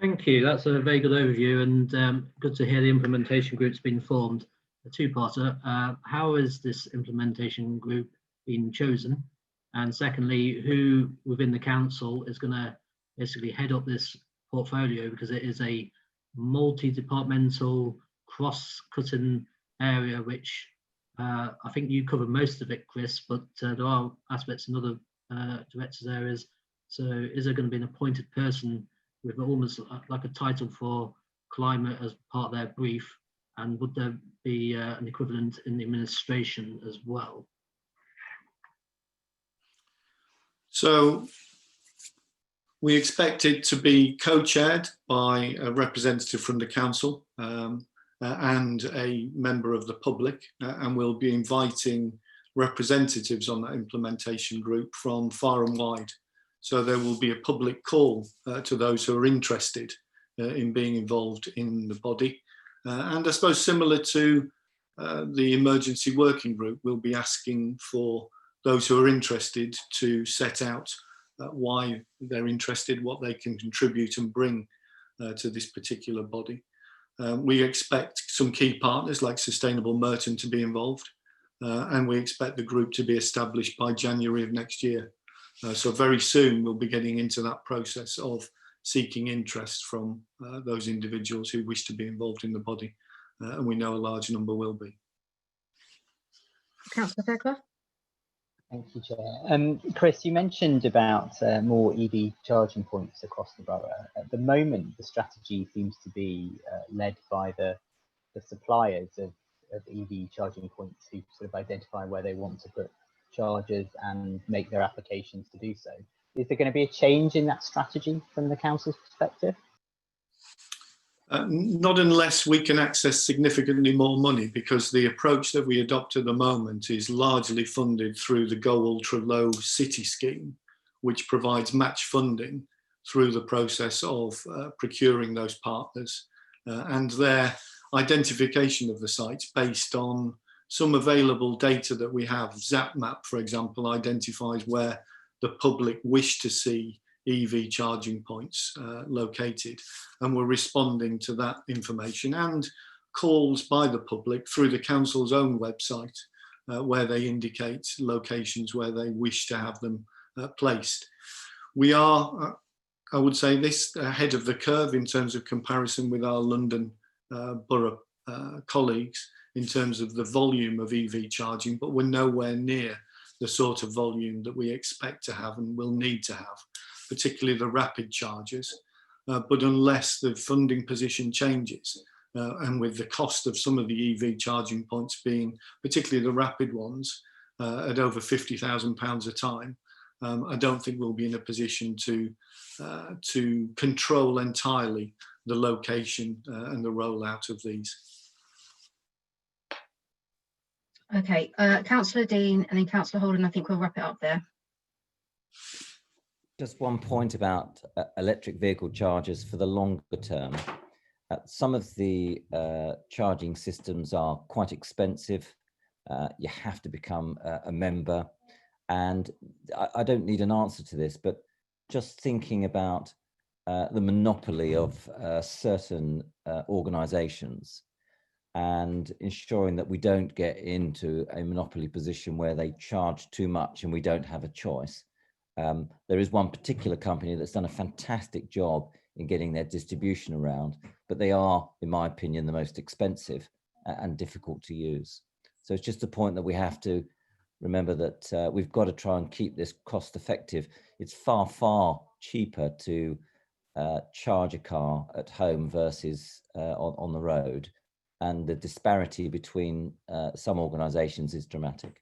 Thank you. That's a very good overview, and good to hear the implementation group's been formed. A two-parter. How has this implementation group been chosen? And secondly, who within the council is going to basically head up this portfolio, because it is a multi-departmental, cross-cutting area, which I think you cover most of it, Chris, but there are aspects in other directors' areas. So is there going to be an appointed person with almost like a title for climate as part of their brief? And would there be an equivalent in the administration as well? So we expect it to be co-chaired by a representative from the council and a member of the public, and we'll be inviting representatives on that implementation group from far and wide. So there will be a public call to those who are interested in being involved in the body. And I suppose similar to the emergency working group, we'll be asking for those who are interested to set out why they're interested, what they can contribute and bring to this particular body. We expect some key partners like Sustainable Merton to be involved, and we expect the group to be established by January of next year. So very soon we'll be getting into that process of seeking interest from those individuals who wish to be involved in the body, and we know a large number will be. Councillor Fairclough. Thank you, Chair. Chris, you mentioned about more EV charging points across the borough. At the moment, the strategy seems to be led by the suppliers of EV charging points who sort of identify where they want to put chargers and make their applications to do so. Is there going to be a change in that strategy from the council's perspective? Not unless we can access significantly more money, because the approach that we adopt at the moment is largely funded through the Go Ultra Low City scheme, which provides match funding through the process of procuring those partners and their identification of the sites based on some available data that we have. ZapMap, for example, identifies where the public wish to see EV charging points located, and we're responding to that information and calls by the public through the council's own website where they indicate locations where they wish to have them placed. We are, I would say, this ahead of the curve in terms of comparison with our London borough colleagues in terms of the volume of EV charging, but we're nowhere near the sort of volume that we expect to have and will need to have, particularly the rapid chargers. But unless the funding position changes, and with the cost of some of the EV charging points being, particularly the rapid ones, at over £50,000 a time, I don't think we'll be in a position to control entirely the location and the rollout of these. Okay, Councillor Dean and then Councillor Holden, I think we'll wrap it up there. Just one point about electric vehicle chargers for the longer term. Some of the charging systems are quite expensive. You have to become a member. And I don't need an answer to this, but just thinking about the monopoly of certain organisations and ensuring that we don't get into a monopoly position where they charge too much and we don't have a choice. There is one particular company that's done a fantastic job in getting their distribution around, but they are, in my opinion, the most expensive and difficult to use. So it's just a point that we have to remember that we've got to try and keep this cost effective. It's far, far cheaper to charge a car at home versus on the road. And the disparity between some organisations is dramatic.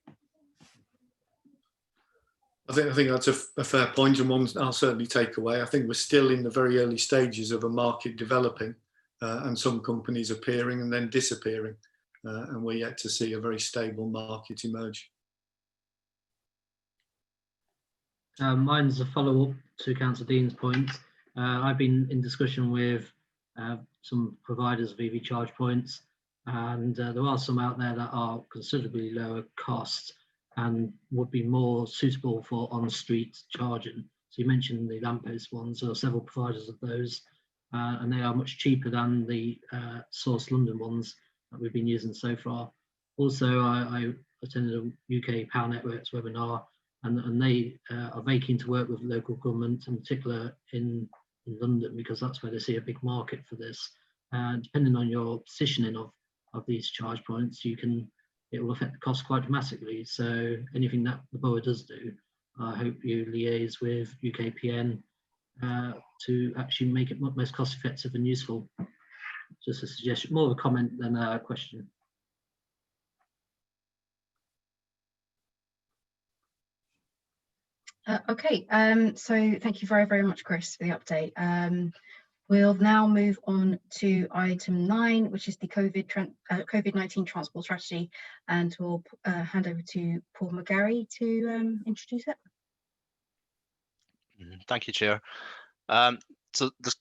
I think that's a fair point, and one I'll certainly take away. I think we're still in the very early stages of a market developing and some companies appearing and then disappearing. And we're yet to see a very stable market emerge. Mine's a follow-up to Councillor Dean's point. I've been in discussion with some providers of EV charge points, and there are some out there that are considerably lower cost and would be more suitable for on-street charging. So you mentioned the lamppost ones. There are several providers of those, and they are much cheaper than the Source London ones that we've been using so far. Also, I attended a UK Power Networks webinar, and they are very keen to work with local government, in particular in London, because that's where they see a big market for this. Depending on your positioning of these charge points, it will affect the cost quite dramatically. So anything that the borough does do, I hope you liaise with UKPN to actually make it most cost effective and useful. Just a suggestion, more of a comment than a question. Okay, so thank you very, very much, Chris, for the update. We'll now move on to item 9, which is the COVID-19 transport strategy, and we'll hand over to Paul McGarry to introduce it. Thank you, Chair. So there's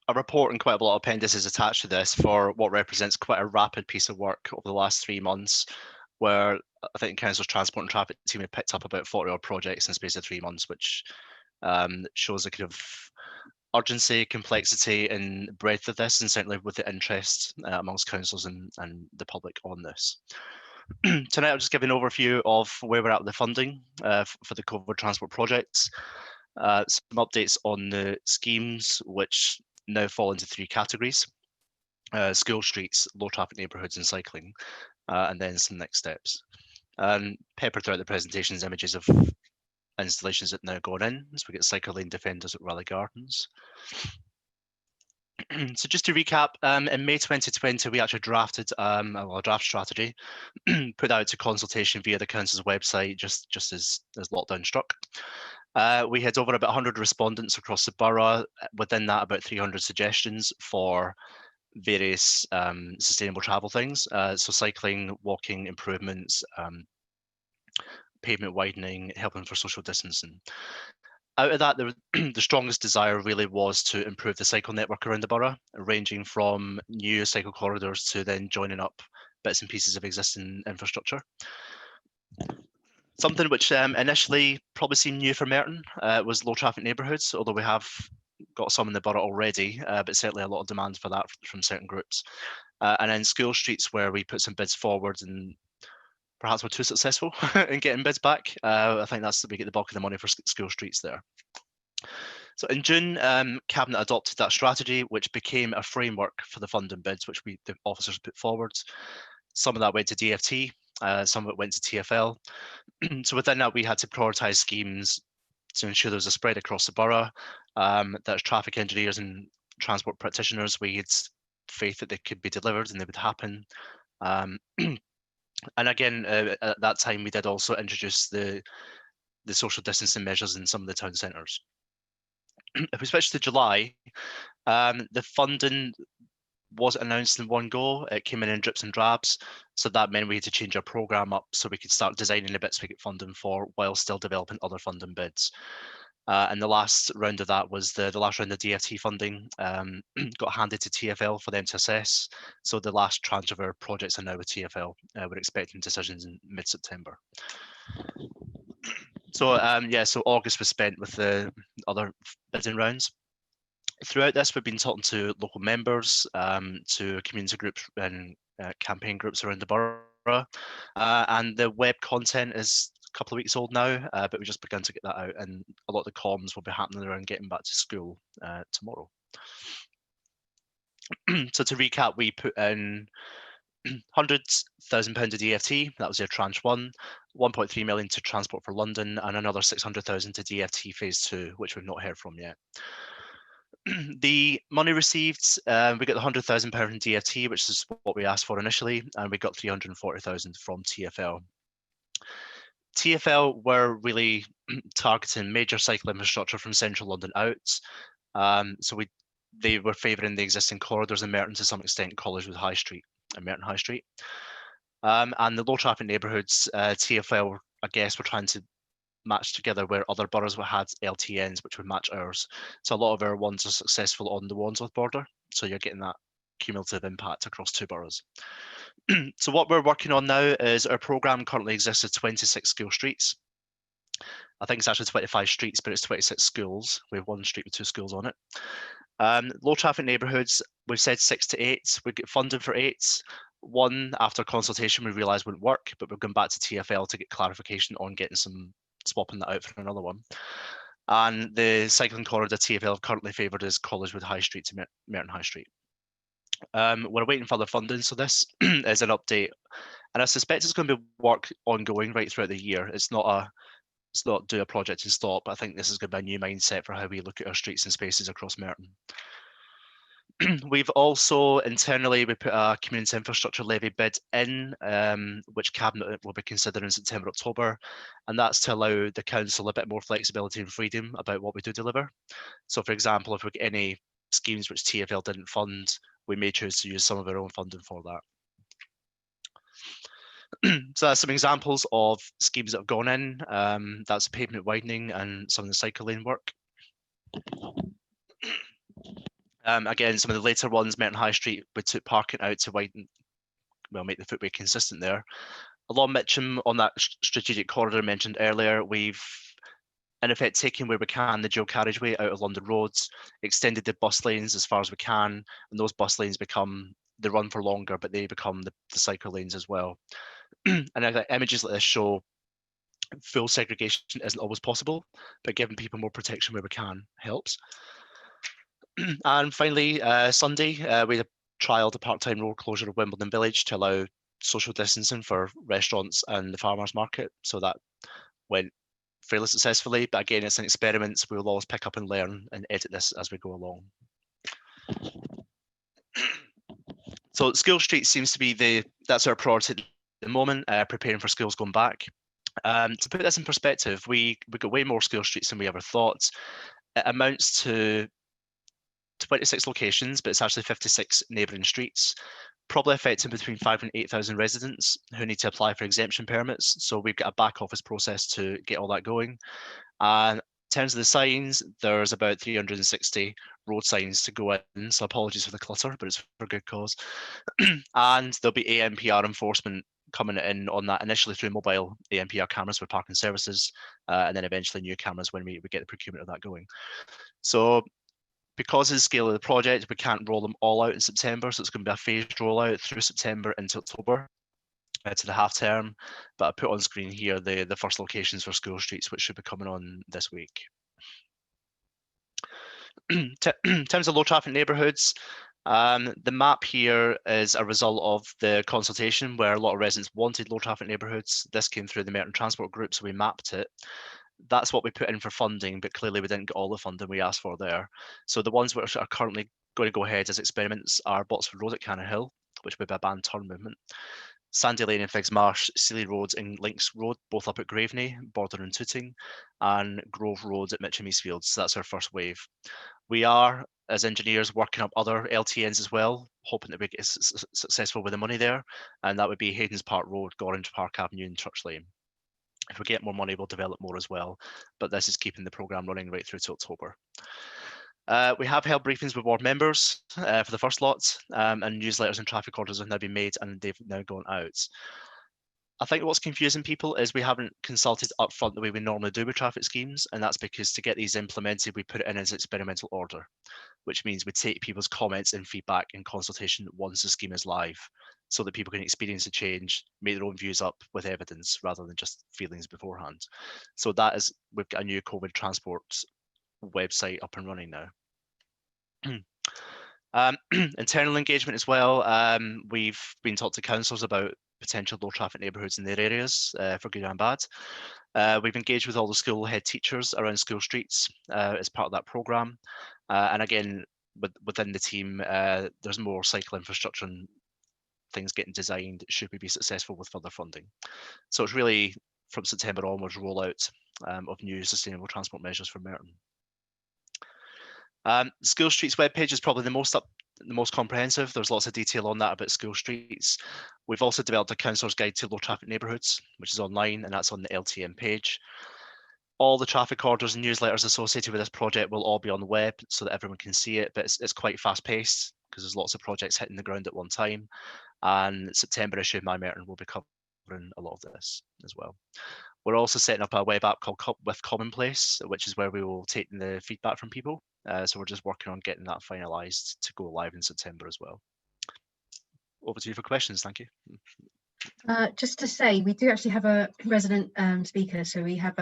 a report and quite a lot of appendices attached to this for what represents quite a rapid piece of work over the last 3 months, where I think the Council's Transport and Traffic team have picked up about 40 odd projects in the space of 3 months, which shows a kind of urgency, complexity and breadth of this, and certainly with the interest amongst councils and the public on this. Tonight I'll just give an overview of where we're at with the funding for the COVID transport projects, some updates on the schemes which now fall into 3 categories: school streets, low traffic neighbourhoods and cycling, and then some next steps. And peppered throughout the presentations, images of installations that now gone in. So we get cycle lane defenders at Raleigh Gardens. So just to recap, in May 2020, we actually drafted a draft strategy, put out to consultation via the council's website just as lockdown struck. We had over about 100 respondents across the borough. Within that, about 300 suggestions for various sustainable travel things. So cycling, walking improvements, pavement widening, helping for social distancing. Out of that, the strongest desire really was to improve the cycle network around the borough, ranging from new cycle corridors to then joining up bits and pieces of existing infrastructure. Something which initially probably seemed new for Merton was low traffic neighbourhoods, although we have got some in the borough already, but certainly a lot of demand for that from certain groups. And then school streets, where we put some bids forward and perhaps we're too successful in getting bids back. I think we get the bulk of the money for school streets there. So in June, Cabinet adopted that strategy, which became a framework for the funding bids, which the officers put forward. Some of that went to DFT, some of it went to TfL. So within that, we had to prioritise schemes to ensure there was a spread across the borough. That traffic engineers and transport practitioners, we had faith that they could be delivered and they would happen. And again, at that time, we did also introduce the social distancing measures in some of the town centres. If we switch to July, the funding wasn't announced in one go. It came in drips and drabs. So that meant we had to change our programme up so we could start designing the bits we get funding for while still developing other funding bids. And the last round of that was the last round of DFT funding got handed to TfL for them to assess. So the last tranche of our projects are now with TfL. We're expecting decisions in mid-September. So yeah, so August was spent with the other bidding rounds. Throughout this, we've been talking to local members, to community groups and campaign groups around the borough. And the web content is a couple of weeks old now, but we just begun to get that out, and a lot of the comms will be happening around getting back to school tomorrow. So to recap, we put in £100,000 to DFT, that was their tranche 1, 1.3 million to Transport for London, and another 600,000 to DFT phase 2, which we've not heard from yet. The money received, we got the £100,000 from DFT, which is what we asked for initially, and we got 340,000 from TfL. TfL were really targeting major cycle infrastructure from central London out. So they were favouring the existing corridors in Merton, to some extent Collegewood High Street and Merton High Street. And the low traffic neighbourhoods, TfL, I guess, were trying to match together where other boroughs had LTNs, which would match ours. So a lot of our ones are successful on the Wandsworth border. So you're getting that cumulative impact across 2 boroughs. So what we're working on now is our programme currently exists at 26 school streets. I think it's actually 25 streets, but it's 26 schools. We have 1 street with 2 schools on it. Low traffic neighbourhoods, we've said 6 to 8. We get funding for 8. 1, after consultation, we realised wouldn't work, but we've gone back to TfL to get clarification on getting some, swapping that out for another one. And the cycling corridor TfL have currently favoured is Collegewood High Street to Merton High Street. We're waiting for the funding, so this is an update, and I suspect it's going to be work ongoing right throughout the year. It's not do a project and stop. I think this is going to be a new mindset for how we look at our streets and spaces across Merton. We've also internally, we put a community infrastructure levy bid in, which Cabinet will be considering in September, October, and that's to allow the council a bit more flexibility and freedom about what we do deliver. So for example, if we get any schemes which TfL didn't fund, we may choose to use some of our own funding for that. So that's some examples of schemes that have gone in. That's pavement widening and some of the cycle lane work. Again, some of the later ones, Merton High Street, we took parking out to widen, well, make the footway consistent there. Along Mitcham, on that strategic corridor mentioned earlier, we've in effect taken where we can the dual carriageway out of London roads, extended the bus lanes as far as we can, and those bus lanes become, they run for longer, but they become the cycle lanes as well. And images like this show full segregation isn't always possible, but giving people more protection where we can helps. And finally, Sunday, we trialled a part-time road closure of Wimbledon Village to allow social distancing for restaurants and the farmers market. So that went fairly successfully. But again, it's an experiment. So we'll always pick up and learn and edit this as we go along. So School Street seems to be that's our priority at the moment, preparing for schools going back. To put this in perspective, we got way more school streets than we ever thought. It amounts to 26 locations, but it's actually 56 neighbouring streets, probably affecting between 5,000 and 8,000 residents who need to apply for exemption permits. So we've got a back office process to get all that going. And in terms of the signs, there's about 360 road signs to go in. So apologies for the clutter, but it's for good cause. And there'll be ANPR enforcement coming in on that, initially through mobile ANPR cameras for parking services, and then eventually new cameras when we get the procurement of that going. So because of the scale of the project, we can't roll them all out in September. So it's going to be a phased rollout through September into October to the half term. But I put on screen here the first locations for school streets, which should be coming on this week. In terms of low traffic neighbourhoods, the map here is a result of the consultation where a lot of residents wanted low traffic neighbourhoods. This came through the Merton Transport Group, so we mapped it. That's what we put in for funding, but clearly we didn't get all the funding we asked for there. So the ones which are currently going to go ahead as experiments are Botsford Road at Cannon Hill, which will be a banned turn movement, Sandy Lane in Figs Marsh, Sealy Road and Links Road, both up at Graveney, Border and Tooting, and Grove Road at Mitcham Eastfields. So that's our first wave. We are, as engineers, working up other LTNs as well, hoping that we get successful with the money there. And that would be Hayden's Park Road, Gorringe Park Avenue and Church Lane. If we get more money, we'll develop more as well. But this is keeping the programme running right through to October. We have held briefings with ward members for the first lot, and newsletters and traffic orders have now been made and they've now gone out. I think what's confusing people is we haven't consulted upfront the way we normally do with traffic schemes, and that's because to get these implemented, we put it in as experimental order, which means we take people's comments and feedback in consultation once the scheme is live, so that people can experience the change, make their own views up with evidence rather than just feelings beforehand. So that is, we've got a new COVID transport website up and running now. Internal engagement as well. We've been talking to councillors about potential low traffic neighbourhoods in their areas for good and bad. We've engaged with all the school head teachers around school streets as part of that programme. And again, within the team, there's more cycle infrastructure and things getting designed should we be successful with further funding. So it's really from September onwards rollout of new sustainable transport measures for Merton. School Streets webpage is probably the most comprehensive. There's lots of detail on that about school streets. We've also developed a councillor's guide to low traffic neighbourhoods, which is online, and that's on the LTM page. All the traffic orders and newsletters associated with this project will all be on the web so that everyone can see it, but it's quite fast paced because there's lots of projects hitting the ground at one time. And September issue of My Merton will be covering a lot of this as well. We're also setting up a web app called With Commonplace, which is where we will take the feedback from people. So we're just working on getting that finalised to go live in September as well. Over to you for questions, thank you. Just to say, we do actually have a resident speaker. So we have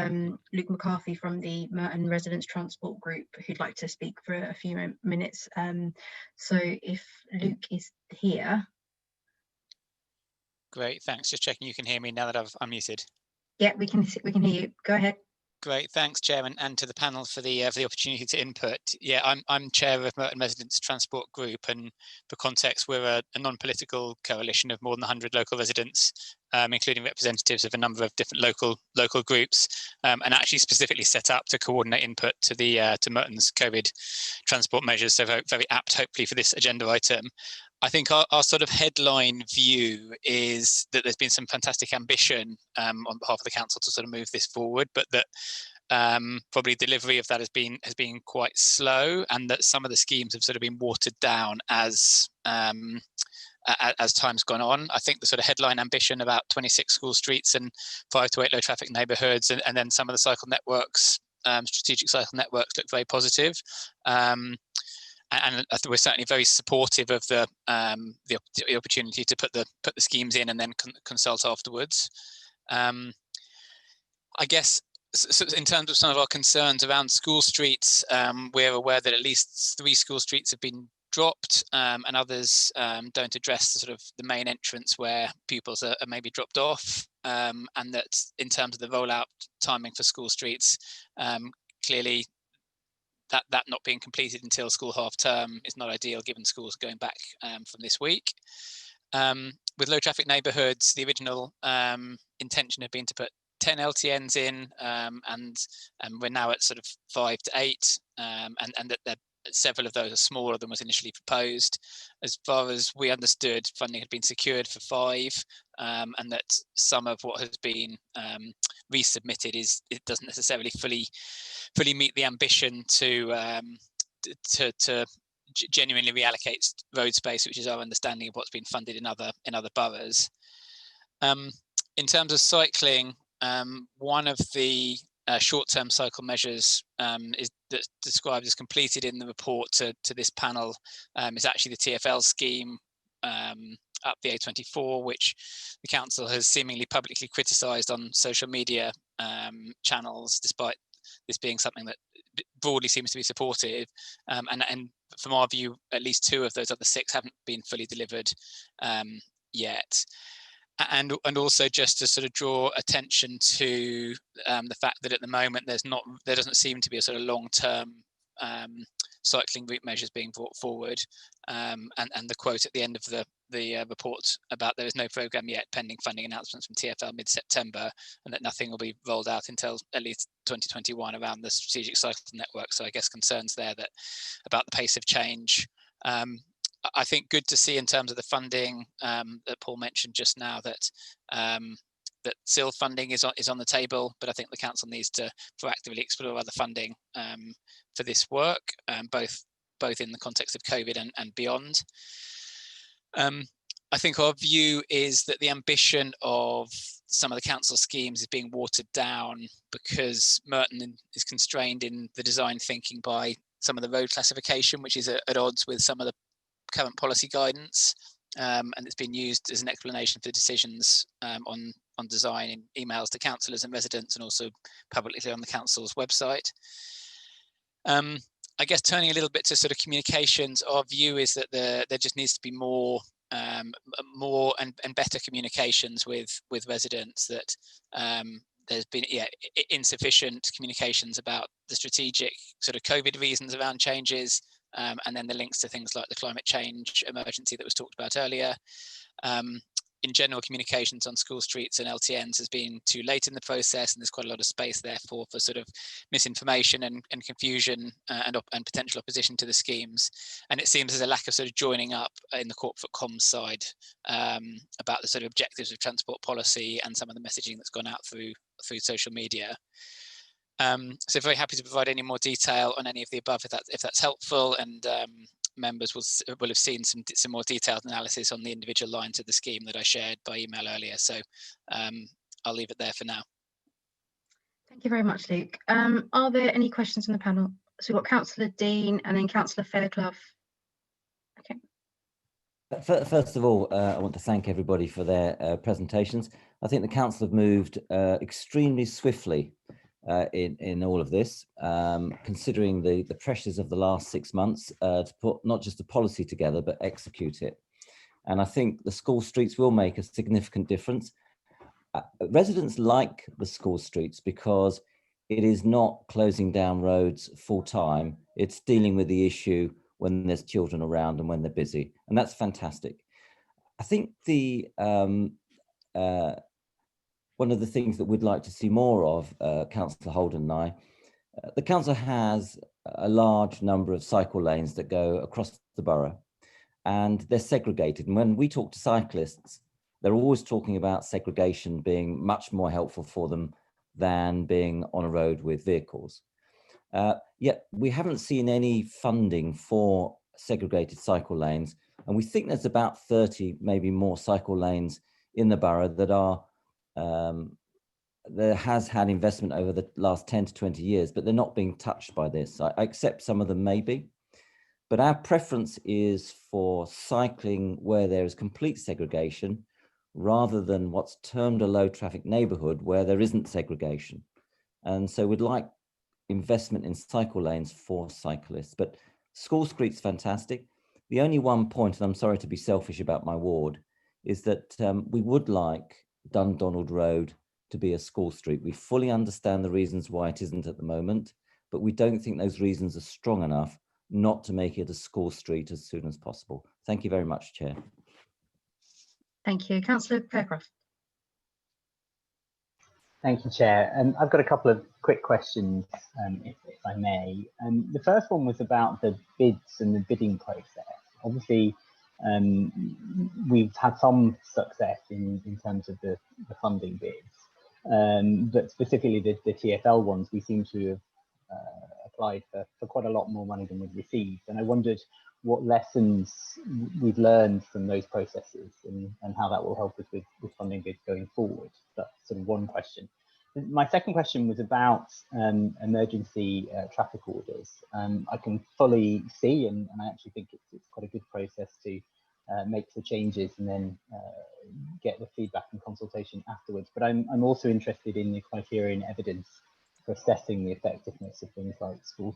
Luke McCarthy from the Merton Residents Transport Group who'd like to speak for a few minutes. So if Luke is here. Great, thanks. Just checking you can hear me now that I've unmuted. Yeah, we can hear you. Go ahead. Great, thanks, Chairman, and to the panel for the opportunity to input. Yeah, I'm chair of Merton Residents Transport Group, and for context, we're a non-political coalition of more than 100 local residents, including representatives of a number of different local groups, and actually specifically set up to coordinate input to the to Merton's COVID transport measures. So very apt, hopefully, for this agenda item. I think our sort of headline view is that there's been some fantastic ambition on behalf of the council to sort of move this forward, but that probably delivery of that has been quite slow, and that some of the schemes have sort of been watered down as time's gone on. I think the sort of headline ambition about 26 school streets and 5 to 8 low traffic neighbourhoods, and then some of the cycle networks, strategic cycle networks, look very positive. And I think we're certainly very supportive of the opportunity to put the schemes in and then consult afterwards. I guess so in terms of some of our concerns around school streets, we're aware that at least 3 school streets have been dropped, and others don't address the sort of the main entrance where pupils are maybe dropped off, and that in terms of the rollout timing for school streets, clearly that not being completed until school half term is not ideal, given schools are going back from this week. With low traffic neighbourhoods, the original intention had been to put 10 LTNs in, and we're now at sort of 5 to 8, and that several of those are smaller than was initially proposed. As far as we understood, funding had been secured for 5, and that some of what has been resubmitted it doesn't necessarily fully meet the ambition to genuinely reallocate road space, which is our understanding of what's been funded in other boroughs. In terms of cycling, one of the short-term cycle measures is that's described as completed in the report to this panel is actually the TfL scheme up the A24, which the council has seemingly publicly criticised on social media channels, despite this being something that broadly seems to be supportive. And from our view, at least 2 of those other 6 haven't been fully delivered yet. And also just to sort of draw attention to the fact that at the moment there doesn't seem to be a sort of long-term cycling route measures being brought forward, and the quote at the end of the report about there is no programme yet pending funding announcements from TfL mid-September, and that nothing will be rolled out until at least 2021 around the strategic cycle network. So I guess concerns there about the pace of change. I think good to see in terms of the funding that Paul mentioned just now that that SIL funding is on the table, but I think the council needs to proactively explore other funding for this work, both in the context of COVID and beyond. I think our view is that the ambition of some of the council schemes is being watered down because Merton is constrained in the design thinking by some of the road classification, which is at odds with some of the current policy guidance, and it's been used as an explanation for decisions on design in emails to councillors and residents, and also publicly on the council's website. I guess turning a little bit to sort of communications, our view is that there just needs to be more and better communications with residents, that there's been insufficient communications about the strategic sort of COVID reasons around changes, and then the links to things like the climate change emergency that was talked about earlier. In general, communications on school streets and LTNs has been too late in the process, and there's quite a lot of space therefore for sort of misinformation and confusion and potential opposition to the schemes. And it seems there's a lack of sort of joining up in the corporate comms side about the sort of objectives of transport policy and some of the messaging that's gone out through social media. So very happy to provide any more detail on any of the above if that's helpful, and members will have seen some more detailed analysis on the individual lines of the scheme that I shared by email earlier. So I'll leave it there for now. Thank you very much, Luke. Are there any questions on the panel? So we've got Councillor Dean and then Councillor Fairclough. Okay. First of all, I want to thank everybody for their presentations. I think the council have moved extremely swiftly in all of this, considering the pressures of the last 6 months to put not just a policy together, but execute it. And I think the school streets will make a significant difference. Residents like the school streets because it is not closing down roads full time. It's dealing with the issue when there's children around and when they're busy. And that's fantastic. I think one of the things that we'd like to see more of, Councillor Holden and I, the council has a large number of cycle lanes that go across the borough, and they're segregated. And when we talk to cyclists, they're always talking about segregation being much more helpful for them than being on a road with vehicles. Yet we haven't seen any funding for segregated cycle lanes, and we think there's about 30, maybe more cycle lanes in the borough that are there has had investment over the last 10 to 20 years, but they're not being touched by this. I accept some of them maybe, but our preference is for cycling where there is complete segregation rather than what's termed a low traffic neighborhood where there isn't segregation. And so we'd like investment in cycle lanes for cyclists, but school streets fantastic. The only one point, and I'm sorry to be selfish about my ward, is that we would like Dundonald Road to be a school street. We fully understand the reasons why it isn't at the moment, but we don't think those reasons are strong enough not to make it a school street as soon as possible. Thank you very much, Chair. Thank you. Councillor Faircroft. Thank you, Chair. I've got a couple of quick questions, if I may. The first one was about the bids and the bidding process. Obviously, we've had some success in terms of the funding bids, but specifically the TfL ones, we seem to have applied for quite a lot more money than we've received. And I wondered what lessons we've learned from those processes and how that will help us with funding bids going forward. That's sort of one question. My second question was about emergency traffic orders. I can fully see, and I actually think it's quite a good process to make the changes and then get the feedback and consultation afterwards. But I'm also interested in the criteria and evidence for assessing the effectiveness of things like school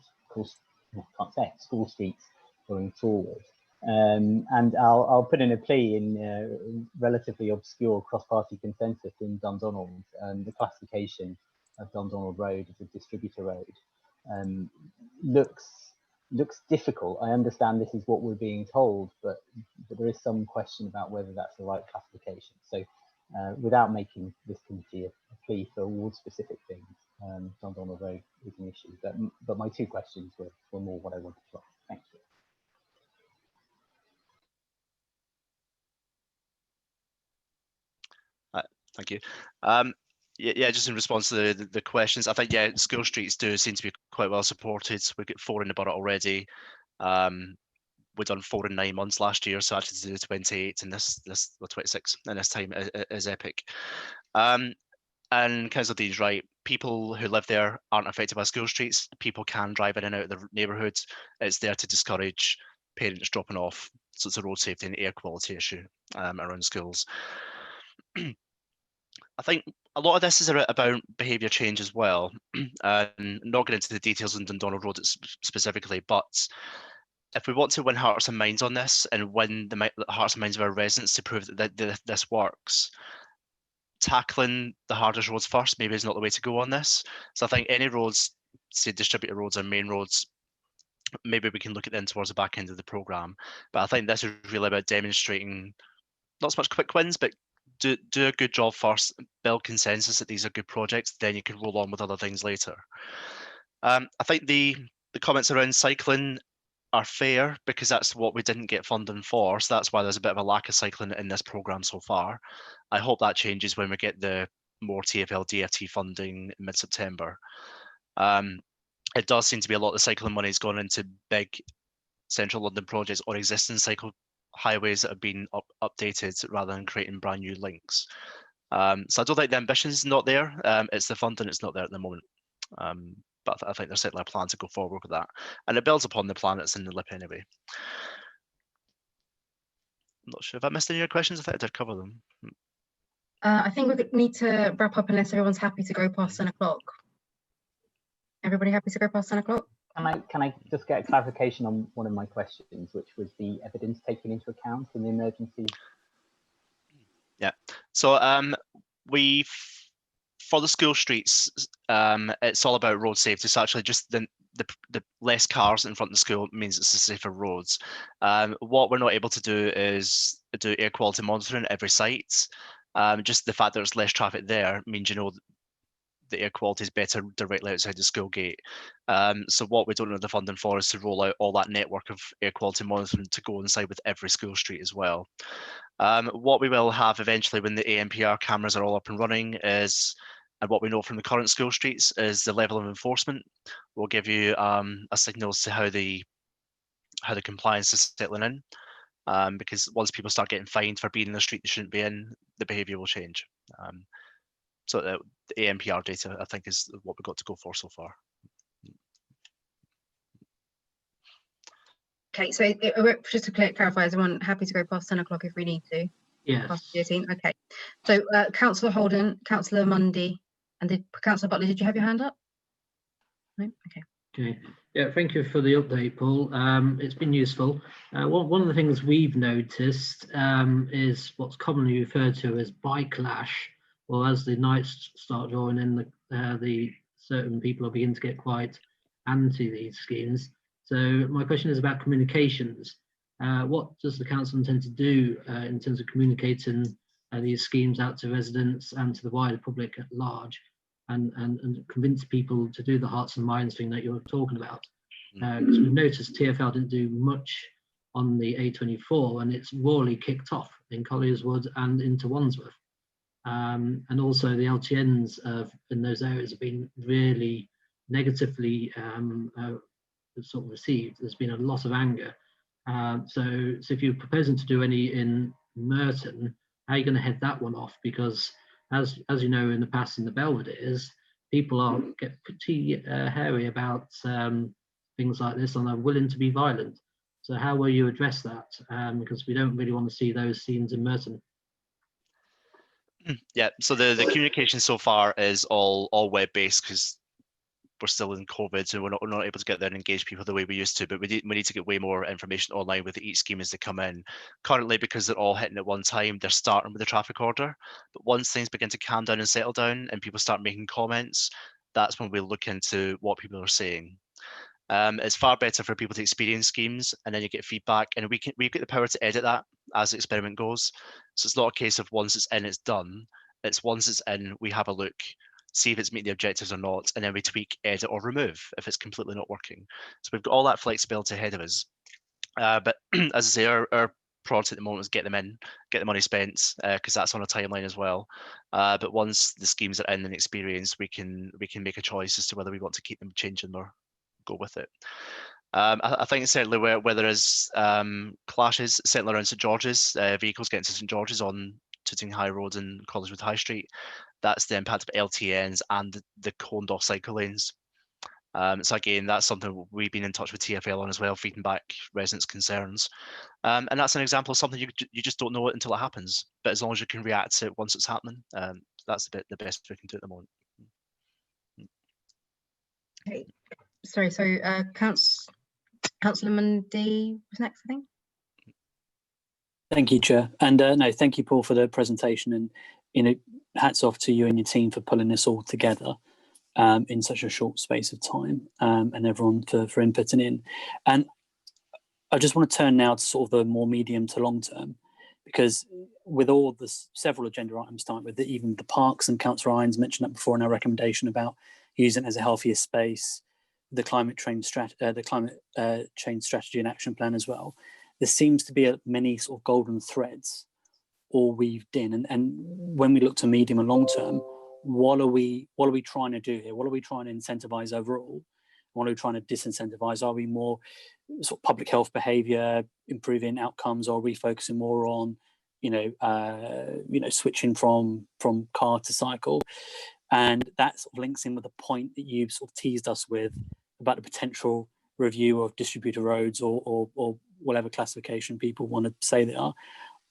streets going forward. And I'll put in a plea in relatively obscure cross-party consensus in Dundonald. The classification of Dundonald Road as a distributor road looks difficult. I understand this is what we're being told, but there is some question about whether that's the right classification. So without making this committee a plea for award-specific things, Dundonald Road is an issue. But my two questions were more what I wanted to ask. Thank you. Thank you. Yeah, just in response to the questions, I think, yeah, school streets do seem to be quite well supported. We've got 4 in the borough already. We've done 4 in 9 months last year, so actually to do 28 and this 26 and this time is epic. And Councillor Dean's right, people who live there aren't affected by school streets. People can drive in and out of the neighbourhoods. It's there to discourage parents dropping off. So it's a road safety and air quality issue around schools. I think a lot of this is about behaviour change as well. Not getting into the details on Dundonald Road specifically, but if we want to win hearts and minds on this and win the hearts and minds of our residents to prove that this works, tackling the hardest roads first maybe is not the way to go on this. So I think any roads, say distributor roads or main roads, maybe we can look at them towards the back end of the programme. But I think this is really about demonstrating not so much quick wins, but do a good job first, build consensus that these are good projects, then you can roll on with other things later. I think the comments around cycling are fair because that's what we didn't get funding for, so that's why there's a bit of a lack of cycling in this programme so far. I hope that changes when we get the more TfL DFT funding in mid-September. It does seem to be a lot of the cycling money has gone into big central London projects or existing cycle highways that have been updated rather than creating brand new links. So I don't think the ambition is not there. It's the funding that's not there at the moment. But I think there's certainly a plan to go forward with that. And it builds upon the plan that's in the LIP anyway. I'm not sure if I missed any of your questions. I think I did cover them. I think we need to wrap up unless everyone's happy to go past 10 o'clock. Everybody happy to go past 10 o'clock? Can I just get a clarification on one of my questions, which was the evidence taken into account in the emergency? Yeah, so for the school streets, it's all about road safety. So actually just the less cars in front of the school means it's a safer roads. What we're not able to do is do air quality monitoring at every site. Just the fact that there's less traffic there means, you know, the air quality is better directly outside the school gate. So what we don't have the funding for is to roll out all that network of air quality monitoring to go inside with every school street as well. What we will have eventually when the ANPR cameras are all up and running is, and what we know from the current school streets is the level of enforcement. We'll give you a signal as to how the compliance is settling in. Because once people start getting fined for being in the street they shouldn't be in, the behaviour will change. So the ANPR data, I think, is what we've got to go for so far. Okay, so just to clarify, is everyone happy to go past 10 o'clock if we need to? Yes. Past the 18th? Okay. So Councillor Holden, Councillor Mundy, and Councillor Butler, did you have your hand up? No? Okay. Okay. Yeah, thank you for the update, Paul. It's been useful. One of the things we've noticed is what's commonly referred to as backlash, or as the nights start drawing in, the certain people are beginning to get quite anti these schemes. So my question is about communications. What does the council intend to do in terms of communicating these schemes out to residents and to the wider public at large, and convince people to do the hearts and minds thing that you're talking about? Because we've noticed TfL didn't do much on the A24, and it's royally kicked off in Collier's Wood and into Wandsworth. And also the LTNs in those areas have been really negatively sort of received. There's been a lot of anger. So if you're proposing to do any in Merton, how are you going to head that one off? Because as you know, in the past in the Belwederes, people get pretty hairy about things like this, and are willing to be violent. So how will you address that? Because we don't really want to see those scenes in Merton. Yeah, so the communication so far is all web-based, because we're still in COVID, so we're not able to get there and engage people the way we used to, but we need to get way more information online with each scheme as they come in. Currently, because they're all hitting at one time, they're starting with the traffic order, but once things begin to calm down and settle down and people start making comments, that's when we look into what people are saying. It's far better for people to experience schemes, and then you get feedback, and we get the power to edit that as the experiment goes. So it's not a case of once it's in, it's done. It's once it's in, we have a look, see if it's meeting the objectives or not, and then we tweak, edit, or remove if it's completely not working. So we've got all that flexibility ahead of us. But as I say, our priority at the moment is get them in, get the money spent, because that's on a timeline as well. But once the schemes are in and experienced, we can make a choice as to whether we want to keep them changing or go with it. I think certainly where there is clashes, certainly around St George's, vehicles getting to St George's on Tooting High Road and College Wood High Street, that's the impact of LTNs and the coned off cycle lanes. So again, that's something we've been in touch with TfL on as well, feeding back residents' concerns. And that's an example of something you just don't know it until it happens. But as long as you can react to it once it's happening, that's the best we can do at the moment. Okay. Sorry, so Councillor Mundy was next, I think. Thank you, Chair. And no, thank you, Paul, for the presentation. And hats off to you and your team for pulling this all together in such a short space of time, and everyone for inputting in. And I just want to turn now to sort of the more medium to long term, because with all the several agenda items, starting with even the parks, and Councillor Irons mentioned that before in our recommendation about using it as a healthier space, the climate change strategy and action plan as well. There seems to be many sort of golden threads all weaved in, and when we look to medium and long term, what are we trying to do here? What are we trying to incentivize overall? What are we trying to disincentivize? Are we more sort of public health behavior, improving outcomes, or are we focusing more on switching from car to cycle? And that sort of links in with the point that you sort of teased us with about the potential review of distributor roads or whatever classification people want to say they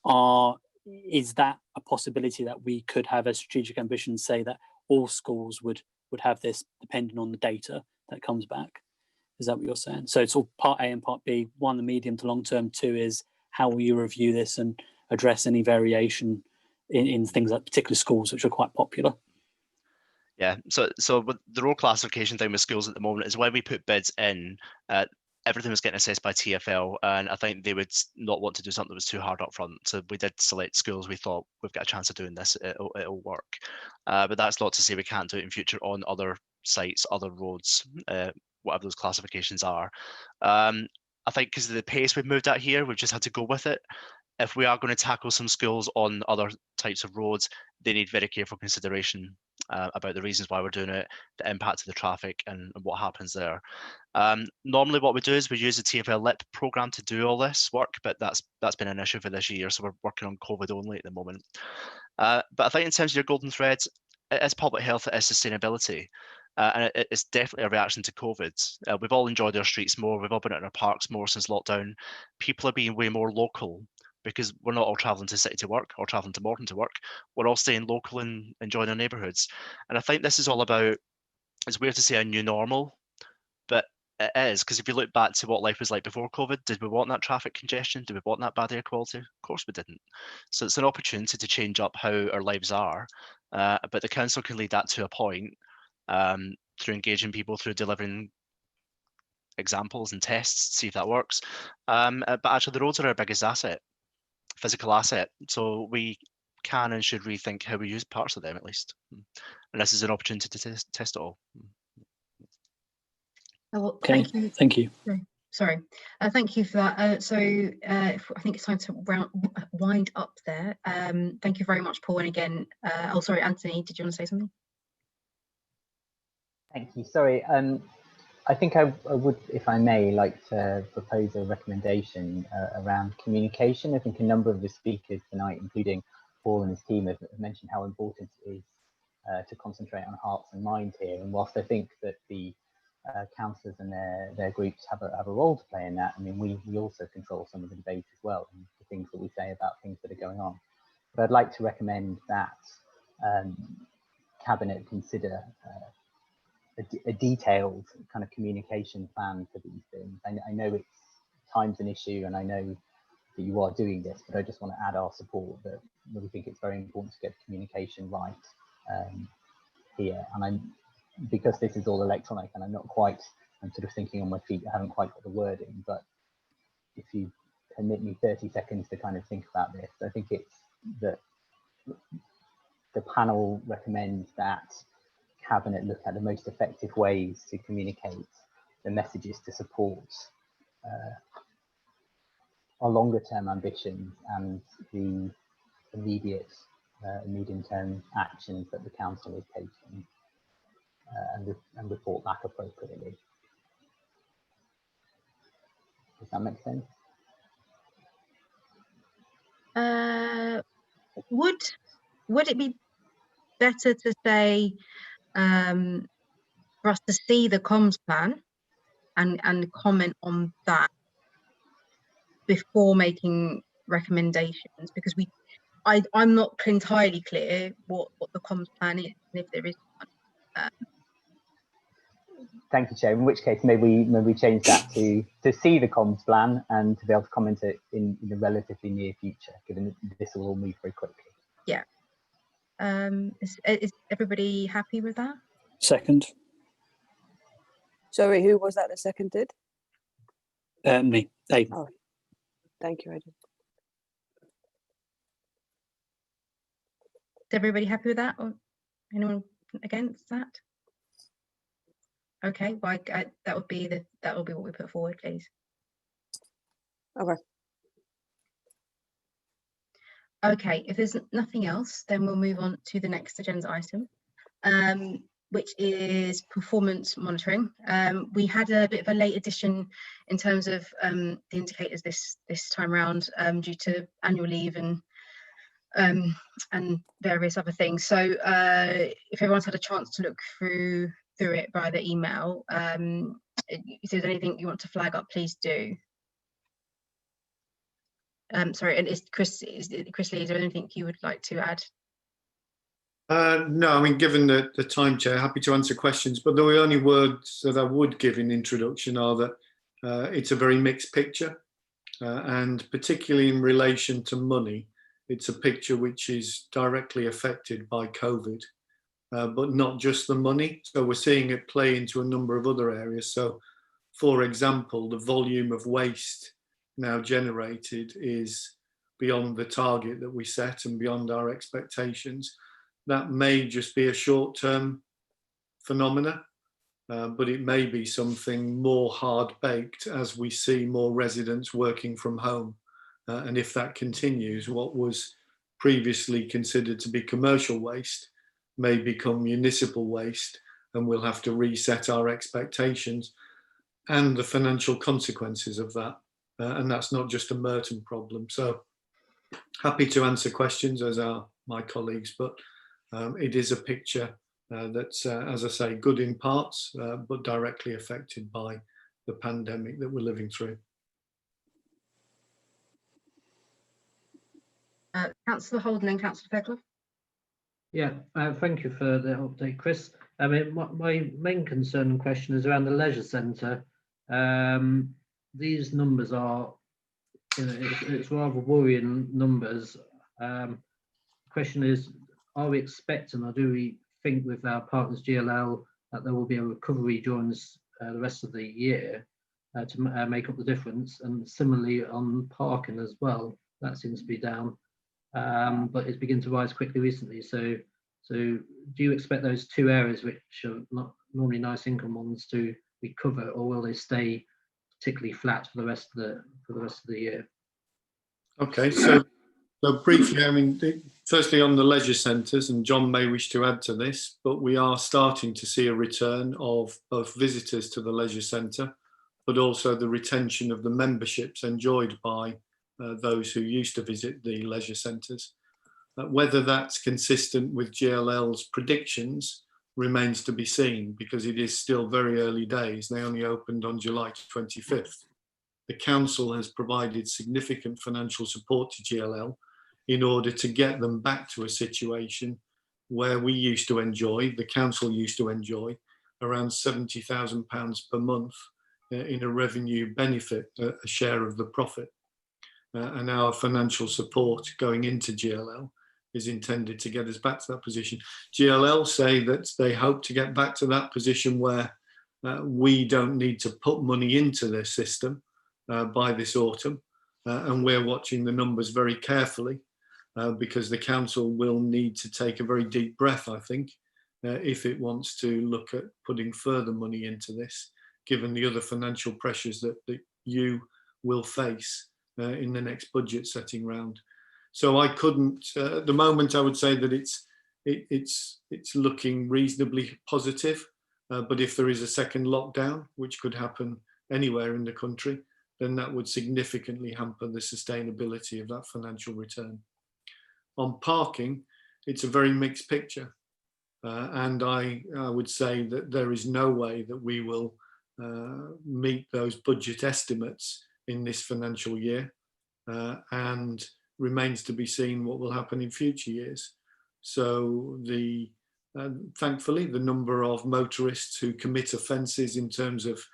are. Is that a possibility that we could have a strategic ambition, say that all schools would have this depending on the data that comes back? Is that what you're saying? So it's all part A and part B. One, the medium to long term. Two is how will you review this and address any variation in things like particular schools, which are quite popular? Yeah, so with the road classification thing with schools at the moment is when we put bids in, everything was getting assessed by TfL, and I think they would not want to do something that was too hard up front. So we did select schools we thought we've got a chance of doing this, it'll work. But that's not to say we can't do it in future on other sites, other roads, whatever those classifications are. I think because of the pace we've moved at here, we've just had to go with it. If we are going to tackle some schools on other types of roads, they need very careful consideration about the reasons why we're doing it, the impact of the traffic, and what happens there. Normally what we do is we use the TfL LIP programme to do all this work, but that's been an issue for this year, so we're working on COVID only at the moment. But I think in terms of your golden threads, it is public health, it is sustainability. And it's definitely a reaction to COVID. We've all enjoyed our streets more, we've all been out in our parks more since lockdown. People are being way more local, because we're not all travelling to city to work or travelling to Morton to work. We're all staying local and enjoying our neighbourhoods. And I think this is all about, it's weird to say a new normal, but It is, because if you look back to what life was like before COVID, did we want that traffic congestion? Did we want that bad air quality? Of course we didn't. So it's an opportunity to change up how our lives are. But the council can lead that to a point through engaging people, through delivering examples and tests, see if that works. But actually the roads are our biggest asset, physical asset. So we can and should rethink how we use parts of them at least. And this is an opportunity to test it all. Well, Okay, thank you. Sorry, thank you for that. I think it's time to wind up there. Thank you very much, Paul. And again, oh, sorry, Anthony, did you want to say something? Thank you. Sorry, I think I would, if I may, like to propose a recommendation around communication. I think a number of the speakers tonight, including Paul and his team, have mentioned how important it is to concentrate on hearts and minds here. And whilst I think that the councillors and their groups have a role to play in that, I mean, we also control some of the debate as well, and the things that we say about things that are going on. But I'd like to recommend that Cabinet consider a detailed kind of communication plan for these things. I know it's time's an issue, and I know that you are doing this, but I just want to add our support that we think it's very important to get communication right here. And because this is all electronic and I'm sort of thinking on my feet, I haven't quite got the wording, but if you permit me 30 seconds to kind of think about this, I think it's that the panel recommends that Cabinet look at the most effective ways to communicate the messages to support our longer term ambitions and the immediate medium term actions that the council is taking. And report back appropriately. Does that make sense? Would it be better to say for us to see the comms plan and comment on that before making recommendations? Because I'm not entirely clear what the comms plan is, and if there is one. Thank you, Chair. In which case, maybe we change that to see the comms plan and to be able to comment it in the relatively near future, given that this will all move very quickly. Yeah. Is everybody happy with that? Second. Sorry, who was that seconded? Me. Aidan. Oh, thank you, Aidan. Is everybody happy with that, or anyone against that? Okay, well, that would be what we put forward, please. Okay. Okay, if there's nothing else, then we'll move on to the next agenda item, which is performance monitoring. We had a bit of a late addition in terms of the indicators this time around due to annual leave and various other things. So if everyone's had a chance to look through it via the email, if there's anything you want to flag up, please do. Sorry, and Chris Lee, is there anything you would like to add? No, I mean, given the time, Chair, happy to answer questions, but the only words that I would give in introduction are that it's a very mixed picture, and particularly in relation to money, it's a picture which is directly affected by COVID. But not just the money. So we're seeing it play into a number of other areas. So, for example, the volume of waste now generated is beyond the target that we set and beyond our expectations. That may just be a short-term phenomena, but it may be something more hard-baked as we see more residents working from home. And if that continues, what was previously considered to be commercial waste may become municipal waste, and we'll have to reset our expectations and the financial consequences of that. And that's not just a Merton problem. So happy to answer questions, as are my colleagues, but it is a picture that's, as I say, good in parts, but directly affected by the pandemic that we're living through. Councillor Holden and Councillor Fairclough. Yeah, thank you for the update, Chris. I mean, my main concern and question is around the leisure centre. These numbers are, it's rather worrying numbers. Question is, are we expecting, or do we think with our partners GLL that there will be a recovery during the rest of the year to make up the difference? And similarly on parking as well, that seems to be down, but it's beginning to rise quickly recently. So do you expect those two areas, which are not normally nice income ones, to recover, or will they stay particularly flat for the rest of the year? Okay, so briefly, I mean, firstly on the leisure centres, and John may wish to add to this, but we are starting to see a return of both visitors to the leisure centre, but also the retention of the memberships enjoyed by those who used to visit the leisure centres. Whether that's consistent with GLL's predictions remains to be seen, because it is still very early days. They only opened on July 25th. The council has provided significant financial support to GLL in order to get them back to a situation where we used to enjoy, the council used to enjoy, around £70,000 per month in a revenue benefit, a share of the profit. And our financial support going into GLL is intended to get us back to that position. GLL say that they hope to get back to that position where we don't need to put money into their system by this autumn, and we're watching the numbers very carefully because the council will need to take a very deep breath, I think, if it wants to look at putting further money into this, given the other financial pressures that you will face in the next budget setting round. So I couldn't, at the moment, I would say that it's looking reasonably positive, but if there is a second lockdown, which could happen anywhere in the country, then that would significantly hamper the sustainability of that financial return. On parking, it's a very mixed picture. And I would say that there is no way that we will meet those budget estimates in this financial year, and remains to be seen what will happen in future years. So thankfully, the number of motorists who commit offences in terms of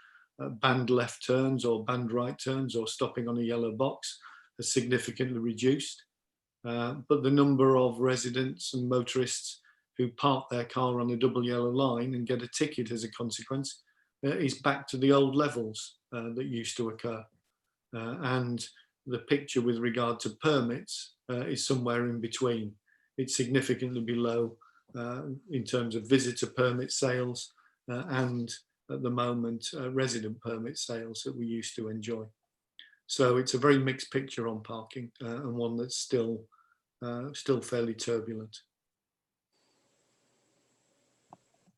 banned left turns or banned right turns or stopping on a yellow box has significantly reduced. But the number of residents and motorists who park their car on a double yellow line and get a ticket as a consequence is back to the old levels that used to occur. And the picture with regard to permits is somewhere in between. It's significantly below in terms of visitor permit sales and at the moment resident permit sales that we used to enjoy. So it's a very mixed picture on parking, and one that's still fairly turbulent.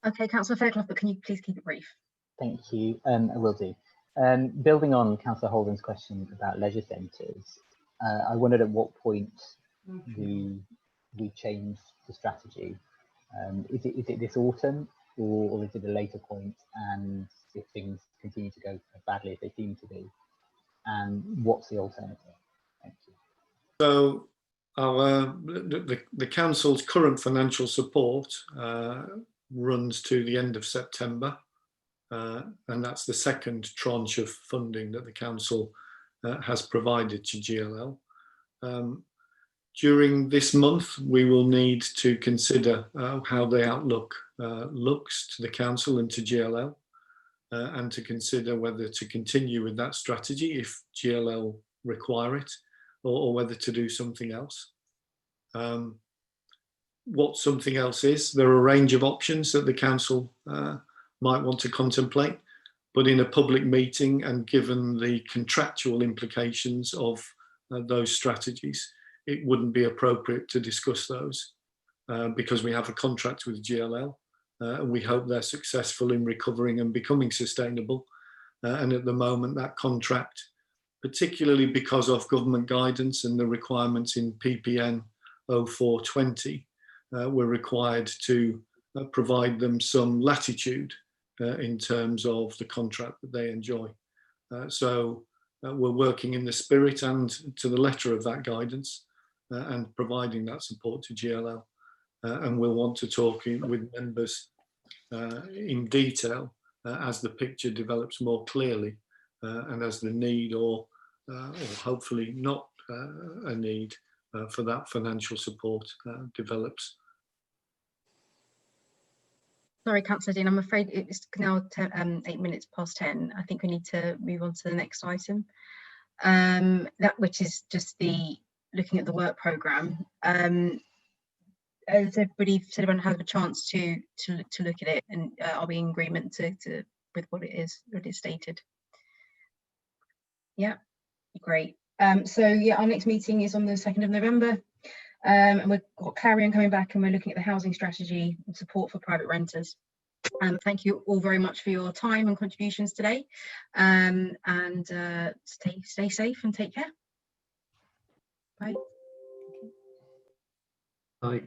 Okay, Councillor Fairclough, but can you please keep it brief? Thank you. I will do. Building on Councillor Holden's question about leisure centres, I wondered at what point we changed the strategy. Is it this autumn, or is it a later point? And if things continue to go badly as they seem to be, and what's the alternative? Thank you. So the council's current financial support runs to the end of September, and that's the second tranche of funding that the council has provided to GLL. During this month, we will need to consider how the outlook looks to the council and to GLL, and to consider whether to continue with that strategy if GLL require it, or whether to do something else. What something else is, there are a range of options that the council might want to contemplate, but in a public meeting and given the contractual implications of those strategies, it wouldn't be appropriate to discuss those because we have a contract with GLL and we hope they're successful in recovering and becoming sustainable. And at the moment, that contract, particularly because of government guidance and the requirements in PPN 0420, we're required to provide them some latitude in terms of the contract that they enjoy. So we're working in the spirit and to the letter of that guidance and providing that support to GLL. And we'll want to talk with members in detail as the picture develops more clearly and as the need or hopefully not a need for that financial support develops. Sorry, Councillor Dean, I'm afraid it's now 8 minutes past 10. I think we need to move on to the next item, which is just the looking at the work programme. Has everyone had a chance to look at it, and are we in agreement with what it is stated? Yeah, great. So yeah, our next meeting is on the 2nd of November. And we've got Clarion coming back, and we're looking at the housing strategy and support for private renters. Thank you all very much for your time and contributions today, and stay safe and take care. Bye. Bye.